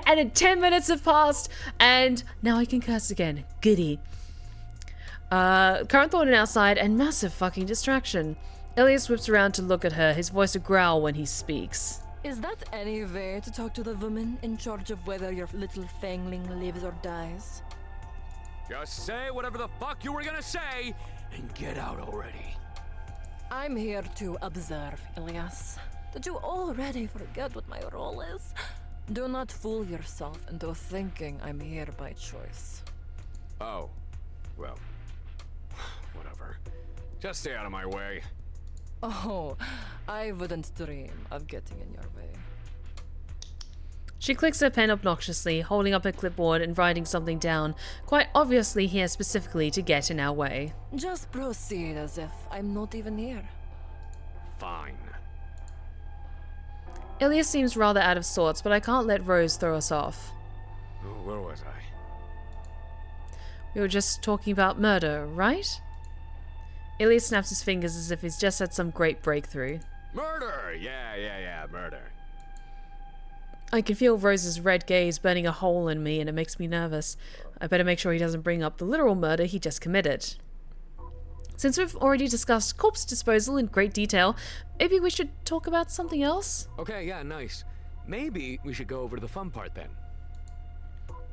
And 10 minutes have passed and now I can curse again. Goody. Current thorn in our side and massive fucking distraction. Ilyas whips around to look at her, his voice a growl when he speaks. Is that any way to talk to the woman in charge of whether your little fangling lives or dies? Just say whatever the fuck you were gonna say and get out already. I'm here to observe, Ilyas. Did you already forget what my role is? Do not fool yourself into thinking I'm here by choice. Oh, well, whatever. Just stay out of my way. Oh, I wouldn't dream of getting in your way. She clicks her pen obnoxiously, holding up her clipboard and writing something down, quite obviously here specifically to get in our way. Just proceed as if I'm not even here. Fine. Ilyas seems rather out of sorts, but I can't let Rose throw us off. Oh, where was I? We were just talking about murder, right? Ilyas snaps his fingers as if he's just had some great breakthrough. Murder! Yeah, murder. I can feel Rose's red gaze burning a hole in me and it makes me nervous. I better make sure he doesn't bring up the literal murder he just committed. Since we've already discussed corpse disposal in great detail, maybe we should talk about something else? Okay, yeah, nice. Maybe we should go over to the fun part then.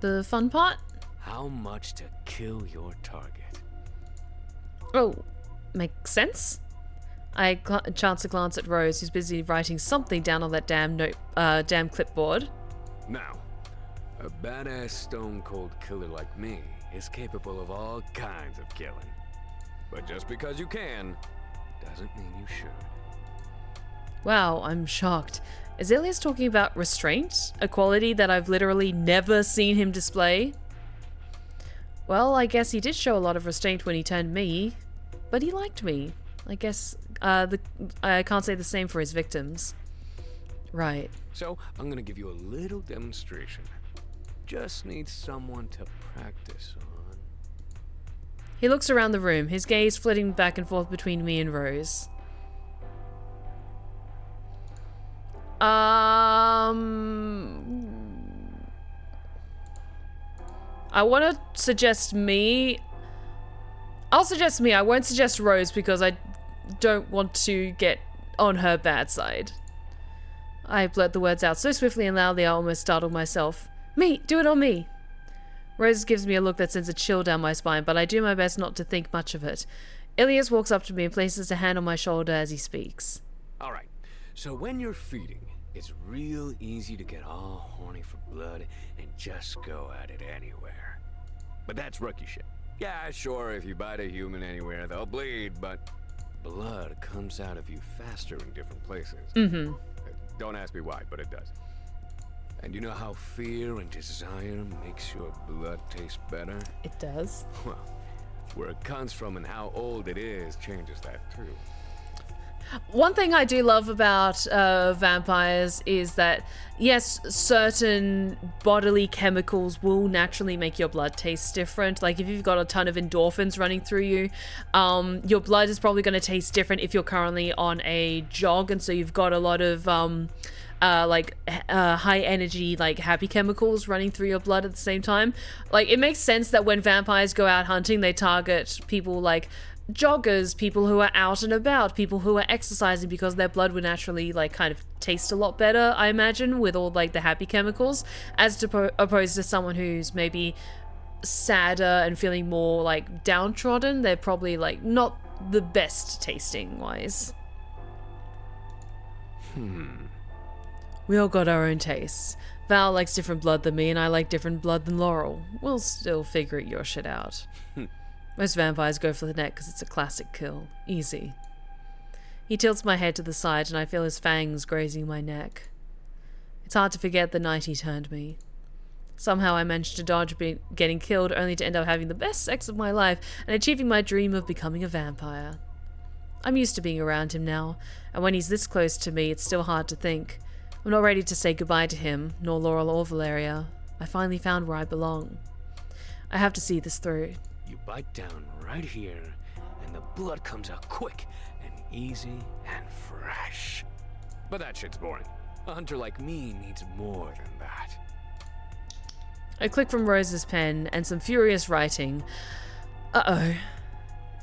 The fun part? How much to kill your target? Oh, makes sense? I chance a glance at Rose, who's busy writing something down on that damn clipboard. Now, a badass stone-cold killer like me is capable of all kinds of killing. But just because you can, doesn't mean you should. Wow, I'm shocked. Is Ilyas talking about restraint? A quality that I've literally never seen him display? Well, I guess he did show a lot of restraint when he turned me, but he liked me. I guess I can't say the same for his victims. Right. So, I'm gonna give you a little demonstration. Just need someone to practice on. He looks around the room, his gaze flitting back and forth between me and Rose. I want to suggest me. I'll suggest me. I won't suggest Rose because I don't want to get on her bad side. I blurt the words out so swiftly and loudly I almost startled myself. Me! Do it on me! Rose gives me a look that sends a chill down my spine, but I do my best not to think much of it. Ilyas walks up to me and places a hand on my shoulder as he speaks. Alright, so when you're feeding, it's real easy to get all horny for blood and just go at it anywhere. But that's rookie shit. Yeah, sure, if you bite a human anywhere, they'll bleed, but blood comes out of you faster in different places. Mm-hmm. Don't ask me why, but it does. And you know how fear and desire makes your blood taste better? It does. Well, where it comes from and how old it is changes that too. One thing I do love about vampires is that, yes, certain bodily chemicals will naturally make your blood taste different. Like, if you've got a ton of endorphins running through you, your blood is probably going to taste different if you're currently on a jog, and so you've got a lot of high energy, like happy chemicals running through your blood at the same time. Like, it makes sense that when vampires go out hunting, they target people like joggers, people who are out and about, people who are exercising, because their blood would naturally like kind of taste a lot better, I imagine, with all like the happy chemicals, as opposed to someone who's maybe sadder and feeling more like downtrodden. They're probably like not the best tasting wise. We all got our own tastes. Val likes different blood than me, and I like different blood than Laurel. We'll still figure your shit out. Most vampires go for the neck because it's a classic kill. Easy. He tilts my head to the side and I feel his fangs grazing my neck. It's hard to forget the night he turned me. Somehow I managed to dodge getting killed, only to end up having the best sex of my life and achieving my dream of becoming a vampire. I'm used to being around him now, and when he's this close to me, it's still hard to think. I'm not ready to say goodbye to him, nor Laurel or Valeria. I finally found where I belong. I have to see this through. You bite down right here, and the blood comes out quick and easy and fresh. But that shit's boring. A hunter like me needs more than that. I click from Rose's pen and some furious writing. Uh-oh.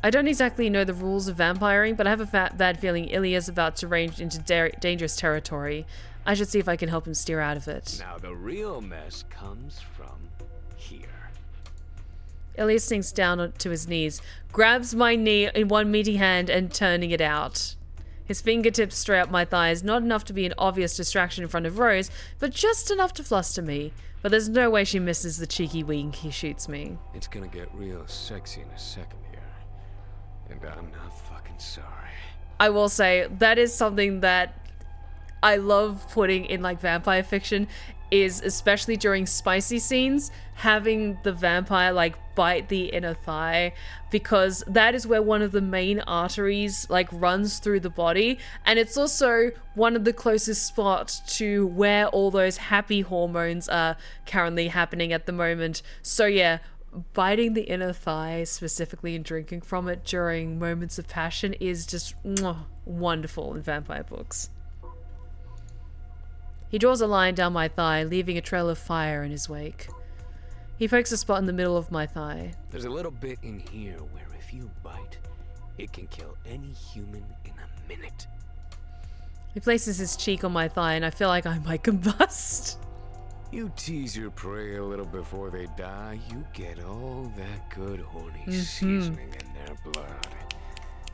I don't exactly know the rules of vampiring, but I have a bad feeling Ilyas is about to range into dangerous territory. I should see if I can help him steer out of it. Now the real mess comes from here. Ilyas sinks down to his knees, grabs my knee in one meaty hand and turning it out. His fingertips stray up my thighs, not enough to be an obvious distraction in front of Rose, but just enough to fluster me. But there's no way she misses the cheeky wink he shoots me. It's gonna get real sexy in a second here. And I'm not fucking sorry. I will say, that is something that I love putting in like vampire fiction, is especially during spicy scenes, having the vampire like bite the inner thigh, because that is where one of the main arteries like runs through the body, and it's also one of the closest spots to where all those happy hormones are currently happening at the moment. So yeah, biting the inner thigh specifically and drinking from it during moments of passion is just wonderful in vampire books. He draws a line down my thigh, leaving a trail of fire in his wake. He pokes a spot in the middle of my thigh. There's a little bit in here where if you bite, it can kill any human in a minute. He places his cheek on my thigh and I feel like I might combust. You tease your prey a little before they die, you get all that good horny seasoning in their blood.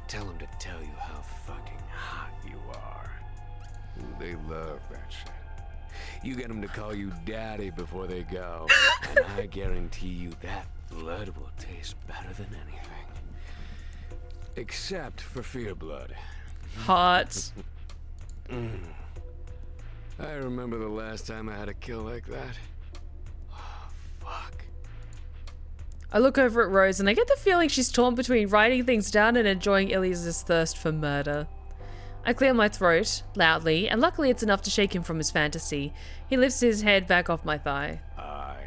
Tell them to tell you how fucking hot you are. Ooh, they love that shit. You get them to call you daddy before they go, and I guarantee you that blood will taste better than anything. Except for fear blood. Hot. I remember the last time I had a kill like that. Oh, fuck. I look over at Rose and I get the feeling she's torn between writing things down and enjoying Ilyas' thirst for murder. I clear my throat, loudly, and luckily it's enough to shake him from his fantasy. He lifts his head back off my thigh. I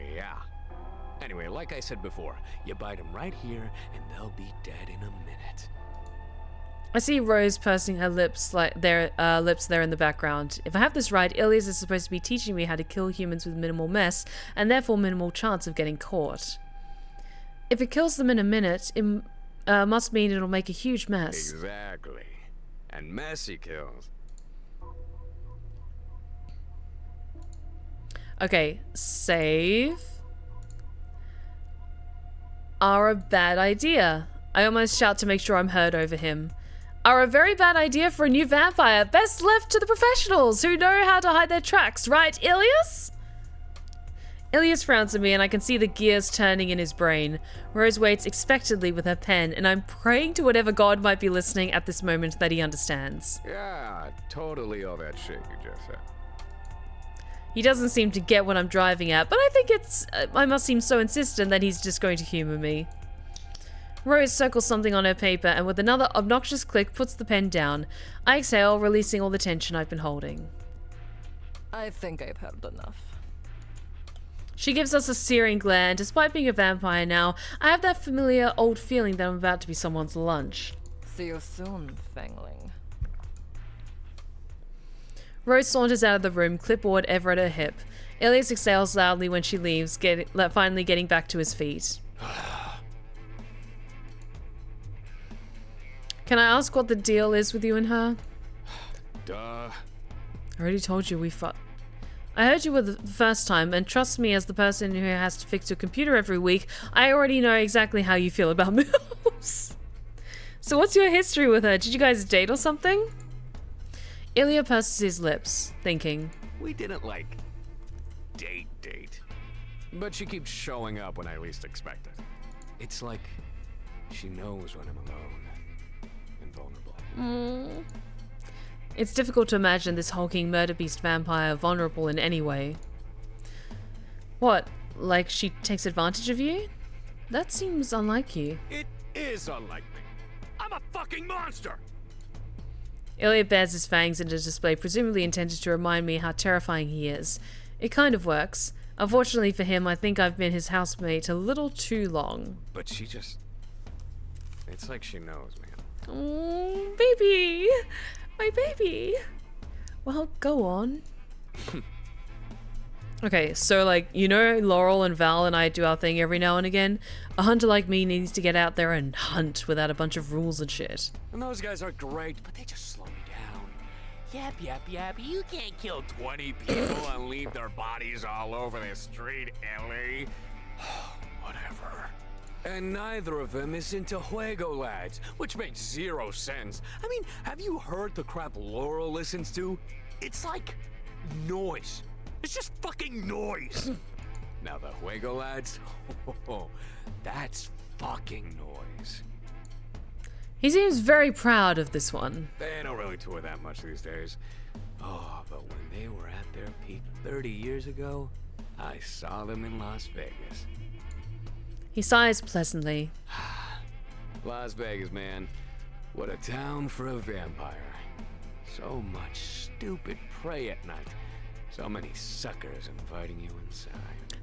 Anyway, like I said before, you bite them right here, and they'll be dead in a minute. I see Rose pursing her lips there in the background. If I have this right, Ilyas is supposed to be teaching me how to kill humans with minimal mess, and therefore minimal chance of getting caught. If it kills them in a minute, it must mean it'll make a huge mess. Exactly. And messy kills. Okay, save. Are a bad idea. I almost shout to make sure I'm heard over him. Are a very bad idea for a new vampire. Best left to the professionals who know how to hide their tracks, right, Ilyas? Ilyas frowns at me and I can see the gears turning in his brain. Rose waits expectantly with her pen, and I'm praying to whatever god might be listening at this moment that he understands. Yeah, totally all that shit you just said. He doesn't seem to get what I'm driving at, but I think I must seem so insistent that he's just going to humor me. Rose circles something on her paper and with another obnoxious click puts the pen down. I exhale, releasing all the tension I've been holding. I think I've heard enough. She gives us a searing glare, and despite being a vampire now, I have that familiar old feeling that I'm about to be someone's lunch. See you soon, Fangling. Rose saunters out of the room, clipboard ever at her hip. Ilyas exhales loudly when she leaves, finally getting back to his feet. Can I ask what the deal is with you and her? Duh. I already told you I heard you were the first time, and trust me, as the person who has to fix your computer every week, I already know exactly how you feel about moves. So what's your history with her? Did you guys date or something? Ilya purses his lips, thinking. We didn't, like, date. But she keeps showing up when I least expect it. It's like she knows when I'm alone and vulnerable. It's difficult to imagine this hulking murder beast vampire vulnerable in any way. What, like she takes advantage of you? That seems unlike you. It is unlike me. I'm a fucking monster! Ilya bares his fangs into display, presumably intended to remind me how terrifying he is. It kind of works. Unfortunately for him, I think I've been his housemate a little too long. But she just... It's like she knows, man. Oh, baby! My baby! Well, go on. Okay, so like, you know Laurel and Val and I do our thing every now and again? A hunter like me needs to get out there and hunt without a bunch of rules and shit. And those guys are great, but they just slow me down. Yap, you can't kill 20 people and leave their bodies all over the street, Ellie. Whatever. And neither of them is into Juego lads, which makes zero sense. I mean, have you heard the crap Laurel listens to? It's like noise. It's just fucking noise. Now the Juego lads, that's fucking noise. He seems very proud of this one. They don't really tour that much these days. Oh, but when they were at their peak 30 years ago, I saw them in Las Vegas. He sighs pleasantly. Las Vegas, man. What a town for a vampire. So much stupid prey at night. So many suckers inviting you inside.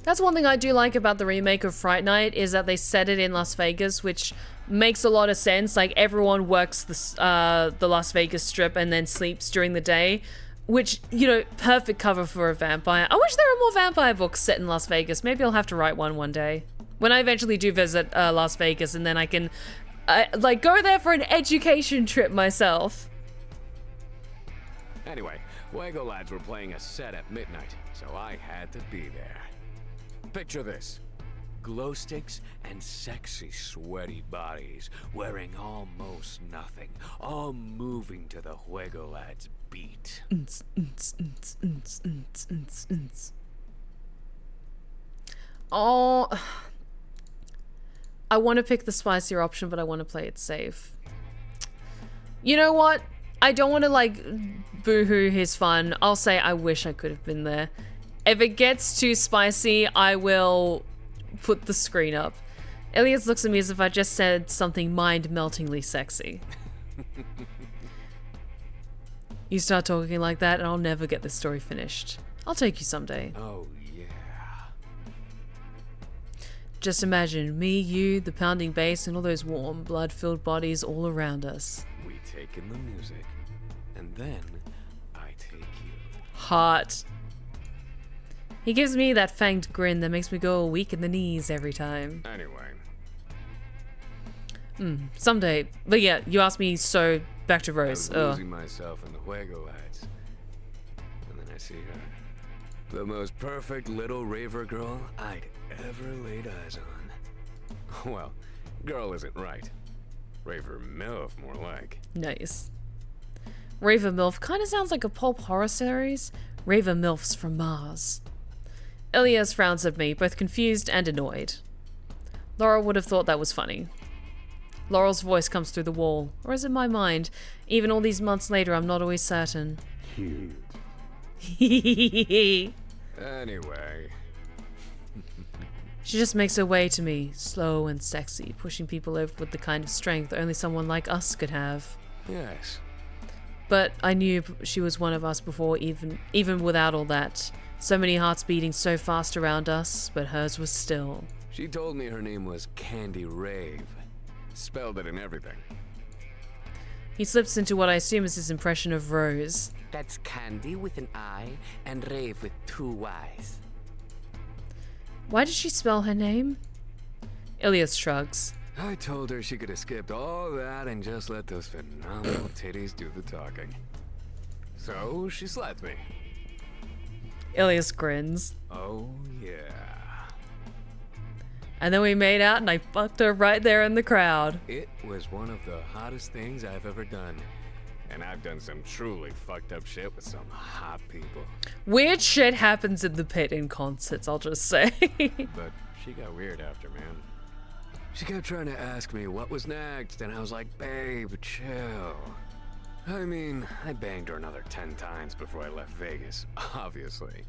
That's one thing I do like about the remake of Fright Night, is that they set it in Las Vegas, which makes a lot of sense. Like, everyone works the Las Vegas Strip and then sleeps during the day, which, you know, perfect cover for a vampire. I wish there were more vampire books set in Las Vegas. Maybe I'll have to write one day. When I eventually do visit Las Vegas, and then I can, like, go there for an education trip myself. Anyway, Juego lads were playing a set at midnight, so I had to be there. Picture this. Glow sticks and sexy, sweaty bodies, wearing almost nothing, all moving to the Juego lads' beat. Oh, I want to pick the spicier option, but I want to play it safe. You know what? I don't want to, like, boo-hoo his fun. I'll say I wish I could have been there. If it gets too spicy, I will put the screen up. Ilyas looks at me as if I just said something mind-meltingly sexy. You start talking like that and I'll never get this story finished. I'll take you someday. Oh, yeah. Just imagine me, you, the pounding bass, and all those warm, blood-filled bodies all around us. We take in the music, and then I take you. Hot. He gives me that fanged grin that makes me go weak in the knees every time. Anyway. Someday. But yeah, you asked me, so back to I Rose. was losing myself in the Juego lights. And then I see her. The most perfect little raver girl I'd ever laid eyes on. Well, girl isn't right. Raver MILF, more like. Nice. Raver MILF kind of sounds like a pulp horror series. Raver MILFs from Mars. Ilyas frowns at me, both confused and annoyed. Laurel would have thought that was funny. Laurel's voice comes through the wall, or is it my mind? Even all these months later, I'm not always certain. Anyway. She just makes her way to me, slow and sexy, pushing people over with the kind of strength only someone like us could have. Yes. But I knew she was one of us before, even without all that. So many hearts beating so fast around us, but hers was still. She told me her name was Candy Rave. Spelled it and everything. He slips into what I assume is his impression of Rose. That's Candy with an I and Rave with 2 Y's. Why did she spell her name? Ilyas shrugs. I told her she could have skipped all that and just let those phenomenal titties do the talking. So she slapped me. Ilyas grins. Oh yeah. And then we made out and I fucked her right there in the crowd. It was one of the hottest things I've ever done. And I've done some truly fucked up shit with some hot people. Weird shit happens in the pit in concerts, I'll just say. But she got weird after, man. She kept trying to ask me what was next, and I was like, babe, chill. I mean, I banged her another 10 times before I left Vegas, obviously.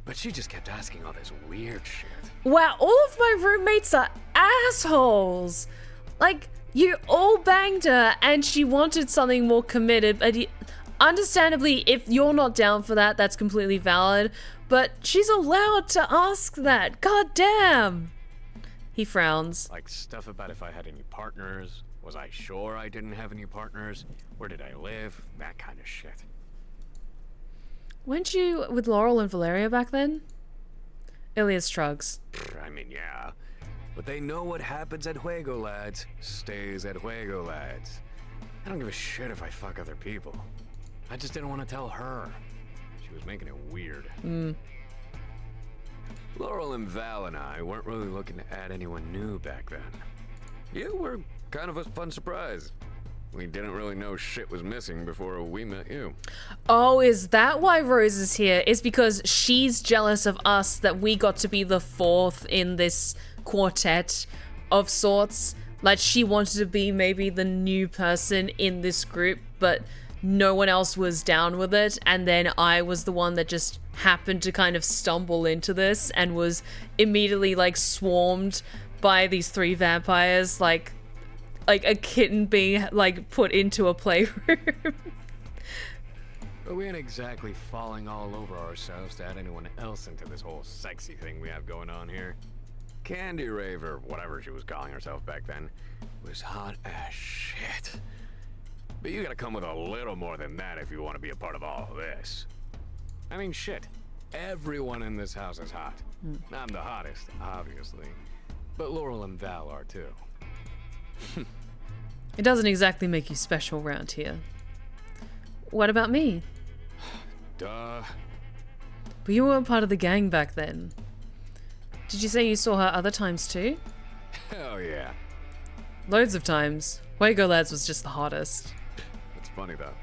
But she just kept asking all this weird shit. Wow, all of my roommates are assholes. Like, you all banged her and she wanted something more committed. But understandably, if you're not down for that, that's completely valid. But she's allowed to ask that. God damn. He frowns. Like stuff about if I had any partners. Was I sure I didn't have any partners? Where did I live? That kind of shit. Weren't you with Laurel and Valeria back then? Ilyas shrugs. I mean, yeah. But they know what happens at Juego, lads. Stays at Juego, lads. I don't give a shit if I fuck other people. I just didn't want to tell her. She was making it weird. Laurel and Val and I weren't really looking to add anyone new back then. You were kind of a fun surprise. We didn't really know shit was missing before we met you. Oh, is that why Rose is here? It's because she's jealous of us that we got to be the 4th in this quartet of sorts. Like, she wanted to be maybe the new person in this group, but no one else was down with it. And then I was the one that just happened to kind of stumble into this and was immediately, like, swarmed by these 3 vampires, like a kitten being, like, put into a playroom. But we ain't exactly falling all over ourselves to add anyone else into this whole sexy thing we have going on here. Candy Rave, or whatever she was calling herself back then, was hot as shit. But you gotta come with a little more than that if you want to be a part of all this. I mean, shit. Everyone in this house is hot. I'm the hottest, obviously. But Laurel and Val are too. It doesn't exactly make you special around here. What about me? Duh. But you weren't part of the gang back then. Did you say you saw her other times too? Hell yeah. Loads of times. Juego Lads was just the hottest. It's funny though.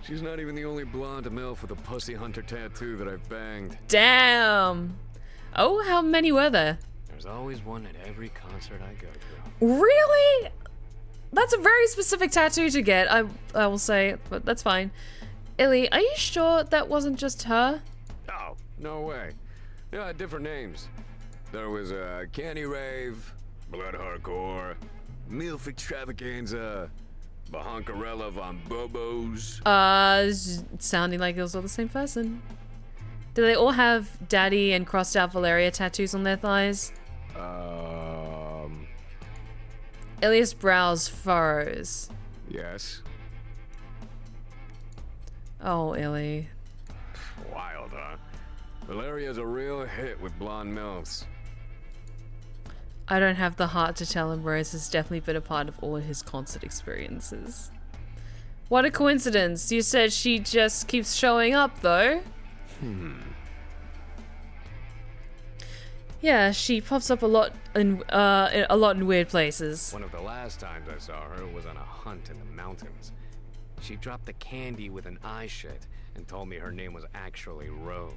She's not even the only blonde MILF with a pussy hunter tattoo that I've banged. Damn! Oh, how many were there? There's always one at every concert I go to. Really? That's a very specific tattoo to get, I will say, but that's fine. Illy, are you sure that wasn't just her? Oh, no way. Yeah, different names. There was Candy Rave, Blood Hardcore, Milf Extravaganza, Bahonkarella Von Bobos. Sounding like it was all the same person. Do they all have Daddy and Crossed Out Valeria tattoos on their thighs? Ilyas brows furrows. Yes. Oh, Illy. Wild, huh? Valeria's a real hit with blonde MILFs. I don't have the heart to tell him Rose has definitely been a part of all of his concert experiences. What a coincidence. You said she just keeps showing up, though. Yeah, she pops up a lot in weird places. One of the last times I saw her was on a hunt in the mountains. She dropped the candy with an eye shit and told me her name was actually Rose.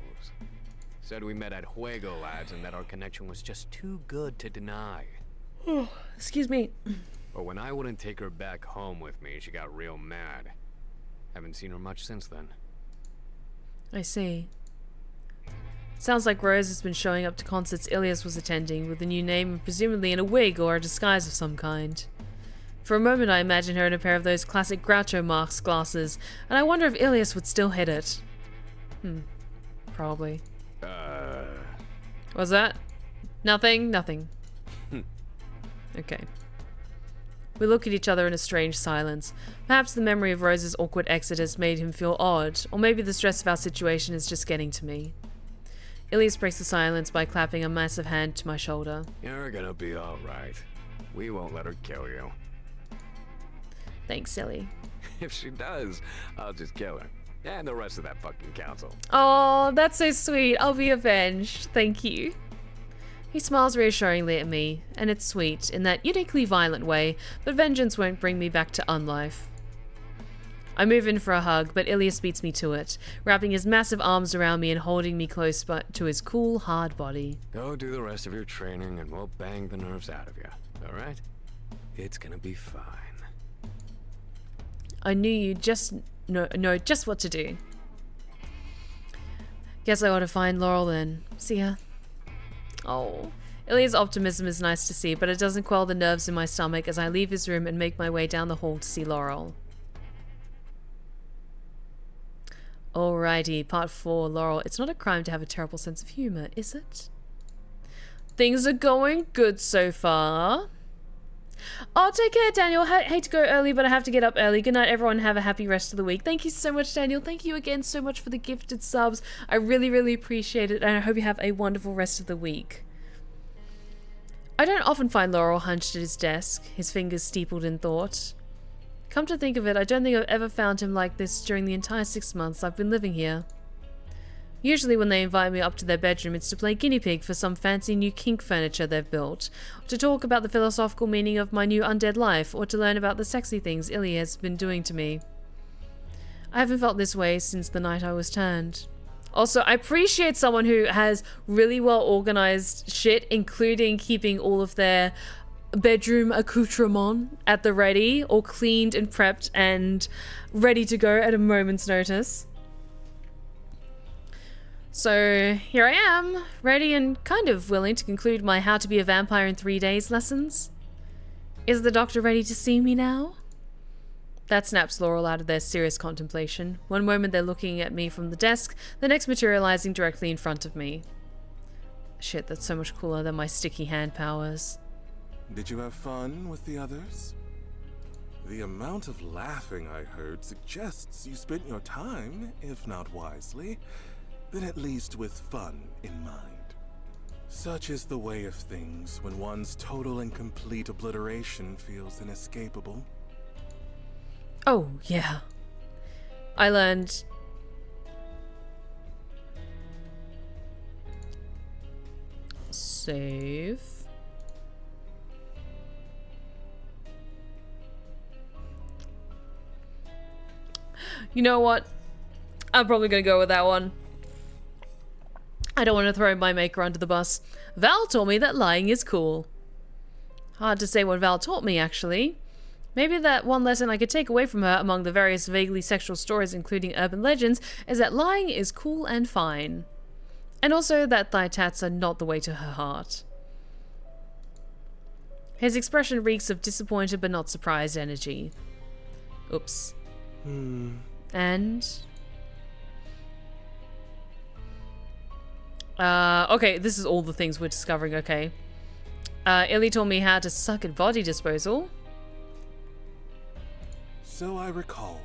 Said we met at Juego Lads and that our connection was just too good to deny. Oh, excuse me. But when I wouldn't take her back home with me, she got real mad. Haven't seen her much since then. I see. Sounds like Rose has been showing up to concerts Ilyas was attending with a new name and presumably in a wig or a disguise of some kind. For a moment I imagine her in a pair of those classic Groucho Marx glasses, and I wonder if Ilyas would still hit it. Probably. Was that? Nothing? Nothing. Okay. We look at each other in a strange silence. Perhaps the memory of Rose's awkward exit has made him feel odd, or maybe the stress of our situation is just getting to me. Ilyas breaks the silence by clapping a massive hand to my shoulder. You're gonna be alright. We won't let her kill you. Thanks, silly. If she does, I'll just kill her. And the rest of that fucking council. Oh, that's so sweet. I'll be avenged. Thank you. He smiles reassuringly at me, and it's sweet in that uniquely violent way, but vengeance won't bring me back to unlife. I move in for a hug, but Ilyas beats me to it, wrapping his massive arms around me and holding me close to his cool, hard body. Go do the rest of your training and we'll bang the nerves out of you, alright? It's gonna be fine. I knew you just know just what to do. Guess I ought to find Laurel then. See ya. Oh. Ilyas' optimism is nice to see, but it doesn't quell the nerves in my stomach as I leave his room and make my way down the hall to see Laurel. Alrighty, part 4, Laurel. It's not a crime to have a terrible sense of humor, is it? Things are going good so far. Oh, take care, Daniel. Hate to go early, but I have to get up early. Good night, everyone. Have a happy rest of the week. Thank you so much, Daniel. Thank you again so much for the gifted subs. I really, really appreciate it, and I hope you have a wonderful rest of the week. I don't often find Laurel hunched at his desk, his fingers steepled in thought. Come to think of it, I don't think I've ever found him like this during the entire 6 months I've been living here. Usually when they invite me up to their bedroom, it's to play guinea pig for some fancy new kink furniture they've built, to talk about the philosophical meaning of my new undead life, or to learn about the sexy things Ilyas has been doing to me. I haven't felt this way since the night I was turned. Also, I appreciate someone who has really well organized shit, including keeping all of their bedroom accoutrement at the ready, all cleaned and prepped and ready to go at a moment's notice. So here I am, ready and kind of willing to conclude my How to Be a Vampire in 3 Days lessons. Is the doctor ready to see me now? That snaps Laurel out of their serious contemplation. One moment they're looking at me from the desk, the next materializing directly in front of me. Shit, that's so much cooler than my sticky hand powers. Did you have fun with the others? The amount of laughing I heard suggests you spent your time, if not wisely, then at least with fun in mind. Such is the way of things when one's total and complete obliteration feels inescapable. Oh, yeah. I learned... Save. You know what? I'm probably gonna go with that one. I don't want to throw my maker under the bus. Val told me that lying is cool. Hard to say what Val taught me, actually. Maybe that one lesson I could take away from her among the various vaguely sexual stories, including urban legends, is that lying is cool and fine. And also that thigh tats are not the way to her heart. His expression reeks of disappointed but not surprised energy. Oops. And... okay, this is all the things we're discovering, okay. Illy taught me how to suck at body disposal. So I recall.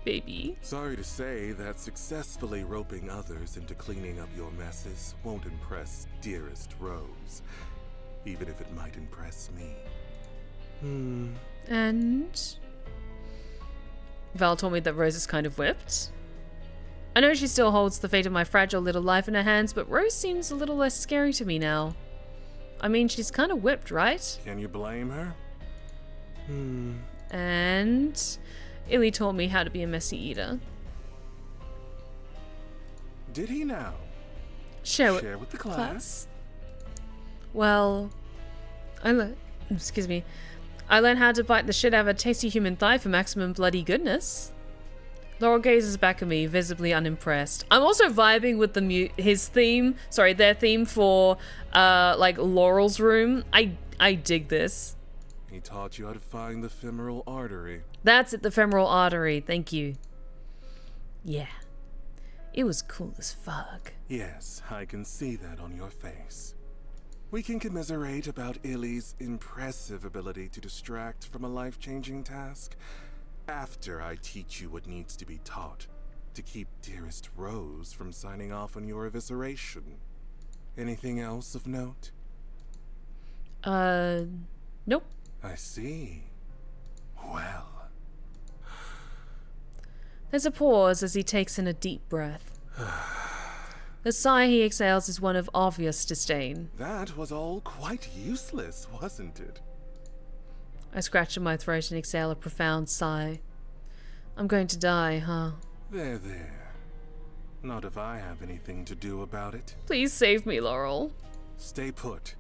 Baby. Sorry to say that successfully roping others into cleaning up your messes won't impress dearest Rose, even if it might impress me. And Val told me that Rose is kind of whipped. I know she still holds the fate of my fragile little life in her hands, but Rose seems a little less scary to me now. I mean, she's kind of whipped, right? Can you blame her? And Illy taught me how to be a messy eater. Did he now? Share with the class? Well, I learned how to bite the shit out of a tasty human thigh for maximum bloody goodness. Laurel gazes back at me, visibly unimpressed. I'm also vibing with their theme for, like, Laurel's room. I dig this. He taught you how to find the femoral artery. That's it, the femoral artery. Thank you. Yeah. It was cool as fuck. Yes, I can see that on your face. We can commiserate about Illy's impressive ability to distract from a life-changing task after I teach you what needs to be taught to keep dearest Rose from signing off on your evisceration. Anything else of note? Nope. I see. Well. There's a pause as he takes in a deep breath. The sigh he exhales is one of obvious disdain. That was all quite useless, wasn't it? I scratch at my throat and exhale a profound sigh. I'm going to die, huh? There. Not if I have anything to do about it. Please save me, Laurel. Stay put.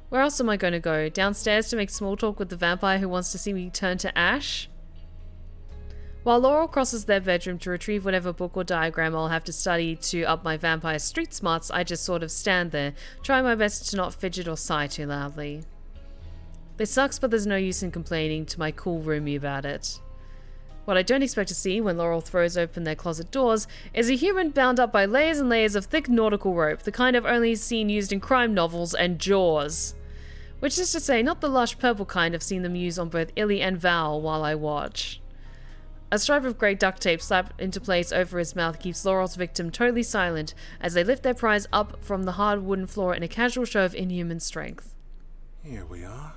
Where else am I going to go? Downstairs to make small talk with the vampire who wants to see me turn to ash? While Laurel crosses their bedroom to retrieve whatever book or diagram I'll have to study to up my vampire street smarts, I just sort of stand there, trying my best to not fidget or sigh too loudly. This sucks, but there's no use in complaining to my cool roomie about it. What I don't expect to see when Laurel throws open their closet doors is a human bound up by layers and layers of thick nautical rope, the kind I've only seen used in crime novels and Jaws. Which is to say, not the lush purple kind I've seen them use on both Illy and Val while I watch. A stripe of grey duct tape slapped into place over his mouth keeps Laurel's victim totally silent as they lift their prize up from the hard wooden floor in a casual show of inhuman strength. Here we are.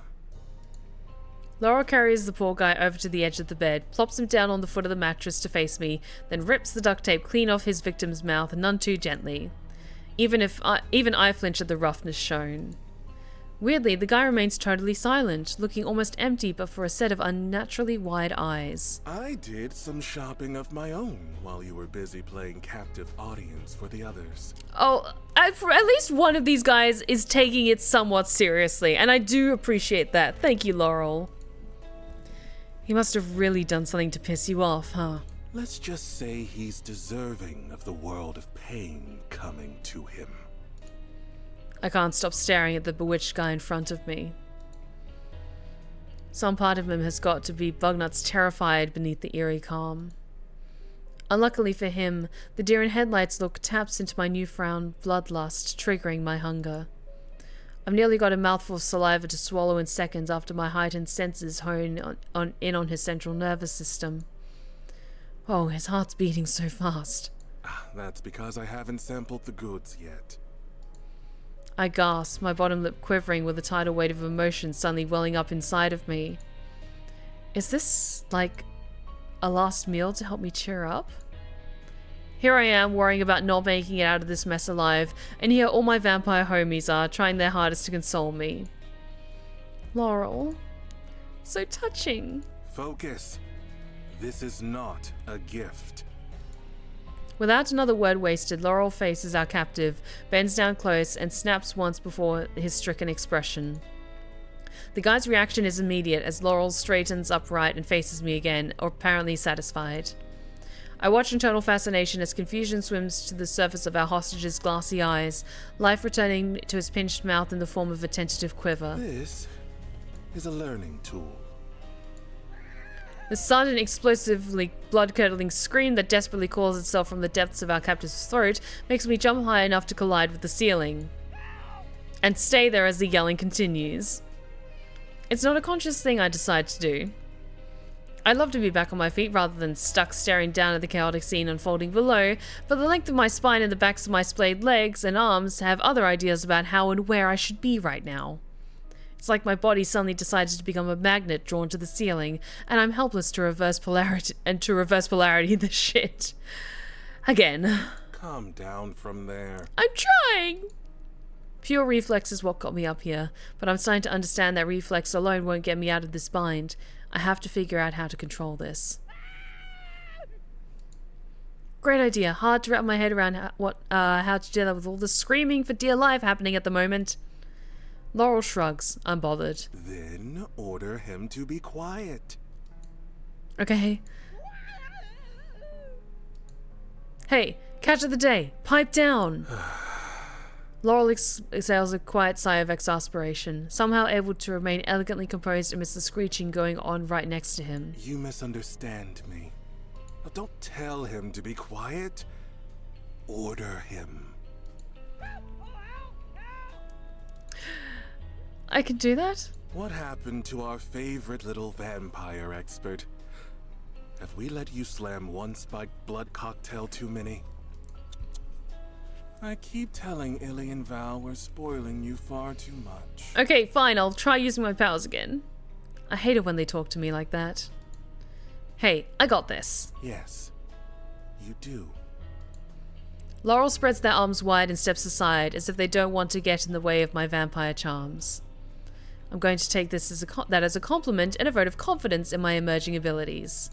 Laurel carries the poor guy over to the edge of the bed, plops him down on the foot of the mattress to face me, then rips the duct tape clean off his victim's mouth none too gently. Even I flinch at the roughness shown. Weirdly, the guy remains totally silent, looking almost empty but for a set of unnaturally wide eyes. I did some shopping of my own while you were busy playing captive audience for the others. Oh, at least one of these guys is taking it somewhat seriously, and I do appreciate that. Thank you, Laurel. He must have really done something to piss you off, huh? Let's just say he's deserving of the world of pain coming to him. I can't stop staring at the bewitched guy in front of me. Some part of him has got to be bugnuts terrified beneath the eerie calm. Unluckily for him, the deer in headlights look taps into my newfound bloodlust, triggering my hunger. I've nearly got a mouthful of saliva to swallow in seconds after my heightened senses hone in on his central nervous system. Oh, his heart's beating so fast. That's because I haven't sampled the goods yet. I gasp, my bottom lip quivering with a tidal weight of emotion suddenly welling up inside of me. Is this, like, a last meal to help me cheer up? Here I am, worrying about not making it out of this mess alive, and here all my vampire homies are, trying their hardest to console me. Laurel. So touching. Focus. This is not a gift. Without another word wasted, Laurel faces our captive, bends down close, and snaps once before his stricken expression. The guy's reaction is immediate as Laurel straightens upright and faces me again, apparently satisfied. I watch in total fascination as confusion swims to the surface of our hostage's glassy eyes, life returning to his pinched mouth in the form of a tentative quiver. This is a learning tool. The sudden, explosively blood-curdling scream that desperately calls itself from the depths of our captive's throat makes me jump high enough to collide with the ceiling. and stay there as the yelling continues. It's not a conscious thing I decide to do. I'd love to be back on my feet rather than stuck staring down at the chaotic scene unfolding below, but the length of my spine and the backs of my splayed legs and arms have other ideas about how and where I should be right now. It's like my body suddenly decided to become a magnet drawn to the ceiling, and I'm helpless to reverse polarity this shit. Again. Calm down from there. I'm trying! Pure reflex is what got me up here, but I'm starting to understand that reflex alone won't get me out of this bind. I have to figure out how to control this. Great idea. Hard to wrap my head around how to do that with all the screaming for dear life happening at the moment. Laurel shrugs, unbothered. Then order him to be quiet. Okay. Hey, catch of the day. Pipe down. Laurel exhales a quiet sigh of exasperation, somehow able to remain elegantly composed amidst the screeching going on right next to him. You misunderstand me. Now don't tell him to be quiet. Order him. I can do that? What happened to our favorite little vampire expert? Have we let you slam one spiked blood cocktail too many? I keep telling Illy and Val we're spoiling you far too much. Okay, fine, I'll try using my powers again. I hate it when they talk to me like that. Hey, I got this. Yes, you do. Laurel spreads their arms wide and steps aside, as if they don't want to get in the way of my vampire charms. I'm going to take this as a compliment and a vote of confidence in my emerging abilities.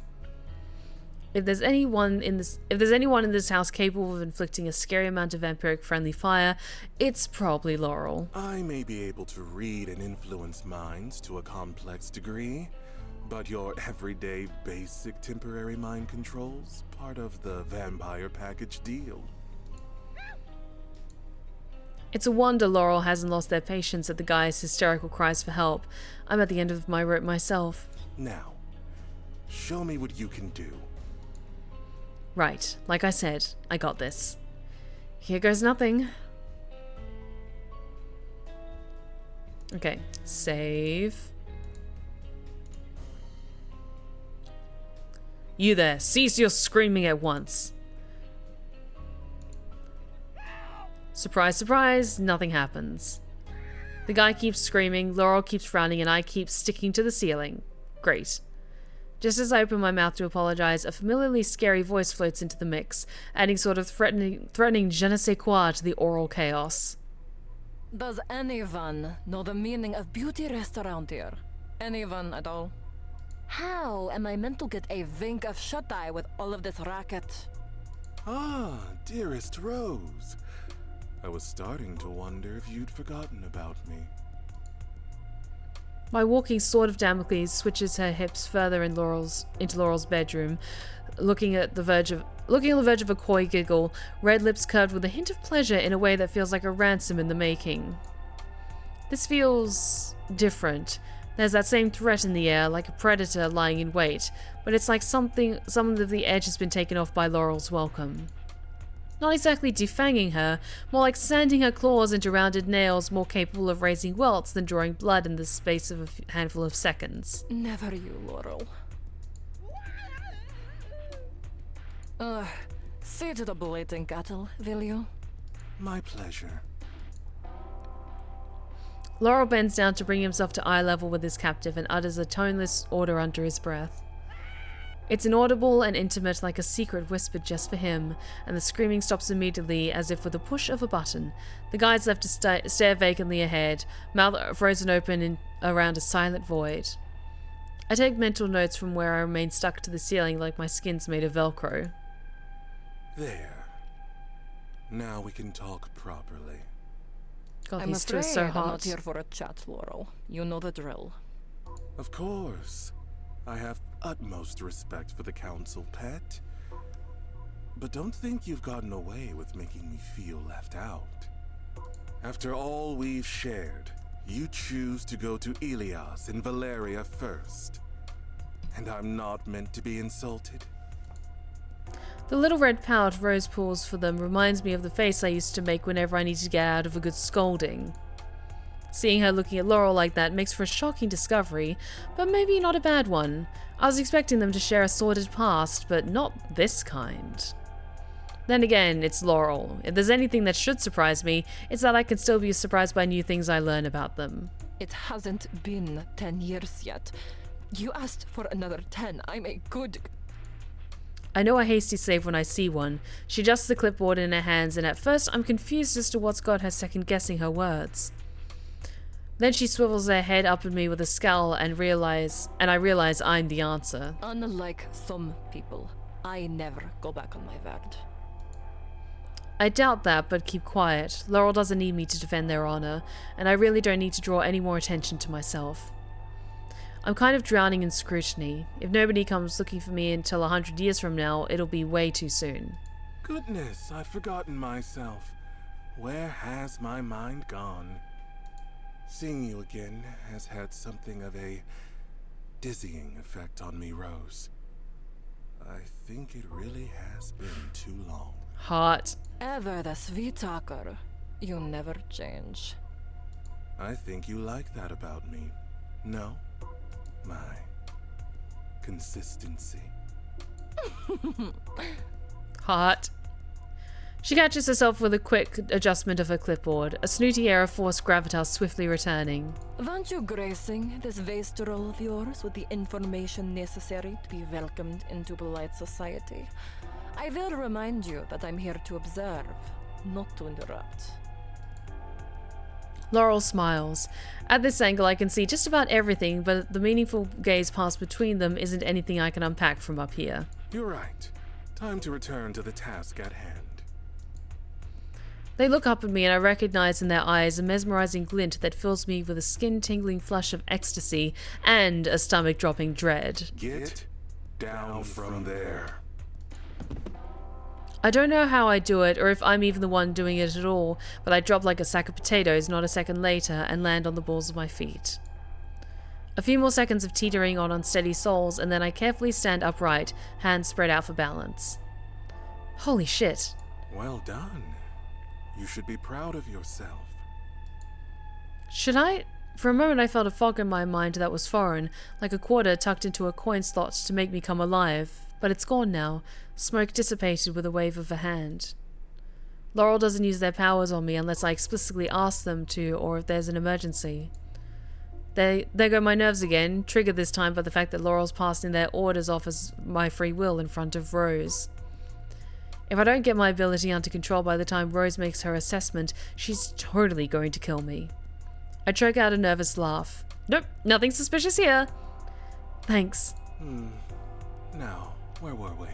If there's anyone in this house capable of inflicting a scary amount of vampiric-friendly fire, it's probably Laurel. I may be able to read and influence minds to a complex degree, but your everyday basic temporary mind control's part of the vampire package deal. It's a wonder Laurel hasn't lost their patience at the guy's hysterical cries for help. I'm at the end of my rope myself. Now, show me what you can do. Right, like I said, I got this. Here goes nothing. Okay, save. You there, cease your screaming at once. Surprise, surprise, nothing happens. The guy keeps screaming, Laurel keeps frowning, and I keep sticking to the ceiling. Great. Just as I open my mouth to apologize, a familiarly scary voice floats into the mix, adding sort of threatening je ne sais quoi to the oral chaos. Does anyone know the meaning of beauty rest around here? Anyone at all? How am I meant to get a wink of shut-eye with all of this racket? Ah, dearest Rose. I was starting to wonder if you'd forgotten about me. My walking sword of Damocles switches her hips further into Laurel's bedroom, looking on the verge of a coy giggle, red lips curved with a hint of pleasure in a way that feels like a ransom in the making. This feels different. There's that same threat in the air, like a predator lying in wait, but it's like some of the edge has been taken off by Laurel's welcome. Not exactly defanging her, more like sanding her claws into rounded nails more capable of raising welts than drawing blood in the space of a handful of seconds. Never you, Laurel. See to the bleating cattle, will you? My pleasure. Laurel bends down to bring himself to eye level with his captive and utters a toneless order under his breath. It's inaudible and intimate, like a secret whispered just for him, and the screaming stops immediately as if with a push of a button. The guide's left to stare vacantly ahead, mouth frozen open around a silent void. I take mental notes from where I remain stuck to the ceiling like my skin's made of Velcro. There. Now we can talk properly. God, I'm these two are afraid so I'm hot. not here for a chat, Laurel. You know the drill. Of course. I have utmost respect for the council, pet. But don't think you've gotten away with making me feel left out. After all we've shared, you choose to go to Ilyas in Valeria first. And I'm not meant to be insulted. The little red pout Rose pulls for them reminds me of the face I used to make whenever I needed to get out of a good scolding. Seeing her looking at Laurel like that makes for a shocking discovery, but maybe not a bad one. I was expecting them to share a sordid past, but not this kind. Then again, it's Laurel. If there's anything that should surprise me, it's that I can still be surprised by new things I learn about them. It hasn't been 10 years yet. You asked for another 10. I'm a good... I know a hasty save when I see one. She adjusts the clipboard in her hands, and at first I'm confused as to what's got her second-guessing her words. Then she swivels her head up at me with a scowl and I realize I'm the answer. Unlike some people, I never go back on my word. I doubt that, but keep quiet. Laurel doesn't need me to defend their honor, and I really don't need to draw any more attention to myself. I'm kind of drowning in scrutiny. If nobody comes looking for me until 100 years from now, it'll be way too soon. Goodness, I've forgotten myself. Where has my mind gone? Seeing you again has had something of a dizzying effect on me, Rose. I think it really has been too long. Hot. Ever the sweet talker. You never change. I think you like that about me. No? My consistency. Hot. She catches herself with a quick adjustment of her clipboard, a snooty air of forced gravitas swiftly returning. Aren't you gracing this wastrel of yours with the information necessary to be welcomed into polite society? I will remind you that I'm here to observe, not to interrupt. Laurel smiles. At this angle I can see just about everything, but the meaningful gaze passed between them isn't anything I can unpack from up here. You're right. Time to return to the task at hand. They look up at me and I recognize in their eyes a mesmerizing glint that fills me with a skin-tingling flush of ecstasy and a stomach-dropping dread. Get down from there. I don't know how I do it, or if I'm even the one doing it at all, but I drop like a sack of potatoes not a second later and land on the balls of my feet. A few more seconds of teetering on unsteady soles, and then I carefully stand upright, hands spread out for balance. Holy shit. Well done. You should be proud of yourself. Should I? For a moment I felt a fog in my mind that was foreign, like a quarter tucked into a coin slot to make me come alive. But it's gone now, smoke dissipated with a wave of a hand. Laurel doesn't use their powers on me unless I explicitly ask them to, or if there's an emergency. There go my nerves again, triggered this time by the fact that Laurel's passing their orders off as my free will in front of Rose. If I don't get my ability under control by the time Rose makes her assessment, she's totally going to kill me. I choke out a nervous laugh. Nope, nothing suspicious here. Thanks. Now, where were we?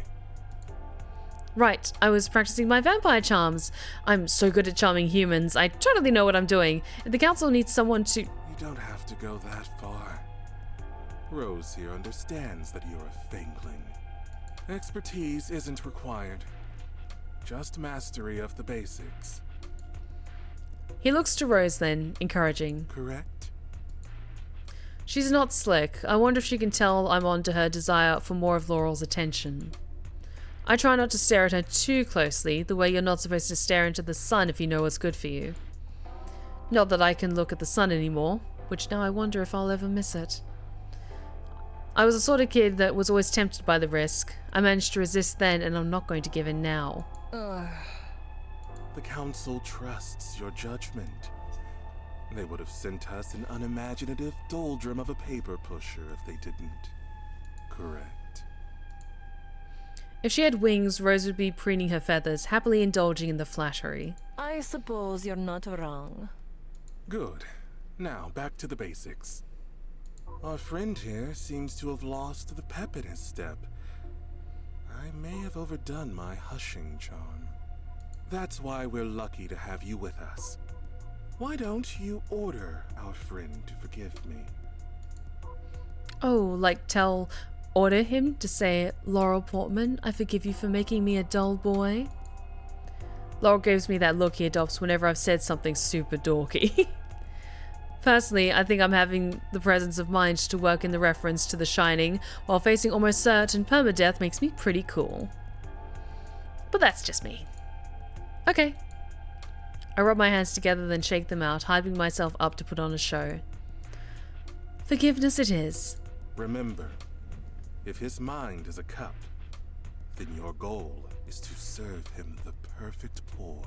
Right, I was practicing my vampire charms. I'm so good at charming humans, I totally know what I'm doing. If the council needs someone to... You don't have to go that far. Rose here understands that you're a faintling. Expertise isn't required. Just mastery of the basics. He looks to Rose then, encouraging. Correct? She's not slick. I wonder if she can tell I'm on to her desire for more of Laurel's attention. I try not to stare at her too closely, the way you're not supposed to stare into the sun if you know what's good for you. Not that I can look at the sun anymore, which now I wonder if I'll ever miss it. I was the sort of kid that was always tempted by the risk. I managed to resist then, and I'm not going to give in now. The council trusts your judgment. They would have sent us an unimaginative doldrum of a paper pusher if they didn't. Correct. If she had wings, Rose would be preening her feathers, happily indulging in the flattery. I suppose you're not wrong. Good. Now, back to the basics. Our friend here seems to have lost the pep in his step. I may have overdone my hushing charm. That's why we're lucky to have you with us. Why don't you order our friend to forgive me? Oh, like order him to say, Laurel Portman, I forgive you for making me a dull boy? Laurel gives me that look he adopts whenever I've said something super dorky. Personally, I think I'm having the presence of mind to work in the reference to The Shining, while facing almost certain permadeath makes me pretty cool. But that's just me. Okay. I rub my hands together, then shake them out, hyping myself up to put on a show. Forgiveness it is. Remember, if his mind is a cup, then your goal is to serve him the perfect pour.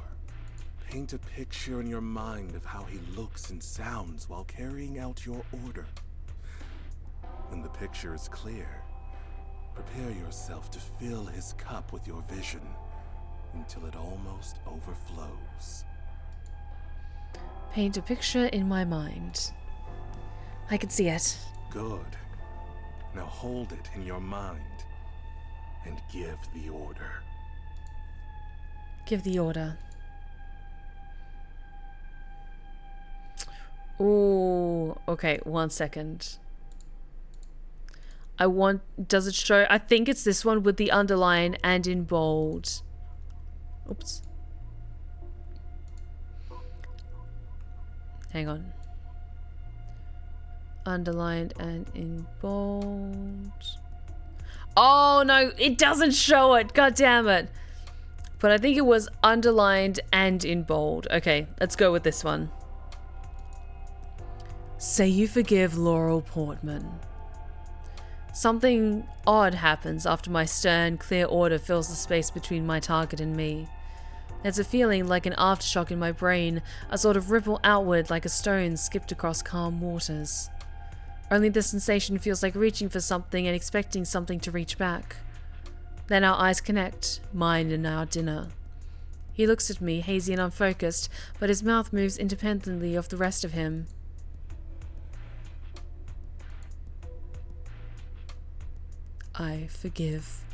Paint a picture in your mind of how he looks and sounds while carrying out your order. When the picture is clear, prepare yourself to fill his cup with your vision until it almost overflows. Paint a picture in my mind. I can see it. Good. Now hold it in your mind and give the order. Give the order. Ooh, okay, 1 second. Does it show? I think it's this one with the underline and in bold. Oops. Hang on. Underlined and in bold. Oh no, it doesn't show it. God damn it. But I think it was underlined and in bold. Okay, let's go with this one. Say you forgive Laurel Portman. Something odd happens after my stern, clear order fills the space between my target and me. There's a feeling like an aftershock in my brain, a sort of ripple outward like a stone skipped across calm waters. Only the sensation feels like reaching for something and expecting something to reach back. Then our eyes connect, mine and our dinner. He looks at me, hazy and unfocused, but his mouth moves independently of the rest of him. I forgive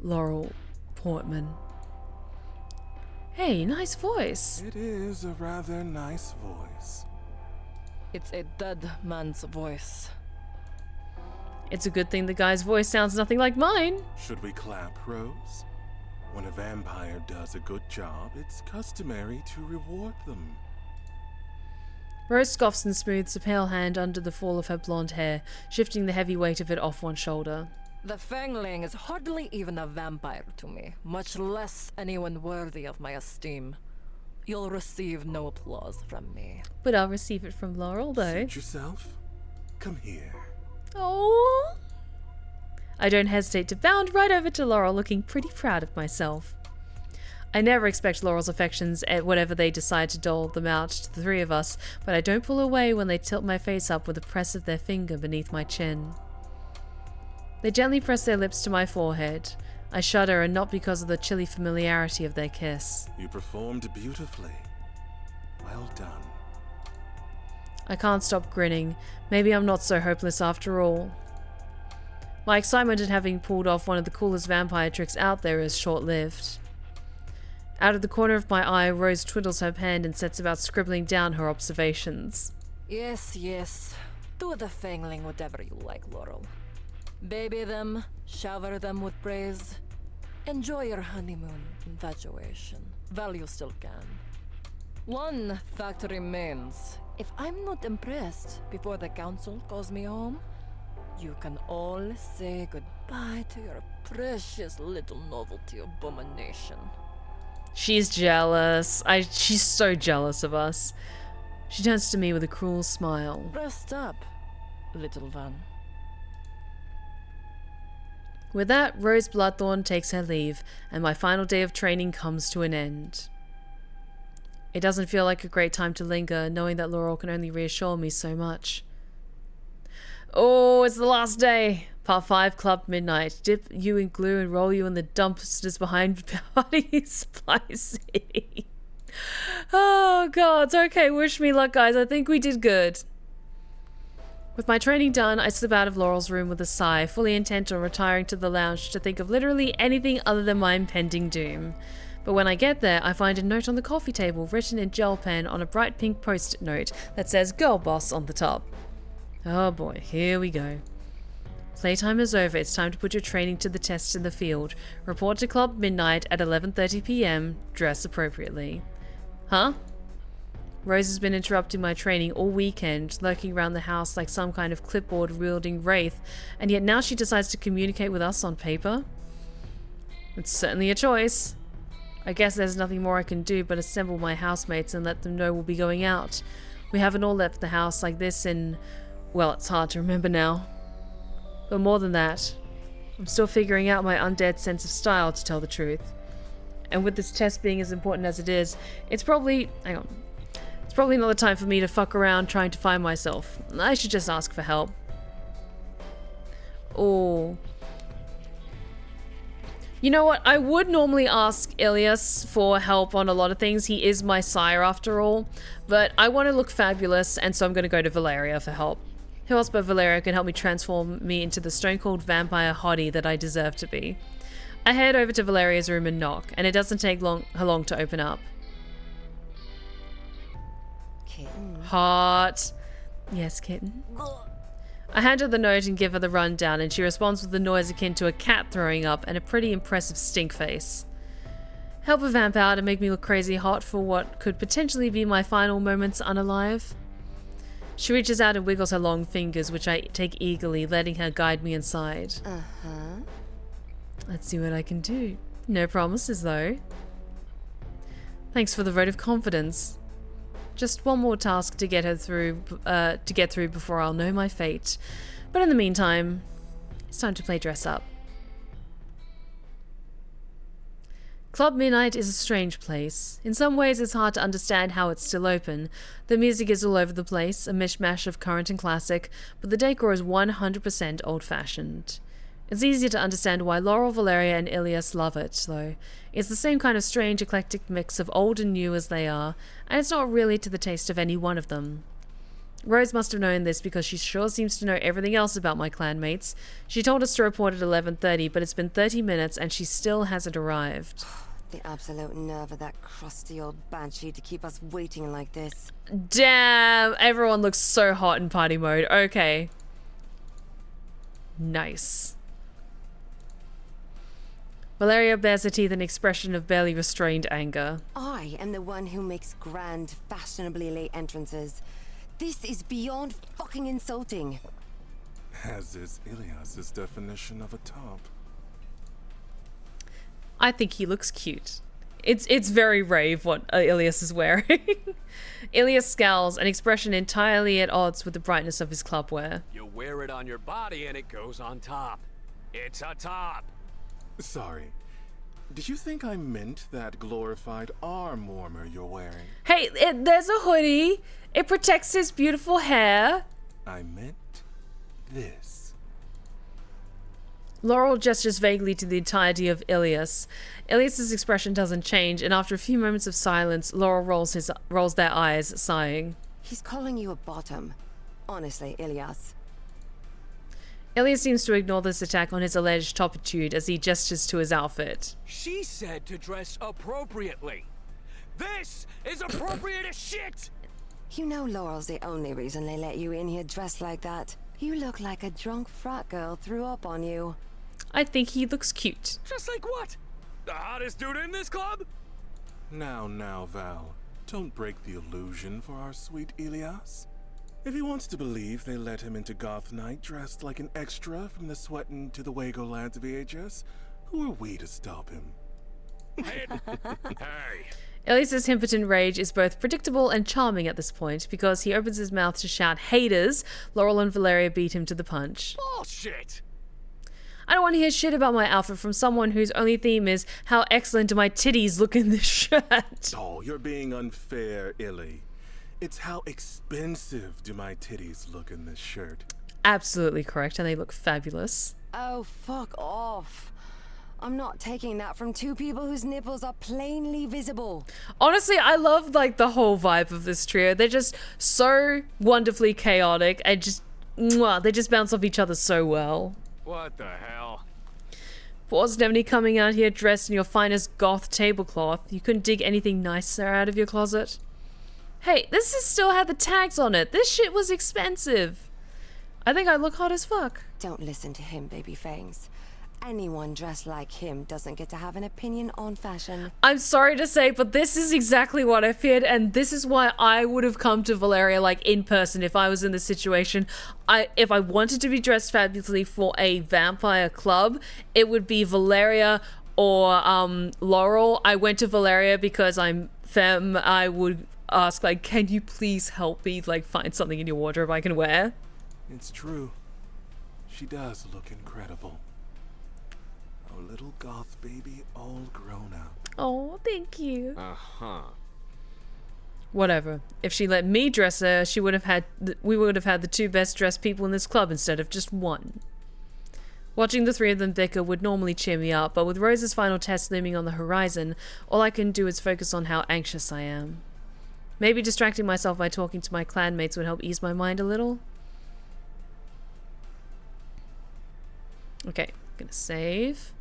Laurel Portman. Hey, nice voice. It is a rather nice voice. It's a dead man's voice. It's a good thing the guy's voice sounds nothing like mine. Should we clap, Rose? When a vampire does a good job, it's customary to reward them. Rose scoffs and smooths a pale hand under the fall of her blonde hair, shifting the heavy weight of it off one shoulder. The Fangling is hardly even a vampire to me, much less anyone worthy of my esteem. You'll receive no applause from me. But I'll receive it from Laurel, though. Suit yourself. Come here. Oh. I don't hesitate to bound right over to Laurel, looking pretty proud of myself. I never expect Laurel's affections at whatever they decide to dole them out to the three of us, but I don't pull away when they tilt my face up with a press of their finger beneath my chin. They gently press their lips to my forehead. I shudder, and not because of the chilly familiarity of their kiss. You performed beautifully. Well done. I can't stop grinning. Maybe I'm not so hopeless after all. My excitement at having pulled off one of the coolest vampire tricks out there is short-lived. Out of the corner of my eye, Rose twiddles her pen and sets about scribbling down her observations. Yes, yes. Do the Fangling whatever you like, Laurel. Baby them, shower them with praise. Enjoy your honeymoon infatuation, while you still can. One fact remains. If I'm not impressed before the council calls me home, you can all say goodbye to your precious little novelty abomination. She's jealous. She's so jealous of us. She turns to me with a cruel smile. Rest up, little one. With that, Rose Bloodthorn takes her leave, and my final day of training comes to an end. It doesn't feel like a great time to linger, knowing that Laurel can only reassure me so much. Oh, it's the last day. Part 5, Club Midnight. Dip you in glue and roll you in the dumpsters behind Party Supply City. Oh, God. Okay, wish me luck, guys. I think we did good. With my training done, I slip out of Laurel's room with a sigh, fully intent on retiring to the lounge to think of literally anything other than my impending doom. But when I get there, I find a note on the coffee table written in gel pen on a bright pink post-it note that says Girl Boss on the top. Oh boy, here we go. Playtime is over. It's time to put your training to the test in the field. Report to Club Midnight at 11:30 p.m. Dress appropriately. Huh? Rose has been interrupting my training all weekend, lurking around the house like some kind of clipboard-wielding wraith, and yet now she decides to communicate with us on paper? It's certainly a choice. I guess there's nothing more I can do but assemble my housemates and let them know we'll be going out. We haven't all left the house like this in... well, it's hard to remember now. But more than that, I'm still figuring out my undead sense of style, to tell the truth. And with this test being as important as it is, it's probably... hang on. It's probably not the time for me to fuck around trying to find myself. I should just ask for help. Oh... you know what? I would normally ask Ilyas for help on a lot of things. He is my sire after all. But I want to look fabulous, and so I'm going to go to Valeria for help. Who else but Valeria can help me transform me into the stone-cold vampire hottie that I deserve to be? I head over to Valeria's room and knock, and it doesn't take her long to open up. Kitten. Hot. Yes, kitten. I hand her the note and give her the rundown, and she responds with a noise akin to a cat throwing up and a pretty impressive stink face. Help a vamp out and make me look crazy hot for what could potentially be my final moments unalive. She reaches out and wiggles her long fingers, which I take eagerly, letting her guide me inside. Uh-huh. Let's see what I can do. No promises, though. Thanks for the vote of confidence. Just one more task to get her through, before I'll know my fate. But in the meantime, it's time to play dress up. Club Midnight is a strange place. In some ways, it's hard to understand how it's still open. The music is all over the place, a mishmash of current and classic, but the decor is 100% old-fashioned. It's easy to understand why Laurel, Valeria, and Ilyas love it, though. It's the same kind of strange, eclectic mix of old and new as they are, and it's not really to the taste of any one of them. Rose must have known this because she sure seems to know everything else about my clanmates. She told us to report at 11:30, but it's been 30 minutes and she still hasn't arrived. The absolute nerve of that crusty old banshee to keep us waiting like this. Damn! Everyone looks so hot in party mode. Okay. Nice. Valeria bares her teeth in an expression of barely restrained anger. I am the one who makes grand, fashionably late entrances. This is beyond fucking insulting. As is Ilyas's definition of a top. I think he looks cute. It's very rave what Ilyas is wearing. Ilyas scowls, an expression entirely at odds with the brightness of his clubwear. You wear it on your body and it goes on top. It's a top. Sorry. Did you think I meant that glorified arm warmer you're wearing? Hey, there's a hoodie. It protects his beautiful hair. I meant this. Laurel gestures vaguely to the entirety of Ilyas. Ilyas's expression doesn't change, and after a few moments of silence, Laurel rolls their eyes, sighing. He's calling you a bottom. Honestly, Ilyas. Ilyas seems to ignore this attack on his alleged topitude as he gestures to his outfit. She said to dress appropriately. This is appropriate as shit! You know Laurel's the only reason they let you in here dressed like that. You look like a drunk frat girl threw up on you. I think he looks cute. Just like what? The hottest dude in this club? Now, Val. Don't break the illusion for our sweet Ilyas. If he wants to believe they let him into Goth Night dressed like an extra from the Sweatin' to the Wago Lads VHS, who are we to stop him? Hey. Ilyas's impotent rage is both predictable and charming at this point because he opens his mouth to shout haters. Laurel and Valeria beat him to the punch. Bullshit! I don't want to hear shit about my outfit from someone whose only theme is how excellent do my titties look in this shirt. Oh, you're being unfair, Illy. It's how expensive do my titties look in this shirt. Absolutely correct, and they look fabulous. Oh, fuck off. I'm not taking that from two people whose nipples are plainly visible. Honestly, I love like the whole vibe of this trio. They're just so wonderfully chaotic and just they just bounce off each other so well. What the hell? Wasn't any coming out here dressed in your finest goth tablecloth. You couldn't dig anything nicer out of your closet. Hey, this has still had the tags on it. This shit was expensive. I think I look hot as fuck. Don't listen to him, baby fangs. Anyone dressed like him doesn't get to have an opinion on fashion. I'm sorry to say, but this is exactly what I feared, and this is why I would have come to Valeria like in person if I was in this situation. If I wanted to be dressed fabulously for a vampire club, it would be Valeria or Laurel. I went to Valeria because I'm femme. I would ask, like, can you please help me, like, find something in your wardrobe I can wear? It's true. She does look incredible. A little goth baby all grown up. Oh, thank you. Uh-huh. Whatever. If she let me dress her, we would have had the two best dressed people in this club instead of just one. Watching the three of them bicker would normally cheer me up, but with Rose's final test looming on the horizon, all I can do is focus on how anxious I am. Maybe distracting myself by talking to my clanmates would help ease my mind a little. Okay, gonna save.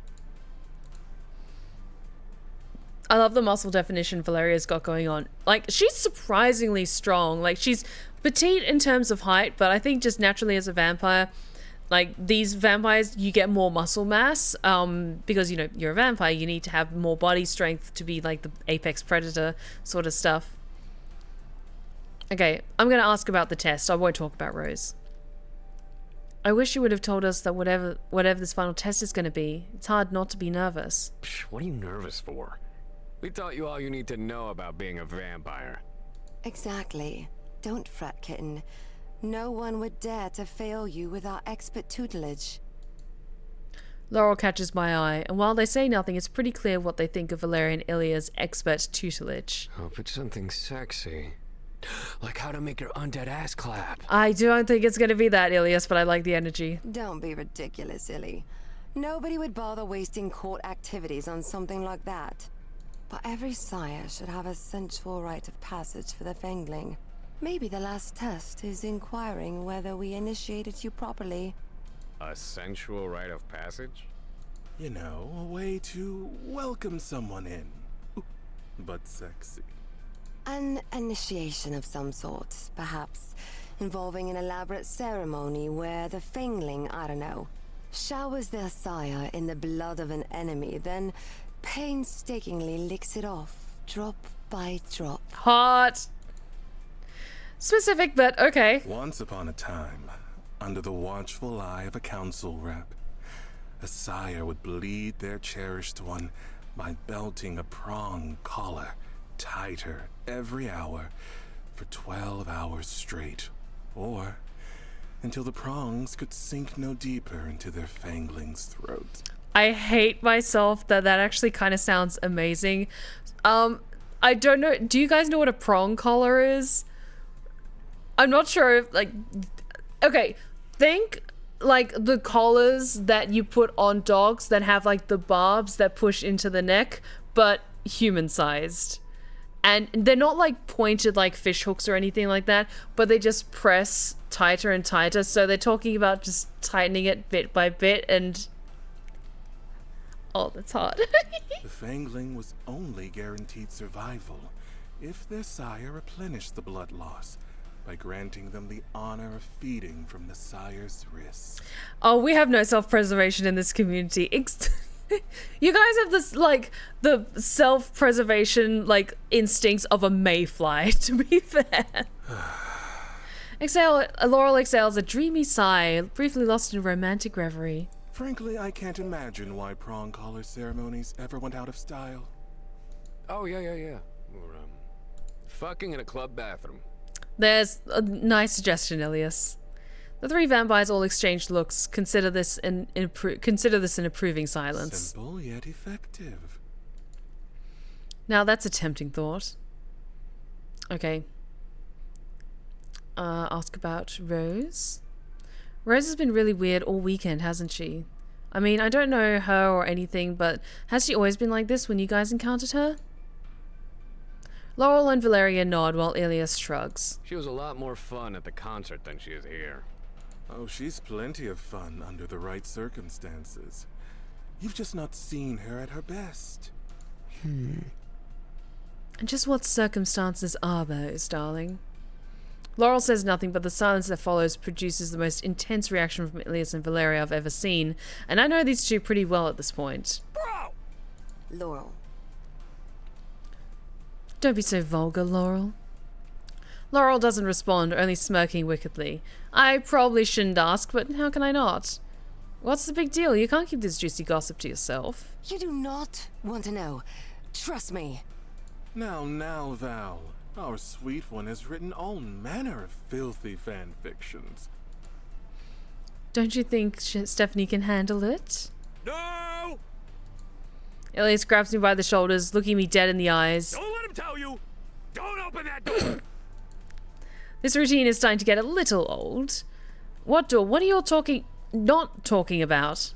I love the muscle definition Valeria's got going on. Like, she's surprisingly strong. Like, she's petite in terms of height, but I think just naturally as a vampire, like, these vampires, you get more muscle mass, because, you know, you're a vampire, you need to have more body strength to be, like, the apex predator sort of stuff. Okay, I'm gonna ask about the test. I won't talk about Rose. I wish you would have told us that whatever this final test is gonna be, it's hard not to be nervous. Psh, what are you nervous for? We taught you all you need to know about being a vampire. Exactly. Don't fret, kitten. No one would dare to fail you with our expert tutelage. Laurel catches my eye, and while they say nothing, it's pretty clear what they think of Valeria and Ilyas' expert tutelage. Hope it's something sexy. Like how to make your undead ass clap. I don't think it's gonna be that, Ilyas, but I like the energy. Don't be ridiculous, Illy. Nobody would bother wasting court activities on something like that. But every sire should have a sensual rite of passage for the Fangling. Maybe the last test is inquiring whether we initiated you properly. A sensual rite of passage? You know, a way to welcome someone in. But sexy. An initiation of some sort, perhaps, involving an elaborate ceremony where the Fangling, I don't know, showers their sire in the blood of an enemy, then painstakingly licks it off, drop by drop. Hot. Specific, but okay. Once upon a time, under the watchful eye of a council rep, a sire would bleed their cherished one by belting a prong collar tighter every hour for 12 hours straight, or until the prongs could sink no deeper into their fangling's throat. I hate myself that actually kind of sounds amazing. I don't know. Do you guys know what a prong collar is? I'm not sure if, like, okay, think like the collars that you put on dogs that have like the barbs that push into the neck, but human-sized. And they're not like pointed like fish hooks or anything like that, but they just press tighter and tighter. So they're talking about just tightening it bit by bit, and oh, that's hard. The Fangling was only guaranteed survival if their sire replenished the blood loss by granting them the honor of feeding from the sire's wrist. Oh, we have no self-preservation in this community. You guys have this, like, the self-preservation, like, instincts of a mayfly, to be fair. Laurel exhales a dreamy sigh, briefly lost in romantic reverie. Frankly, I can't imagine why prong collar ceremonies ever went out of style. Oh, yeah. Or, fucking in a club bathroom. There's a nice suggestion, Ilyas. The three vampires all exchanged looks. Consider this an approving silence. Simple yet effective. Now that's a tempting thought. Okay. Ask about Rose. Rose has been really weird all weekend, hasn't she? I mean, I don't know her or anything, but has she always been like this when you guys encountered her? Laurel and Valeria nod while Ilyas shrugs. She was a lot more fun at the concert than she is here. Oh, she's plenty of fun under the right circumstances. You've just not seen her at her best. And just what circumstances are those, darling? Laurel says nothing, but the silence that follows produces the most intense reaction from Ilyas and Valeria I've ever seen, and I know these two pretty well at this point. Bro! Laurel. Don't be so vulgar, Laurel. Laurel doesn't respond, only smirking wickedly. I probably shouldn't ask, but how can I not? What's the big deal? You can't keep this juicy gossip to yourself. You do not want to know. Trust me. Now, Val. Our sweet one has written all manner of filthy fan fictions. Don't you think Stephanie can handle it? No! Ilyas grabs me by the shoulders, looking me dead in the eyes. Don't let him tell you! Don't open that door! This routine is starting to get a little old. What door? What are you all not talking about?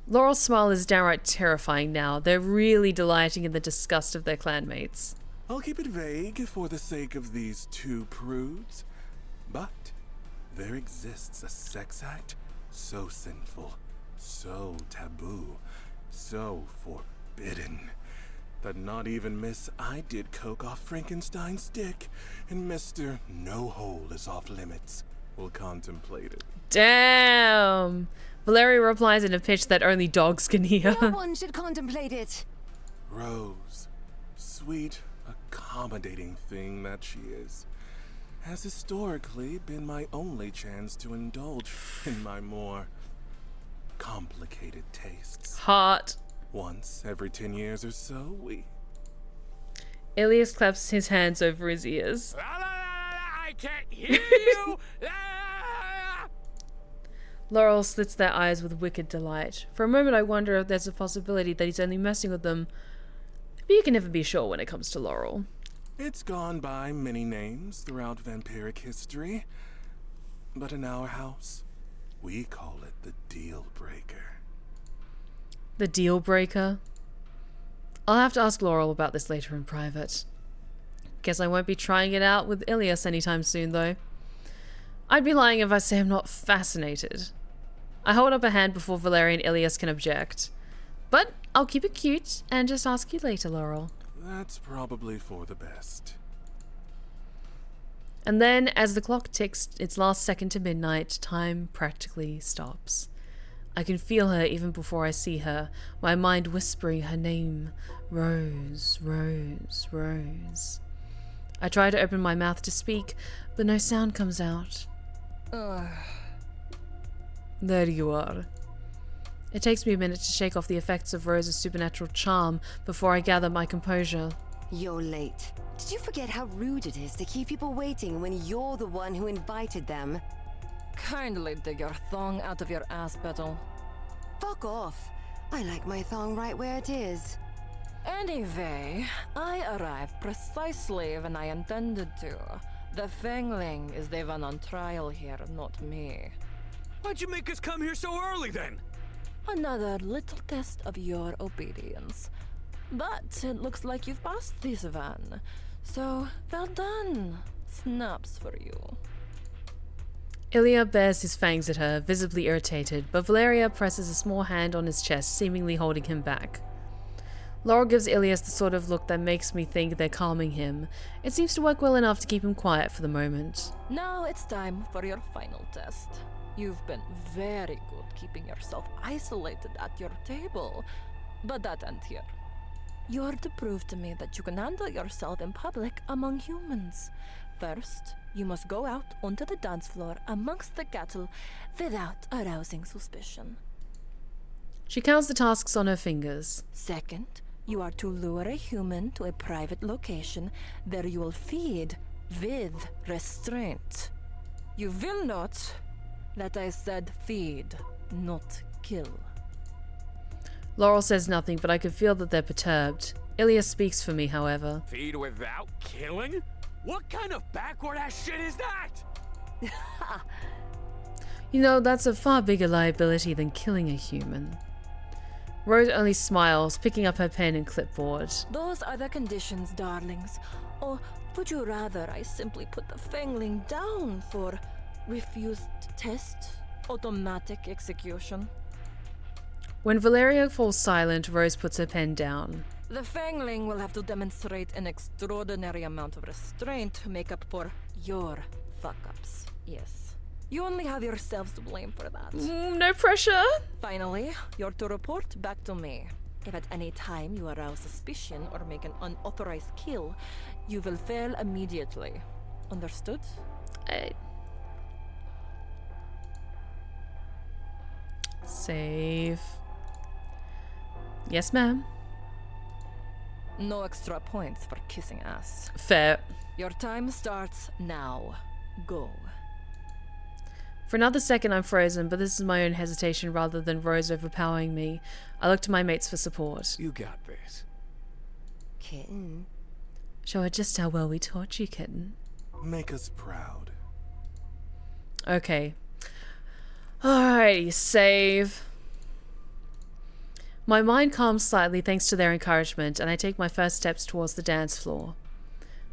Laurel's smile is downright terrifying now. They're really delighting in the disgust of their clanmates. I'll keep it vague for the sake of these two prudes, but there exists a sex act so sinful, so taboo, so forbidden, that not even Miss I Did Coke off Frankenstein's dick and Mr. No Hole is off limits will contemplate it. Damn! Valeria replies in a pitch that only dogs can hear. No one should contemplate it. Rose, sweet, accommodating thing that she is, has historically been my only chance to indulge in my more complicated tastes. Hot. Once every 10 years or so, we... Ilyas claps his hands over his ears. I can't hear you! Laurel slits their eyes with wicked delight. For a moment I wonder if there's a possibility that he's only messing with them. But you can never be sure when it comes to Laurel. It's gone by many names throughout vampiric history, but in our house, we call it the Deal Breaker. The deal breaker? I'll have to ask Laurel about this later in private. Guess I won't be trying it out with Ilyas anytime soon, though. I'd be lying if I say I'm not fascinated. I hold up a hand before Valeria and Ilyas can object. But I'll keep it cute and just ask you later, Laurel. That's probably for the best. And then, as the clock ticks its last second to midnight, time practically stops. I can feel her even before I see her, my mind whispering her name. Rose, Rose, Rose. I try to open my mouth to speak, but no sound comes out. There you are. It takes me a minute to shake off the effects of Rose's supernatural charm before I gather my composure. You're late. Did you forget how rude it is to keep people waiting when you're the one who invited them? Kindly dig your thong out of your ass, Petal. Fuck off. I like my thong right where it is. Anyway, I arrived precisely when I intended to. The Fangling is the one on trial here, not me. Why'd you make us come here so early then? Another little test of your obedience. But it looks like you've passed this one. So, well done. Snaps for you. Ilya bares his fangs at her, visibly irritated, but Valeria presses a small hand on his chest, seemingly holding him back. Laurel gives Ilyas the sort of look that makes me think they're calming him. It seems to work well enough to keep him quiet for the moment. Now it's time for your final test. You've been very good keeping yourself isolated at your table, but that ends here. You're to prove to me that you can handle yourself in public among humans. First, you must go out onto the dance floor amongst the cattle without arousing suspicion. She counts the tasks on her fingers. Second, you are to lure a human to a private location where you will feed with restraint. You will note that I said feed, not kill. Laurel says nothing, but I can feel that they're perturbed. Ilyas speaks for me, however. Feed without killing? What kind of backward-ass shit is that? You know, that's a far bigger liability than killing a human. Rose only smiles, picking up her pen and clipboard. Those are the conditions, darlings. Or would you rather I simply put the Fangling down for refused test, automatic execution? When Valeria falls silent, Rose puts her pen down. The Fangling will have to demonstrate an extraordinary amount of restraint to make up for your fuck-ups. Yes. You only have yourselves to blame for that. No pressure. Finally, you're to report back to me. If at any time you arouse suspicion or make an unauthorized kill, you will fail immediately. Understood? Save. Yes, ma'am. No extra points for kissing ass. Fair. Your time starts now. Go. For another second, I'm frozen, but this is my own hesitation rather than Rose overpowering me. I look to my mates for support. You got this. Kitten. Show her just how well we taught you, kitten. Make us proud. Okay. Alrighty, save. My mind calms slightly thanks to their encouragement, and I take my first steps towards the dance floor.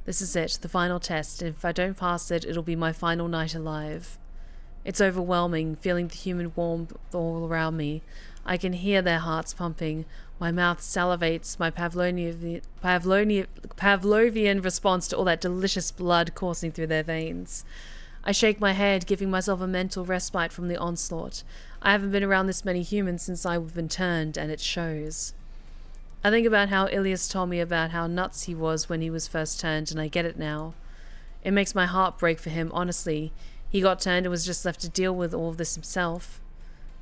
This is it, the final test, and if I don't pass it, it'll be my final night alive. It's overwhelming, feeling the human warmth all around me. I can hear their hearts pumping. My mouth salivates, my Pavlovian response to all that delicious blood coursing through their veins. I shake my head, giving myself a mental respite from the onslaught. I haven't been around this many humans since I've been turned, and it shows. I think about how Ilyas told me about how nuts he was when he was first turned, and I get it now. It makes my heart break for him, honestly. He got turned and was just left to deal with all of this himself.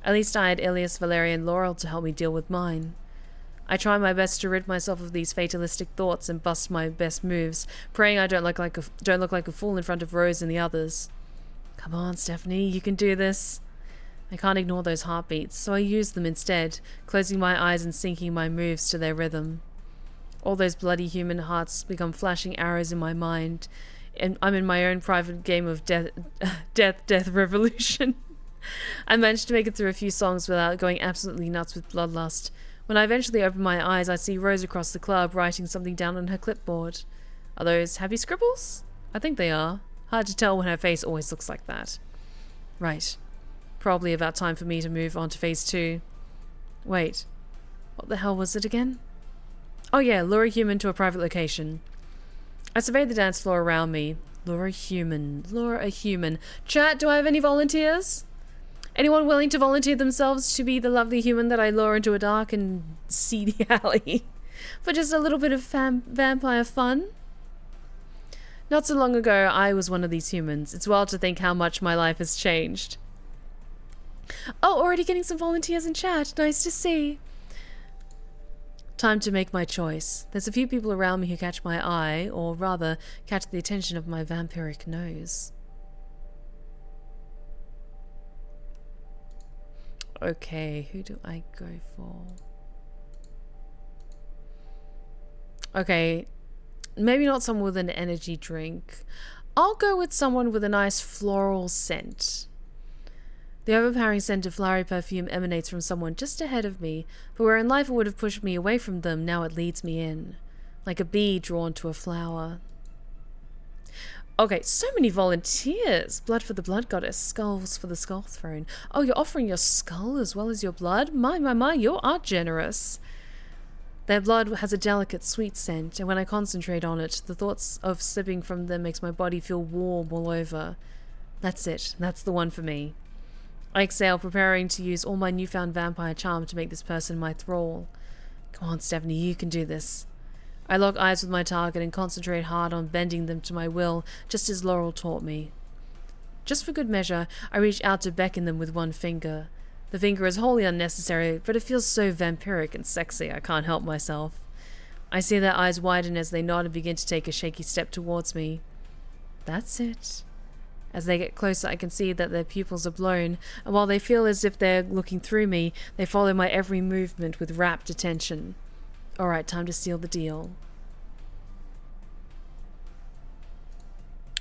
At least I had Ilyas, Valeria, and Laurel to help me deal with mine. I try my best to rid myself of these fatalistic thoughts and bust my best moves, praying I don't look like a fool in front of Rose and the others. Come on, Stephanie, you can do this. I can't ignore those heartbeats, so I use them instead, closing my eyes and syncing my moves to their rhythm. All those bloody human hearts become flashing arrows in my mind, and I'm in my own private game of death revolution. I managed to make it through a few songs without going absolutely nuts with bloodlust. When I eventually open my eyes, I see Rose across the club writing something down on her clipboard. Are those happy scribbles? I think they are. Hard to tell when her face always looks like that. Right. Probably about time for me to move on to phase 2. Wait. What the hell was it again? Oh yeah, lure a human to a private location. I surveyed the dance floor around me. Lure a human. Lure a human. Chat, do I have any volunteers? Anyone willing to volunteer themselves to be the lovely human that I lure into a dark and seedy alley? For just a little bit of vampire fun? Not so long ago, I was one of these humans. It's wild to think how much my life has changed. Oh, already getting some volunteers in chat. Nice to see. Time to make my choice. There's a few people around me who catch my eye, or rather, catch the attention of my vampiric nose. Okay, who do I go for? Okay, maybe not someone with an energy drink. I'll go with someone with a nice floral scent. The overpowering scent of flowery perfume emanates from someone just ahead of me, but where in life it would have pushed me away from them, now it leads me in. Like a bee drawn to a flower. Okay, so many volunteers. Blood for the blood goddess, skulls for the skull throne. Oh, you're offering your skull as well as your blood? My, you are generous. Their blood has a delicate, sweet scent, and when I concentrate on it, the thoughts of sipping from them makes my body feel warm all over. That's it. That's the one for me. I exhale, preparing to use all my newfound vampire charm to make this person my thrall. Come on, Stephanie, you can do this. I lock eyes with my target and concentrate hard on bending them to my will, just as Laurel taught me. Just for good measure, I reach out to beckon them with one finger. The finger is wholly unnecessary, but it feels so vampiric and sexy, I can't help myself. I see their eyes widen as they nod and begin to take a shaky step towards me. That's it. As they get closer, I can see that their pupils are blown, and while they feel as if they're looking through me, they follow my every movement with rapt attention. Alright, time to seal the deal.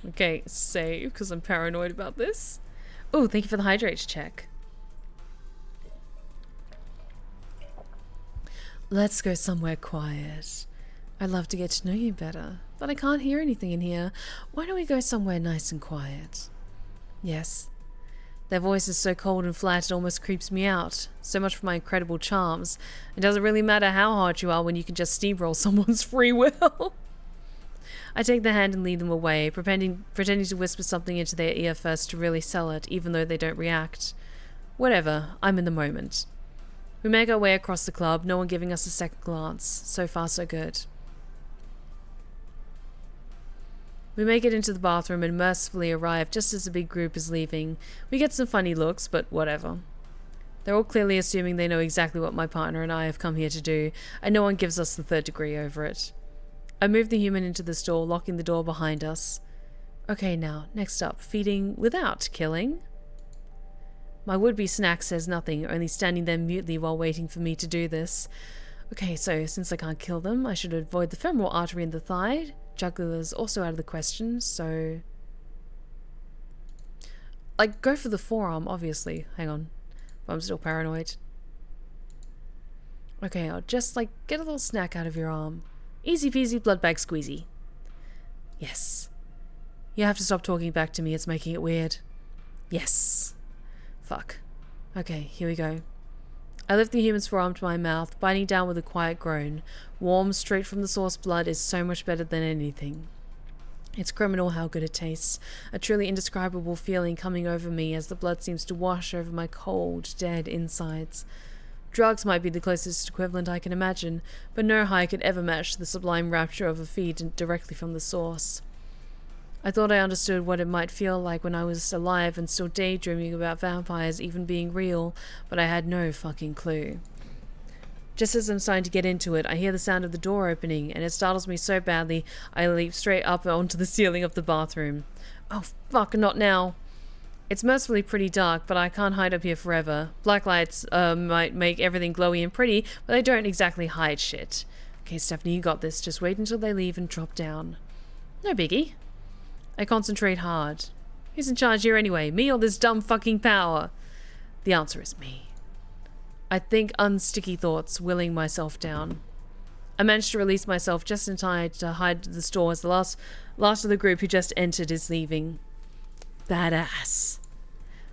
Okay, save, because I'm paranoid about this. Oh, thank you for the hydrate check. Let's go somewhere quiet. I'd love to get to know you better, but I can't hear anything in here. Why don't we go somewhere nice and quiet? Yes. Their voice is so cold and flat it almost creeps me out. So much for my incredible charms. It doesn't really matter how hard you are when you can just steamroll someone's free will. I take their hand and lead them away, pretending to whisper something into their ear first to really sell it, even though they don't react. Whatever, I'm in the moment. We make our way across the club, no one giving us a second glance. So far, so good. We make it into the bathroom and mercifully arrive just as the big group is leaving. We get some funny looks, but whatever. They're all clearly assuming they know exactly what my partner and I have come here to do, and no one gives us the third degree over it. I move the human into the store, locking the door behind us. Okay, now, next up, feeding without killing. My would-be snack says nothing, only standing there mutely while waiting for me to do this. Okay, so since I can't kill them, I should avoid the femoral artery in the thigh. Jugular's also out of the question, so... Like, go for the forearm, obviously. Hang on. I'm still paranoid. Okay, I'll just, like, get a little snack out of your arm. Easy peasy, blood bag squeezy. Yes. You have to stop talking back to me, it's making it weird. Yes. Fuck. Okay, here we go. I lift the human's forearm to my mouth, biting down with a quiet groan. Warm, straight from the source blood is so much better than anything. It's criminal how good it tastes. A truly indescribable feeling coming over me as the blood seems to wash over my cold, dead insides. Drugs might be the closest equivalent I can imagine, but no high could ever match the sublime rapture of a feed directly from the source. I thought I understood what it might feel like when I was alive and still daydreaming about vampires even being real, but I had no fucking clue. Just as I'm starting to get into it, I hear the sound of the door opening, and it startles me so badly, I leap straight up onto the ceiling of the bathroom. Oh fuck, not now. It's mercifully pretty dark, but I can't hide up here forever. Black lights might make everything glowy and pretty, but they don't exactly hide shit. Okay, Stephanie, you got this. Just wait until they leave and drop down. No biggie. I concentrate hard. Who's in charge here anyway? Me or this dumb fucking power? The answer is me. I think unsticky thoughts, willing myself down. I managed to release myself just in time to hide the store as the last of the group who just entered is leaving. Badass.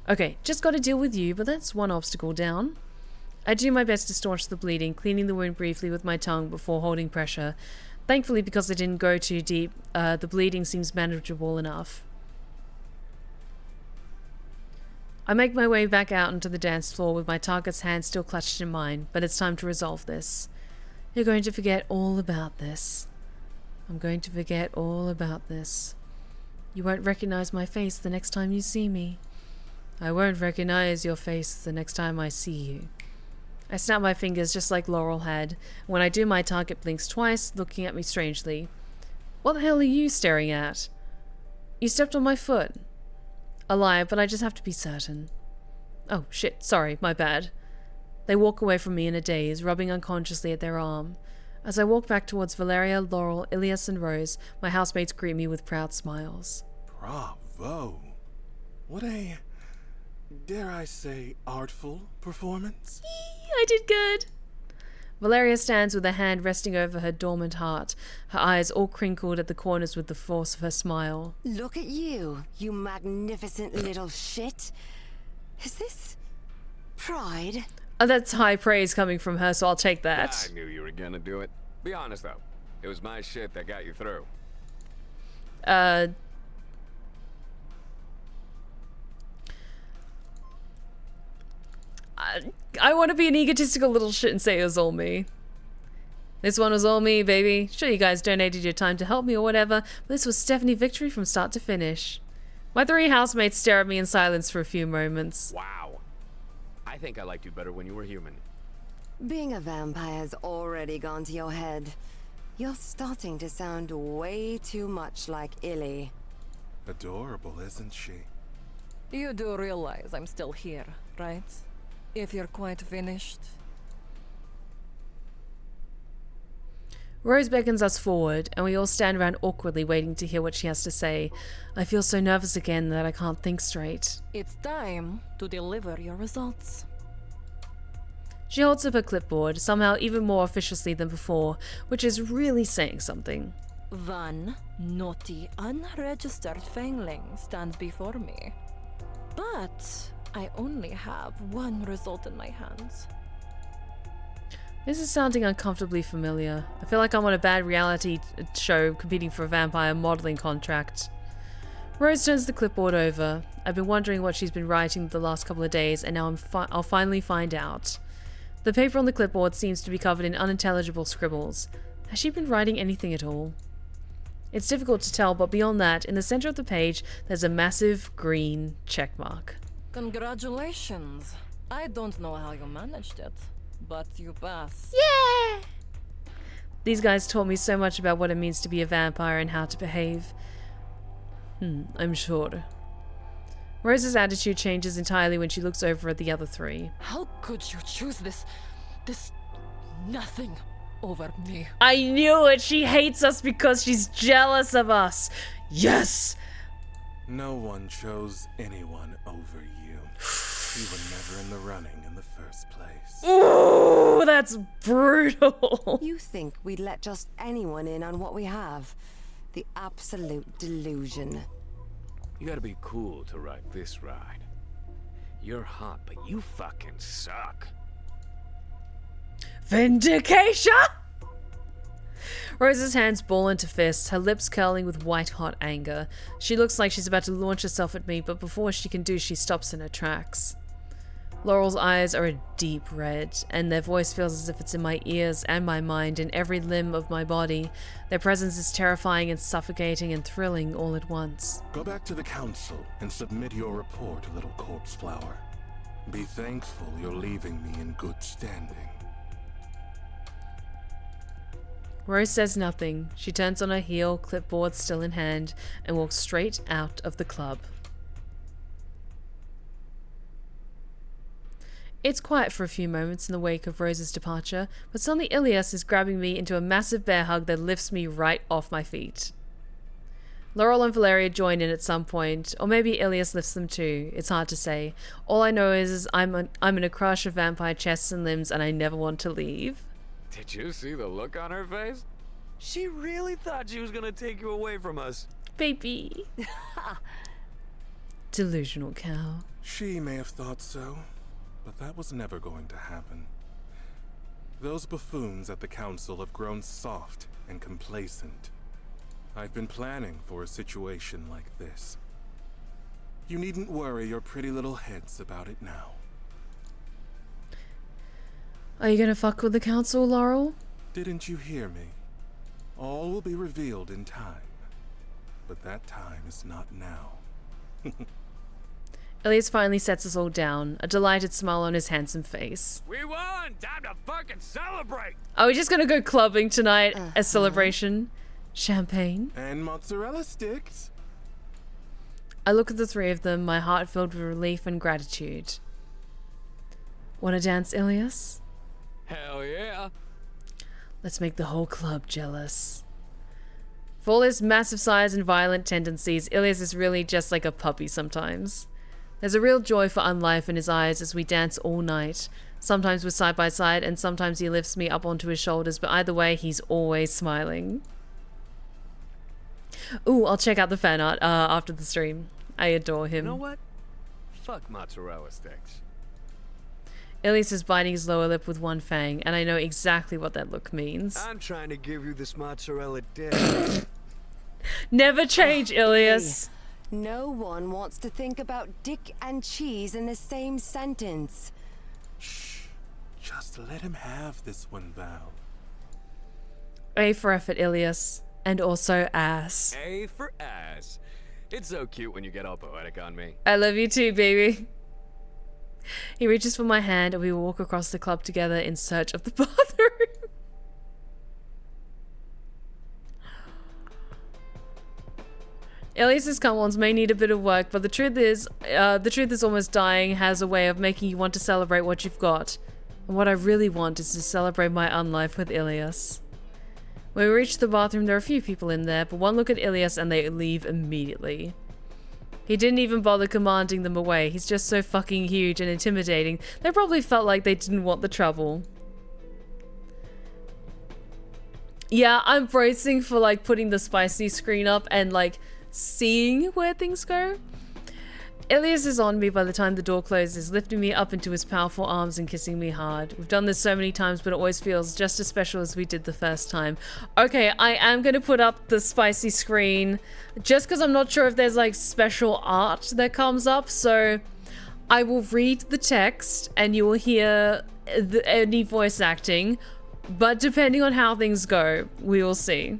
Okay, just gotta deal with you, but that's one obstacle down. I do my best to staunch the bleeding, cleaning the wound briefly with my tongue before holding pressure. Thankfully, because I didn't go too deep, the bleeding seems manageable enough. I make my way back out onto the dance floor with my target's hand still clutched in mine, but it's time to resolve this. You're going to forget all about this. I'm going to forget all about this. You won't recognize my face the next time you see me. I won't recognize your face the next time I see you. I snap my fingers just like Laurel had. When I do, my target blinks twice, looking at me strangely. What the hell are you staring at? You stepped on my foot. A lie, but I just have to be certain. Oh, shit, sorry, my bad. They walk away from me in a daze, rubbing unconsciously at their arm. As I walk back towards Valeria, Laurel, Ilyas, and Rose, my housemates greet me with proud smiles. Bravo. What a, dare I say, artful performance? I did good. Valeria stands with her hand resting over her dormant heart, her eyes all crinkled at the corners with the force of her smile. Look at you, you magnificent little shit. Is this pride? Oh, that's high praise coming from her, so I'll take that. I knew you were gonna do it. Be honest though, it was my shit that got you through. I want to be an egotistical little shit and say it was all me. This one was all me, baby. Sure, you guys donated your time to help me or whatever, but this was Stephanie victory from start to finish. My three housemates stare at me in silence for a few moments. Wow. I think I liked you better when you were human. Being a vampire's already gone to your head. You're starting to sound way too much like Illy. Adorable, isn't she? You do realize I'm still here, right? If you're quite finished. Rose beckons us forward, and we all stand around awkwardly waiting to hear what she has to say. I feel so nervous again that I can't think straight. It's time to deliver your results. She holds up her clipboard, somehow even more officiously than before, which is really saying something. One naughty, unregistered fangling stands before me. But I only have one result in my hands. This is sounding uncomfortably familiar. I feel like I'm on a bad reality show competing for a vampire modeling contract. Rose turns the clipboard over. I've been wondering what she's been writing the last couple of days, and now I'll finally find out. The paper on the clipboard seems to be covered in unintelligible scribbles. Has she been writing anything at all? It's difficult to tell, but beyond that, in the center of the page, there's a massive green check mark. Congratulations. I don't know how you managed it, but you passed. Yeah! These guys taught me so much about what it means to be a vampire and how to behave. I'm sure. Rose's attitude changes entirely when she looks over at the other three. How could you choose this nothing over me? I knew it! She hates us because she's jealous of us! Yes! No one chose anyone over you. You were never in the running in the first place. Ooh, that's brutal! You think we'd let just anyone in on what we have? The absolute delusion. You gotta be cool to ride this ride. You're hot, but you fucking suck. Vindication! Rose's hands ball into fists, her lips curling with white-hot anger. She looks like she's about to launch herself at me, but before she can do, she stops in her tracks. Laurel's eyes are a deep red, and their voice feels as if it's in my ears and my mind and every limb of my body. Their presence is terrifying and suffocating and thrilling all at once. Go back to the council and submit your report, little corpse flower. Be thankful you're leaving me in good standing. Rose says nothing. She turns on her heel, clipboard still in hand, and walks straight out of the club. It's quiet for a few moments in the wake of Rose's departure, but suddenly Ilyas is grabbing me into a massive bear hug that lifts me right off my feet. Laurel and Valeria join in at some point, or maybe Ilyas lifts them too. It's hard to say. All I know is I'm in a crush of vampire chests and limbs, and I never want to leave. Did you see the look on her face? She really thought she was gonna take you away from us. Baby. Delusional cow. She may have thought so, but that was never going to happen. Those buffoons at the council have grown soft and complacent. I've been planning for a situation like this. You needn't worry your pretty little heads about it now. Are you gonna fuck with the council, Laurel? Didn't you hear me? All will be revealed in time. But that time is not now. Ilyas finally sets us all down, a delighted smile on his handsome face. We won! Time to fucking celebrate! Are we just gonna go clubbing tonight? A celebration? Champagne? And mozzarella sticks. I look at the three of them, my heart filled with relief and gratitude. Wanna dance, Ilyas? Hell yeah! Let's make the whole club jealous. For all his massive size and violent tendencies, Ilyas is really just like a puppy sometimes. There's a real joy for unlife in his eyes as we dance all night. Sometimes we're side by side, and sometimes he lifts me up onto his shoulders, but either way, he's always smiling. Ooh, I'll check out the fan art after the stream. I adore him. You know what? Fuck mozzarella sticks. Ilyas is biting his lower lip with one fang, and I know exactly what that look means. I'm trying to give you this mozzarella dick. Never change, Ilyas. No one wants to think about dick and cheese in the same sentence. Shh. Just let him have this one, Val. A for effort, Ilyas. And also ass. A for ass. It's so cute when you get all poetic on me. I love you too, baby. He reaches for my hand and we walk across the club together in search of the bathroom. Ilyas's come-ons may need a bit of work, but the truth is almost dying has a way of making you want to celebrate what you've got. And what I really want is to celebrate my unlife with Ilyas. When we reach the bathroom, there are a few people in there, but one look at Ilyas and they leave immediately. He didn't even bother commanding them away. He's just so fucking huge and intimidating. They probably felt like they didn't want the trouble. Yeah, I'm bracing for like putting the spicy screen up and like seeing where things go. Ilyas is on me by the time the door closes, lifting me up into his powerful arms and kissing me hard. We've done this so many times, but it always feels just as special as we did the first time. Okay, I am going to put up the spicy screen just because I'm not sure if there's like special art that comes up. So I will read the text and you will hear any voice acting. But depending on how things go, we will see.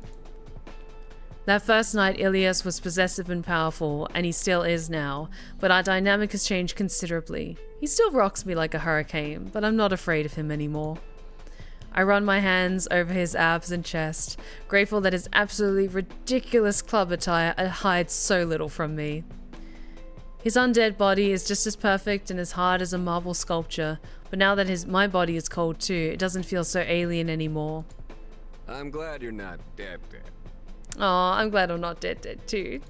That first night, Ilyas was possessive and powerful, and he still is now, but our dynamic has changed considerably. He still rocks me like a hurricane, but I'm not afraid of him anymore. I run my hands over his abs and chest, grateful that his absolutely ridiculous club attire hides so little from me. His undead body is just as perfect and as hard as a marble sculpture, but now that my body is cold too, it doesn't feel so alien anymore. I'm glad you're not dead. Aw, I'm glad I'm not dead too.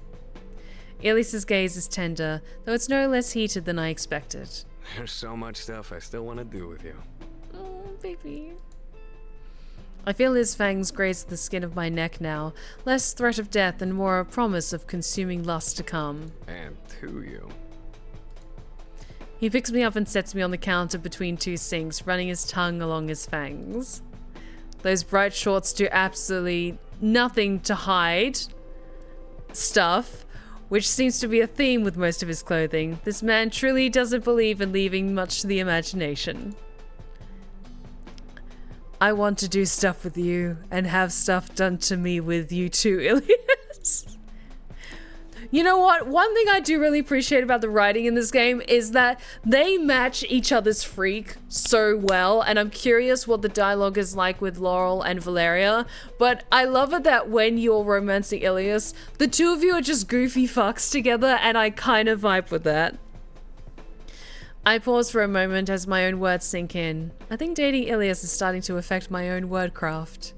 Ilyas's gaze is tender, though it's no less heated than I expected. There's so much stuff I still want to do with you. Oh, baby. I feel his fangs graze the skin of my neck now, less threat of death and more a promise of consuming lust to come. And to you. He picks me up and sets me on the counter between two sinks, running his tongue along his fangs. Those bright shorts do absolutely nothing to hide stuff, which seems to be a theme with most of his clothing. This man truly doesn't believe in leaving much to the imagination. I want to do stuff with you and have stuff done to me with you too, Ilyas. You know what? One thing I do really appreciate about the writing in this game is that they match each other's freak so well, and I'm curious what the dialogue is like with Laurel and Valeria, but I love it that when you're romancing Ilyas, the two of you are just goofy fucks together, and I kind of vibe with that. I pause for a moment as my own words sink in. I think dating Ilyas is starting to affect my own wordcraft.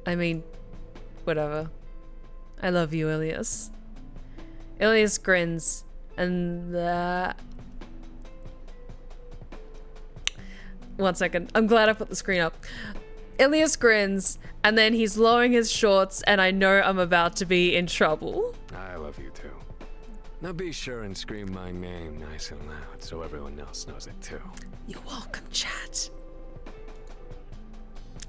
I mean, whatever. I love you, Ilyas. Ilyas grins, and one second. I'm glad I put the screen up. Ilyas grins, and then he's lowering his shorts, and I know I'm about to be in trouble. I love you too. Now be sure and scream my name nice and loud so everyone else knows it too. You're welcome, chat.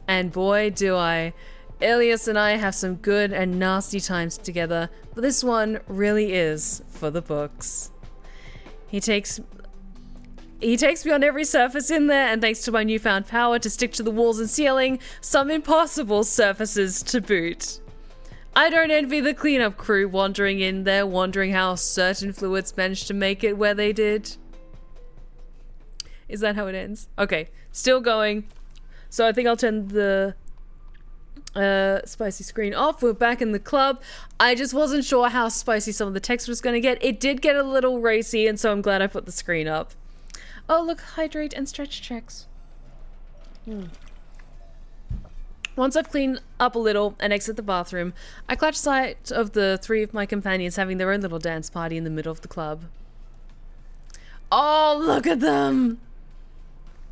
And boy, do I. Ilyas and I have some good and nasty times together, but this one really is for the books. He takes me on every surface in there, and thanks to my newfound power to stick to the walls and ceiling, some impossible surfaces to boot. I don't envy the cleanup crew wandering in there, wondering how certain fluids managed to make it where they did. Is that how it ends? Okay, still going. So I think I'll turn the spicy screen off. We're back in the club. I just wasn't sure how spicy some of the text was going to get. It did get a little racy, and so I'm glad I put the screen up. Oh, look, hydrate and stretch checks. Once I've cleaned up a little and exit the bathroom, I clutch sight of the three of my companions having their own little dance party in the middle of the club. Oh, look at them!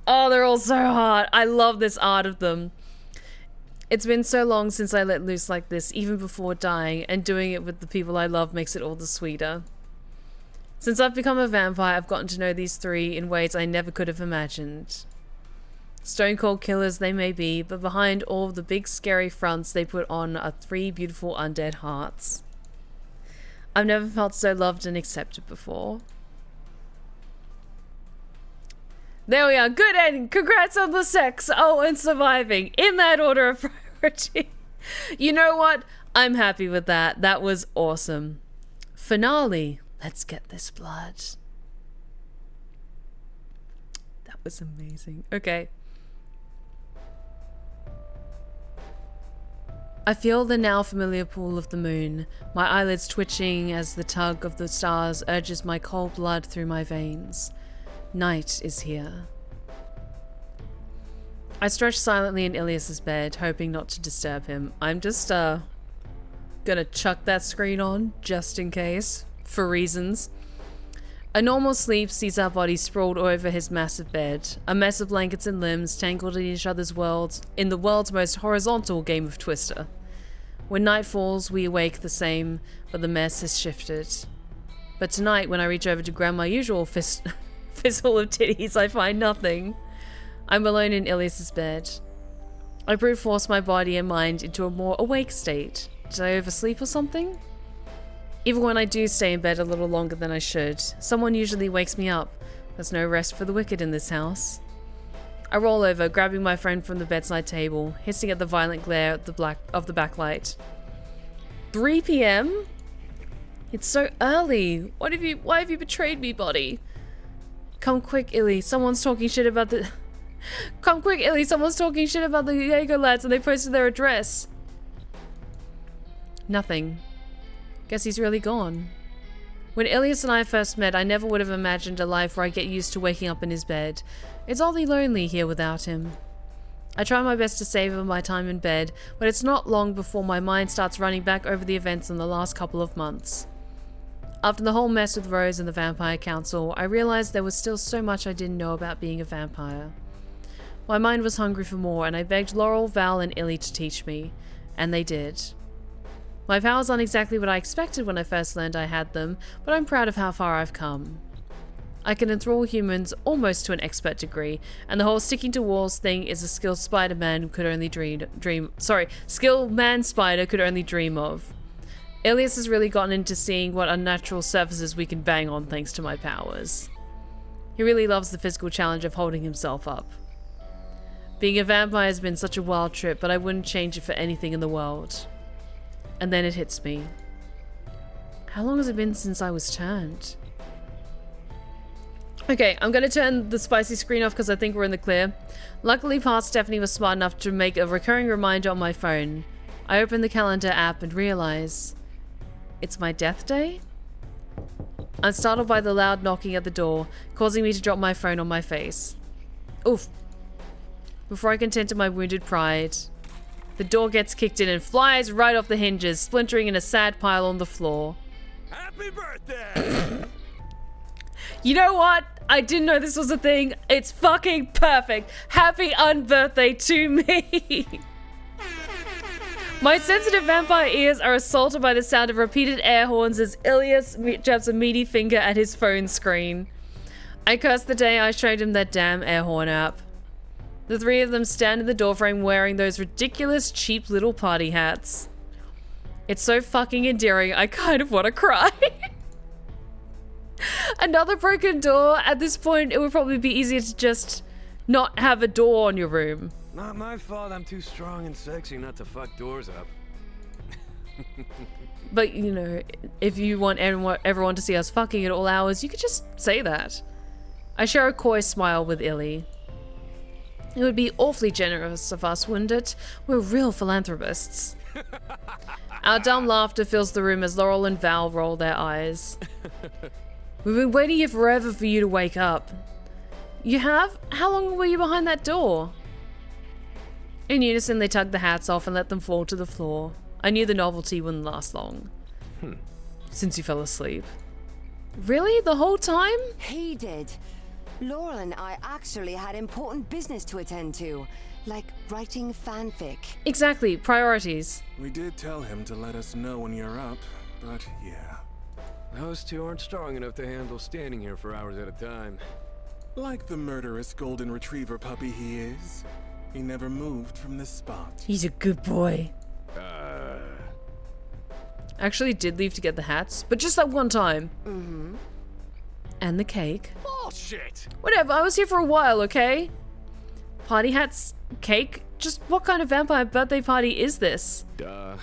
Oh, they're all so hot. I love this art of them. It's been so long since I let loose like this, even before dying, and doing it with the people I love makes it all the sweeter. Since I've become a vampire, I've gotten to know these three in ways I never could have imagined. Stone cold killers they may be, but behind all the big scary fronts they put on are three beautiful undead hearts. I've never felt so loved and accepted before. There we are. Good ending. Congrats on the sex. Oh, and surviving. In that order of priority. You know what? I'm happy with that. That was awesome. Finale. Let's get this blood. That was amazing. Okay. I feel the now familiar pull of the moon, my eyelids twitching as the tug of the stars urges my cold blood through my veins. Night is here. I stretch silently in Ilyas's bed, hoping not to disturb him. I'm just, gonna chuck that screen on, just in case, for reasons. A normal sleep sees our bodies sprawled over his massive bed, a mess of blankets and limbs tangled in each other's worlds, in the world's most horizontal game of Twister. When night falls, we awake the same, but the mess has shifted. But tonight, when I reach over to grab my usual fistful of titties, I find nothing. I'm alone in Ilyas's bed. I brute force my body and mind into a more awake state. Did I oversleep or something? Even when I do stay in bed a little longer than I should, someone usually wakes me up. There's no rest for the wicked in this house. I roll over, grabbing my friend from the bedside table, hissing at the violent glare of the backlight. 3 p.m.? It's so early. Why have you betrayed me, body? Come quick, Illy. Someone's talking shit about the... Come quick, Illy. Someone's talking shit about the Jaeger lads and they posted their address. Nothing. Guess he's really gone. When Ilyas and I first met, I never would have imagined a life where I get used to waking up in his bed. It's oddly lonely here without him. I try my best to savor my time in bed, but it's not long before my mind starts running back over the events in the last couple of months. After the whole mess with Rose and the Vampire Council, I realized there was still so much I didn't know about being a vampire. My mind was hungry for more, and I begged Laurel, Val, and Illy to teach me, and they did. My powers aren't exactly what I expected when I first learned I had them, but I'm proud of how far I've come. I can enthrall humans almost to an expert degree, and the whole sticking to walls thing is a skill Spider-Man could only skill man-spider could only dream of. Ilyas has really gotten into seeing what unnatural surfaces we can bang on thanks to my powers. He really loves the physical challenge of holding himself up. Being a vampire has been such a wild trip, but I wouldn't change it for anything in the world. And then it hits me. How long has it been since I was turned? Okay, I'm gonna turn the spicy screen off because I think we're in the clear. Luckily, past Stephanie was smart enough to make a recurring reminder on my phone. I open the calendar app and realize it's my death day? I'm startled by the loud knocking at the door, causing me to drop my phone on my face. Oof. Before I can tend to my wounded pride, the door gets kicked in and flies right off the hinges, splintering in a sad pile on the floor. Happy birthday! You know what? I didn't know this was a thing. It's fucking perfect. Happy unbirthday to me. My sensitive vampire ears are assaulted by the sound of repeated air horns as Ilyas jabs a meaty finger at his phone screen. I curse the day I showed him that damn air horn app. The three of them stand in the doorframe wearing those ridiculous cheap little party hats. It's so fucking endearing, I kind of want to cry. Another broken door. At this point, it would probably be easier to just not have a door on your room. Not my fault, I'm too strong and sexy not to fuck doors up. But, you know, if you want everyone to see us fucking at all hours, you could just say that. I share a coy smile with Illy. It would be awfully generous of us, wouldn't it? We're real philanthropists. Our dumb laughter fills the room as Laurel and Val roll their eyes. We've been waiting here forever for you to wake up. You have? How long were you behind that door? In unison, they tugged the hats off and let them fall to the floor. I knew the novelty wouldn't last long. Since you fell asleep. Really? The whole time? He did. Laurel and I actually had important business to attend to, like writing fanfic. Exactly. Priorities. We did tell him to let us know when you're up, but yeah. Those two aren't strong enough to handle standing here for hours at a time. Like the murderous golden retriever puppy he is, he never moved from this spot. He's a good boy. Actually did leave to get the hats, but just that one time. Mm-hmm. And the cake. Bullshit! Whatever, I was here for a while, okay? Party hats, cake? Just what kind of vampire birthday party is this? Duh.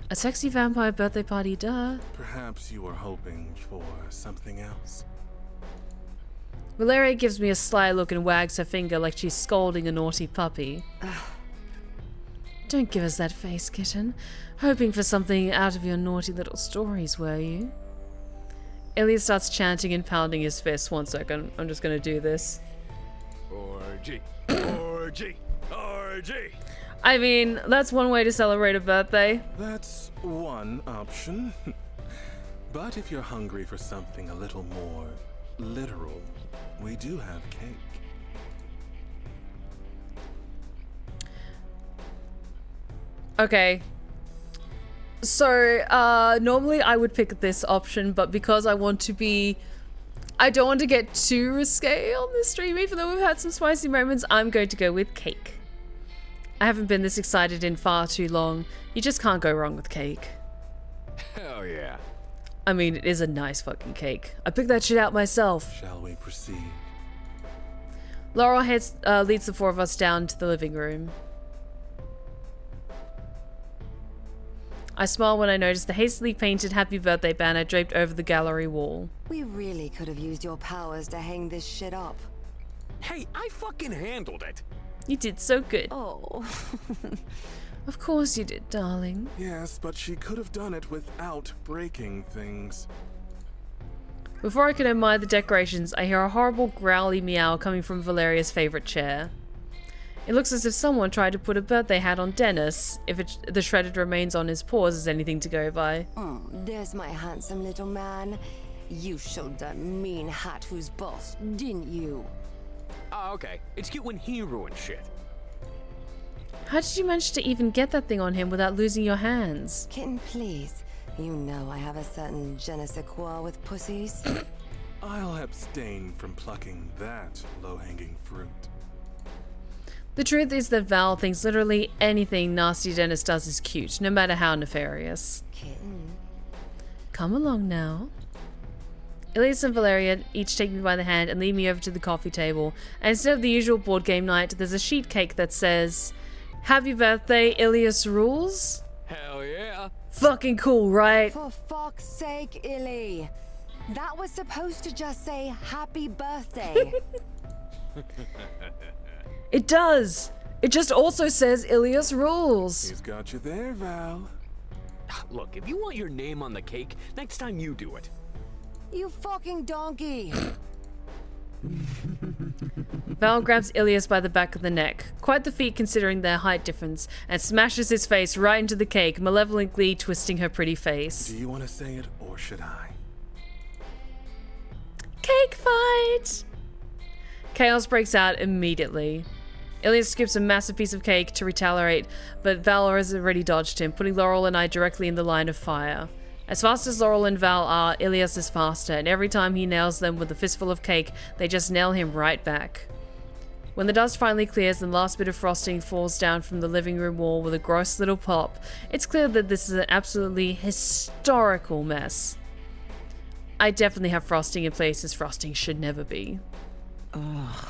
A sexy vampire birthday party, duh. Perhaps you were hoping for something else? Valeria gives me a sly look and wags her finger like she's scolding a naughty puppy. Don't give us that face, kitten. Hoping for something out of your naughty little stories, were you? Ilyas starts chanting and pounding his fist. 1 second, I'm just gonna do this. Orgy. Orgy. Orgy. I mean, that's one way to celebrate a birthday. That's one option. But if you're hungry for something a little more literal, we do have cake. Okay. So, normally I would pick this option, but because I don't want to get too risque on this stream, even though we've had some spicy moments, I'm going to go with cake. I haven't been this excited in far too long. You just can't go wrong with cake. Hell yeah. I mean, it is a nice fucking cake. I picked that shit out myself. Shall we proceed? Laurel leads the four of us down to the living room. I smile when I notice the hastily painted happy birthday banner draped over the gallery wall. We really could have used your powers to hang this shit up. Hey, I fucking handled it. You did so good. Oh. Of course you did, darling. Yes, but she could have done it without breaking things. Before I can admire the decorations, I hear a horrible growly meow coming from Valeria's favorite chair. It looks as if someone tried to put a birthday hat on Dennis, if the shredded remains on his paws is anything to go by. There's my handsome little man. You showed that mean hat who's boss, didn't you? Oh, okay. It's cute when he ruins shit. How did you manage to even get that thing on him without losing your hands? Kitten, please. You know I have a certain je ne sais quoi with pussies. I'll abstain from plucking that low-hanging fruit. The truth is that Val thinks literally anything nasty Dennis does is cute, no matter how nefarious. Kitten. Come along now. Ilyas and Valeria each take me by the hand and lead me over to the coffee table, and instead of the usual board game night, there's a sheet cake that says, "Happy birthday, Ilyas rules." Hell yeah. Fucking cool, right? For fuck's sake, Illy. That was supposed to just say happy birthday. It does! It just also says Ilyas rules. He's got you there, Val. Look, if you want your name on the cake, next time you do it. You fucking donkey. Val grabs Ilyas by the back of the neck, quite the feat considering their height difference, and smashes his face right into the cake, malevolently twisting her pretty face. Do you want to say it, or should I? Cake fight! Chaos breaks out immediately. Ilyas scoops a massive piece of cake to retaliate, but Val has already dodged him, putting Laurel and I directly in the line of fire. As fast as Laurel and Val are, Ilyas is faster, and every time he nails them with a fistful of cake, they just nail him right back. When the dust finally clears and the last bit of frosting falls down from the living room wall with a gross little pop, it's clear that this is an absolutely historical mess. I definitely have frosting in places frosting should never be. Ugh.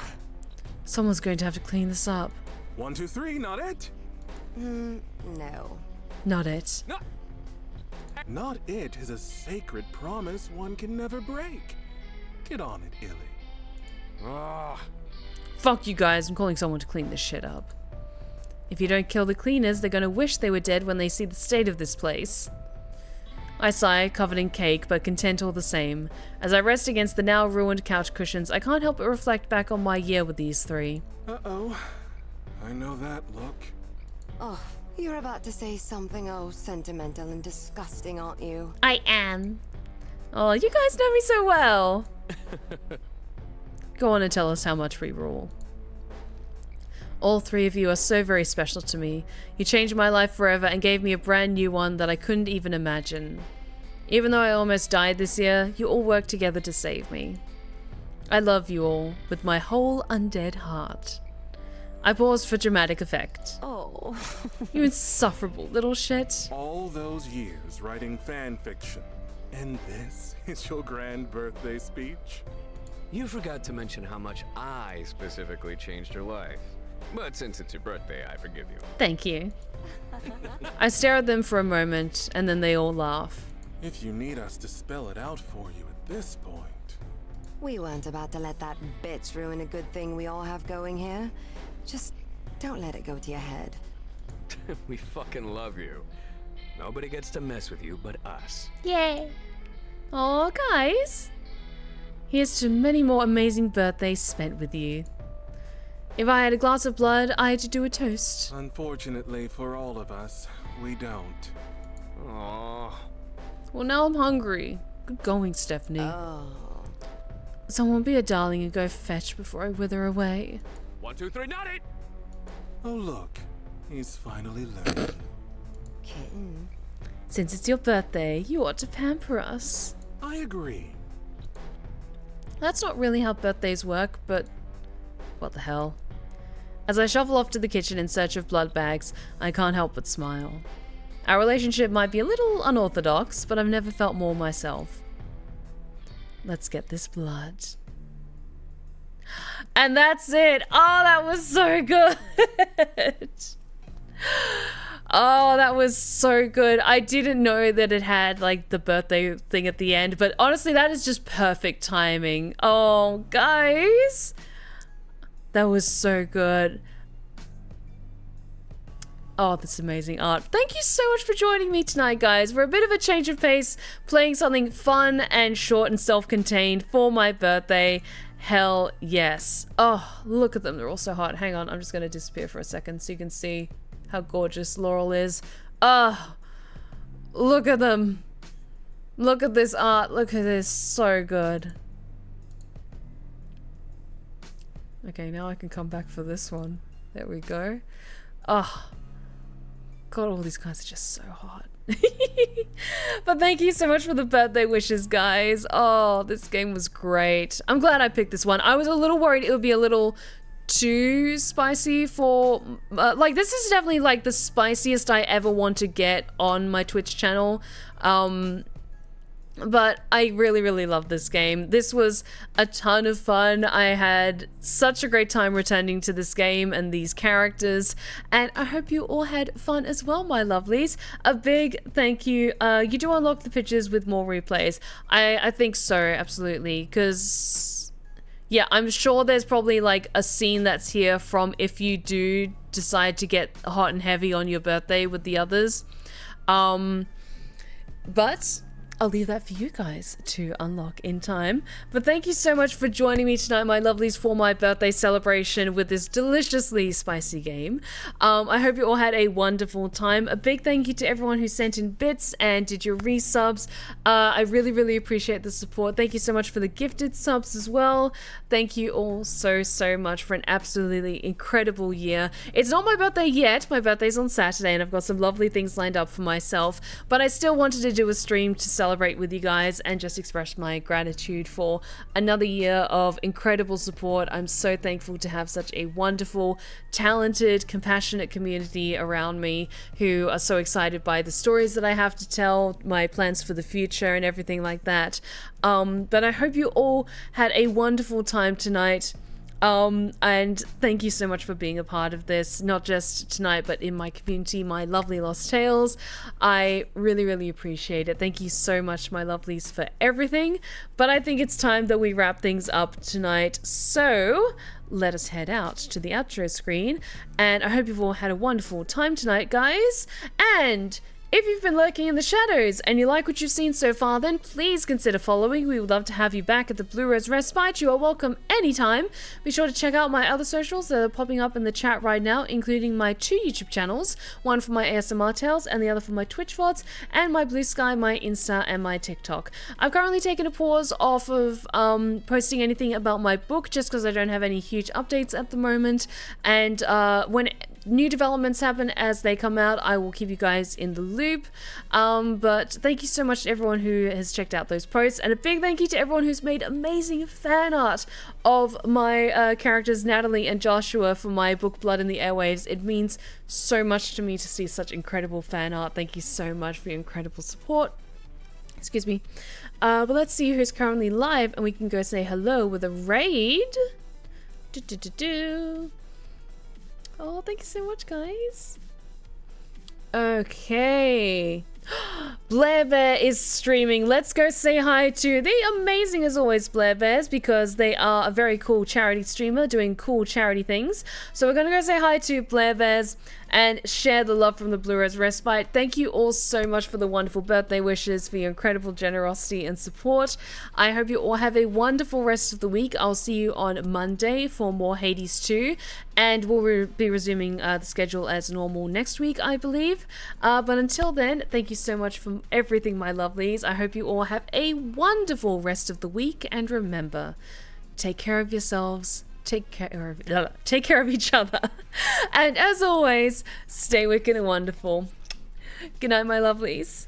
Someone's going to have to clean this up. 1, 2, 3, not it? No. Not it. No. Not it is a sacred promise one can never break. Get on it, Illy. Fuck you guys, I'm calling someone to clean this shit up. If you don't kill the cleaners, they're gonna wish they were dead when they see the state of this place. I sigh, covered in cake, but content all the same. As I rest against the now ruined couch cushions, I can't help but reflect back on my year with these three. Uh-oh. I know that look. Oh, you're about to say something sentimental and disgusting, aren't you? I am. Oh, you guys know me so well. Go on and tell us how much we rule. All three of you are so very special to me. You changed my life forever and gave me a brand new one that I couldn't even imagine. Even though I almost died this year, you all worked together to save me. I love you all with my whole undead heart. I paused for dramatic effect. Oh. You insufferable little shit. All those years writing fan fiction. And this is your grand birthday speech? You forgot to mention how much I specifically changed your life. But since it's your birthday, I forgive you. Thank you. I stare at them for a moment, and then they all laugh. If you need us to spell it out for you at this point. We weren't about to let that bitch ruin a good thing we all have going here. Just don't let it go to your head. We fucking love you. Nobody gets to mess with you but us. Yay. Aw, guys. Here's to many more amazing birthdays spent with you. If I had a glass of blood, I had to do a toast. Unfortunately for all of us, we don't. Aww. Well, now I'm hungry. Good going, Stephanie. Oh. Someone be a darling and go fetch before I wither away. 1, 2, 3, not it! Oh look, he's finally learning. Kitten. Since it's your birthday, you ought to pamper us. I agree. That's not really how birthdays work, but what the hell. As I shuffle off to the kitchen in search of blood bags, I can't help but smile. Our relationship might be a little unorthodox, but I've never felt more myself. Let's get this blood. And that's it. Oh, that was so good. Oh, that was so good. I didn't know that it had like the birthday thing at the end, but honestly, that is just perfect timing. Oh, guys. That was so good. Oh, that's amazing art. Thank you so much for joining me tonight, guys. For a bit of a change of pace, playing something fun and short and self-contained for my birthday. Hell yes. Oh, look at them. They're all so hot. Hang on. I'm just going to disappear for a second so you can see how gorgeous Laurel is. Oh, look at them. Look at this art. Look at this. So good. Okay, now I can come back for this one. There we go. Oh, God, all these guys are just so hot. But thank you so much for the birthday wishes, guys. Oh, this game was great. I'm glad I picked this one. I was a little worried it would be a little too spicy for... like, this is definitely, like, the spiciest I ever want to get on my Twitch channel. But I really, really love this game. This was a ton of fun. I had such a great time returning to this game and these characters. And I hope you all had fun as well, my lovelies. A big thank you. You do unlock the pictures with more replays. I think so, absolutely. Because, yeah, I'm sure there's probably like a scene that's here from if you do decide to get hot and heavy on your birthday with the others. But I'll leave that for you guys to unlock in time. But thank you so much for joining me tonight, my lovelies, for my birthday celebration with this deliciously spicy game. I hope you all had a wonderful time. A big thank you to everyone who sent in bits and did your resubs. I really, really appreciate the support. Thank you so much for the gifted subs as well. Thank you all so, so much for an absolutely incredible year. It's not my birthday yet. My birthday's on Saturday and I've got some lovely things lined up for myself. But I still wanted to do a stream to celebrate with you guys and just express my gratitude for another year of incredible support. I'm so thankful to have such a wonderful, talented, compassionate community around me who are so excited by the stories that I have to tell, my plans for the future and everything like that. But I hope you all had a wonderful time tonight. And thank you so much for being a part of this, not just tonight, but in my community, my lovely Lost Tales. I really, really appreciate it. Thank you so much, my lovelies, for everything. But I think it's time that we wrap things up tonight. So let us head out to the outro screen. And I hope you've all had a wonderful time tonight, guys. And if you've been lurking in the shadows and you like what you've seen so far, then please consider following. We would love to have you back at the BlueBerryRose Respite. You are welcome anytime. Be sure to check out my other socials that are popping up in the chat right now, including my 2 YouTube channels, one for my ASMR tales and the other for my Twitch VODs, and my Blue Sky, my Insta, and my TikTok. I've currently taken a pause off of posting anything about my book just because I don't have any huge updates at the moment, and when new developments happen as they come out, I will keep you guys in the loop. But thank you so much to everyone who has checked out those posts, and a big thank you to everyone who's made amazing fan art of my characters Natalie and Joshua for my book Blood in the Airwaves. It means so much to me to see such incredible fan art. Thank you so much for your incredible support. Excuse me. But let's see who's currently live, and we can go say hello with a raid. Oh, thank you so much, guys. Okay. Blair Bear is streaming. Let's go say hi to the amazing, as always, Blair Bears, because they are a very cool charity streamer doing cool charity things. So we're going to go say hi to Blair Bears and share the love from the BlueBerryRose Respite. Thank you all so much for the wonderful birthday wishes, for your incredible generosity and support. I hope you all have a wonderful rest of the week. I'll see you on Monday for more Hades 2, and we'll be resuming the schedule as normal next week, I believe. But until then, thank you so much for everything, my lovelies. I hope you all have a wonderful rest of the week, and remember, take care of yourselves. Take care of each other. And as always, stay wicked and wonderful. Good night, my lovelies.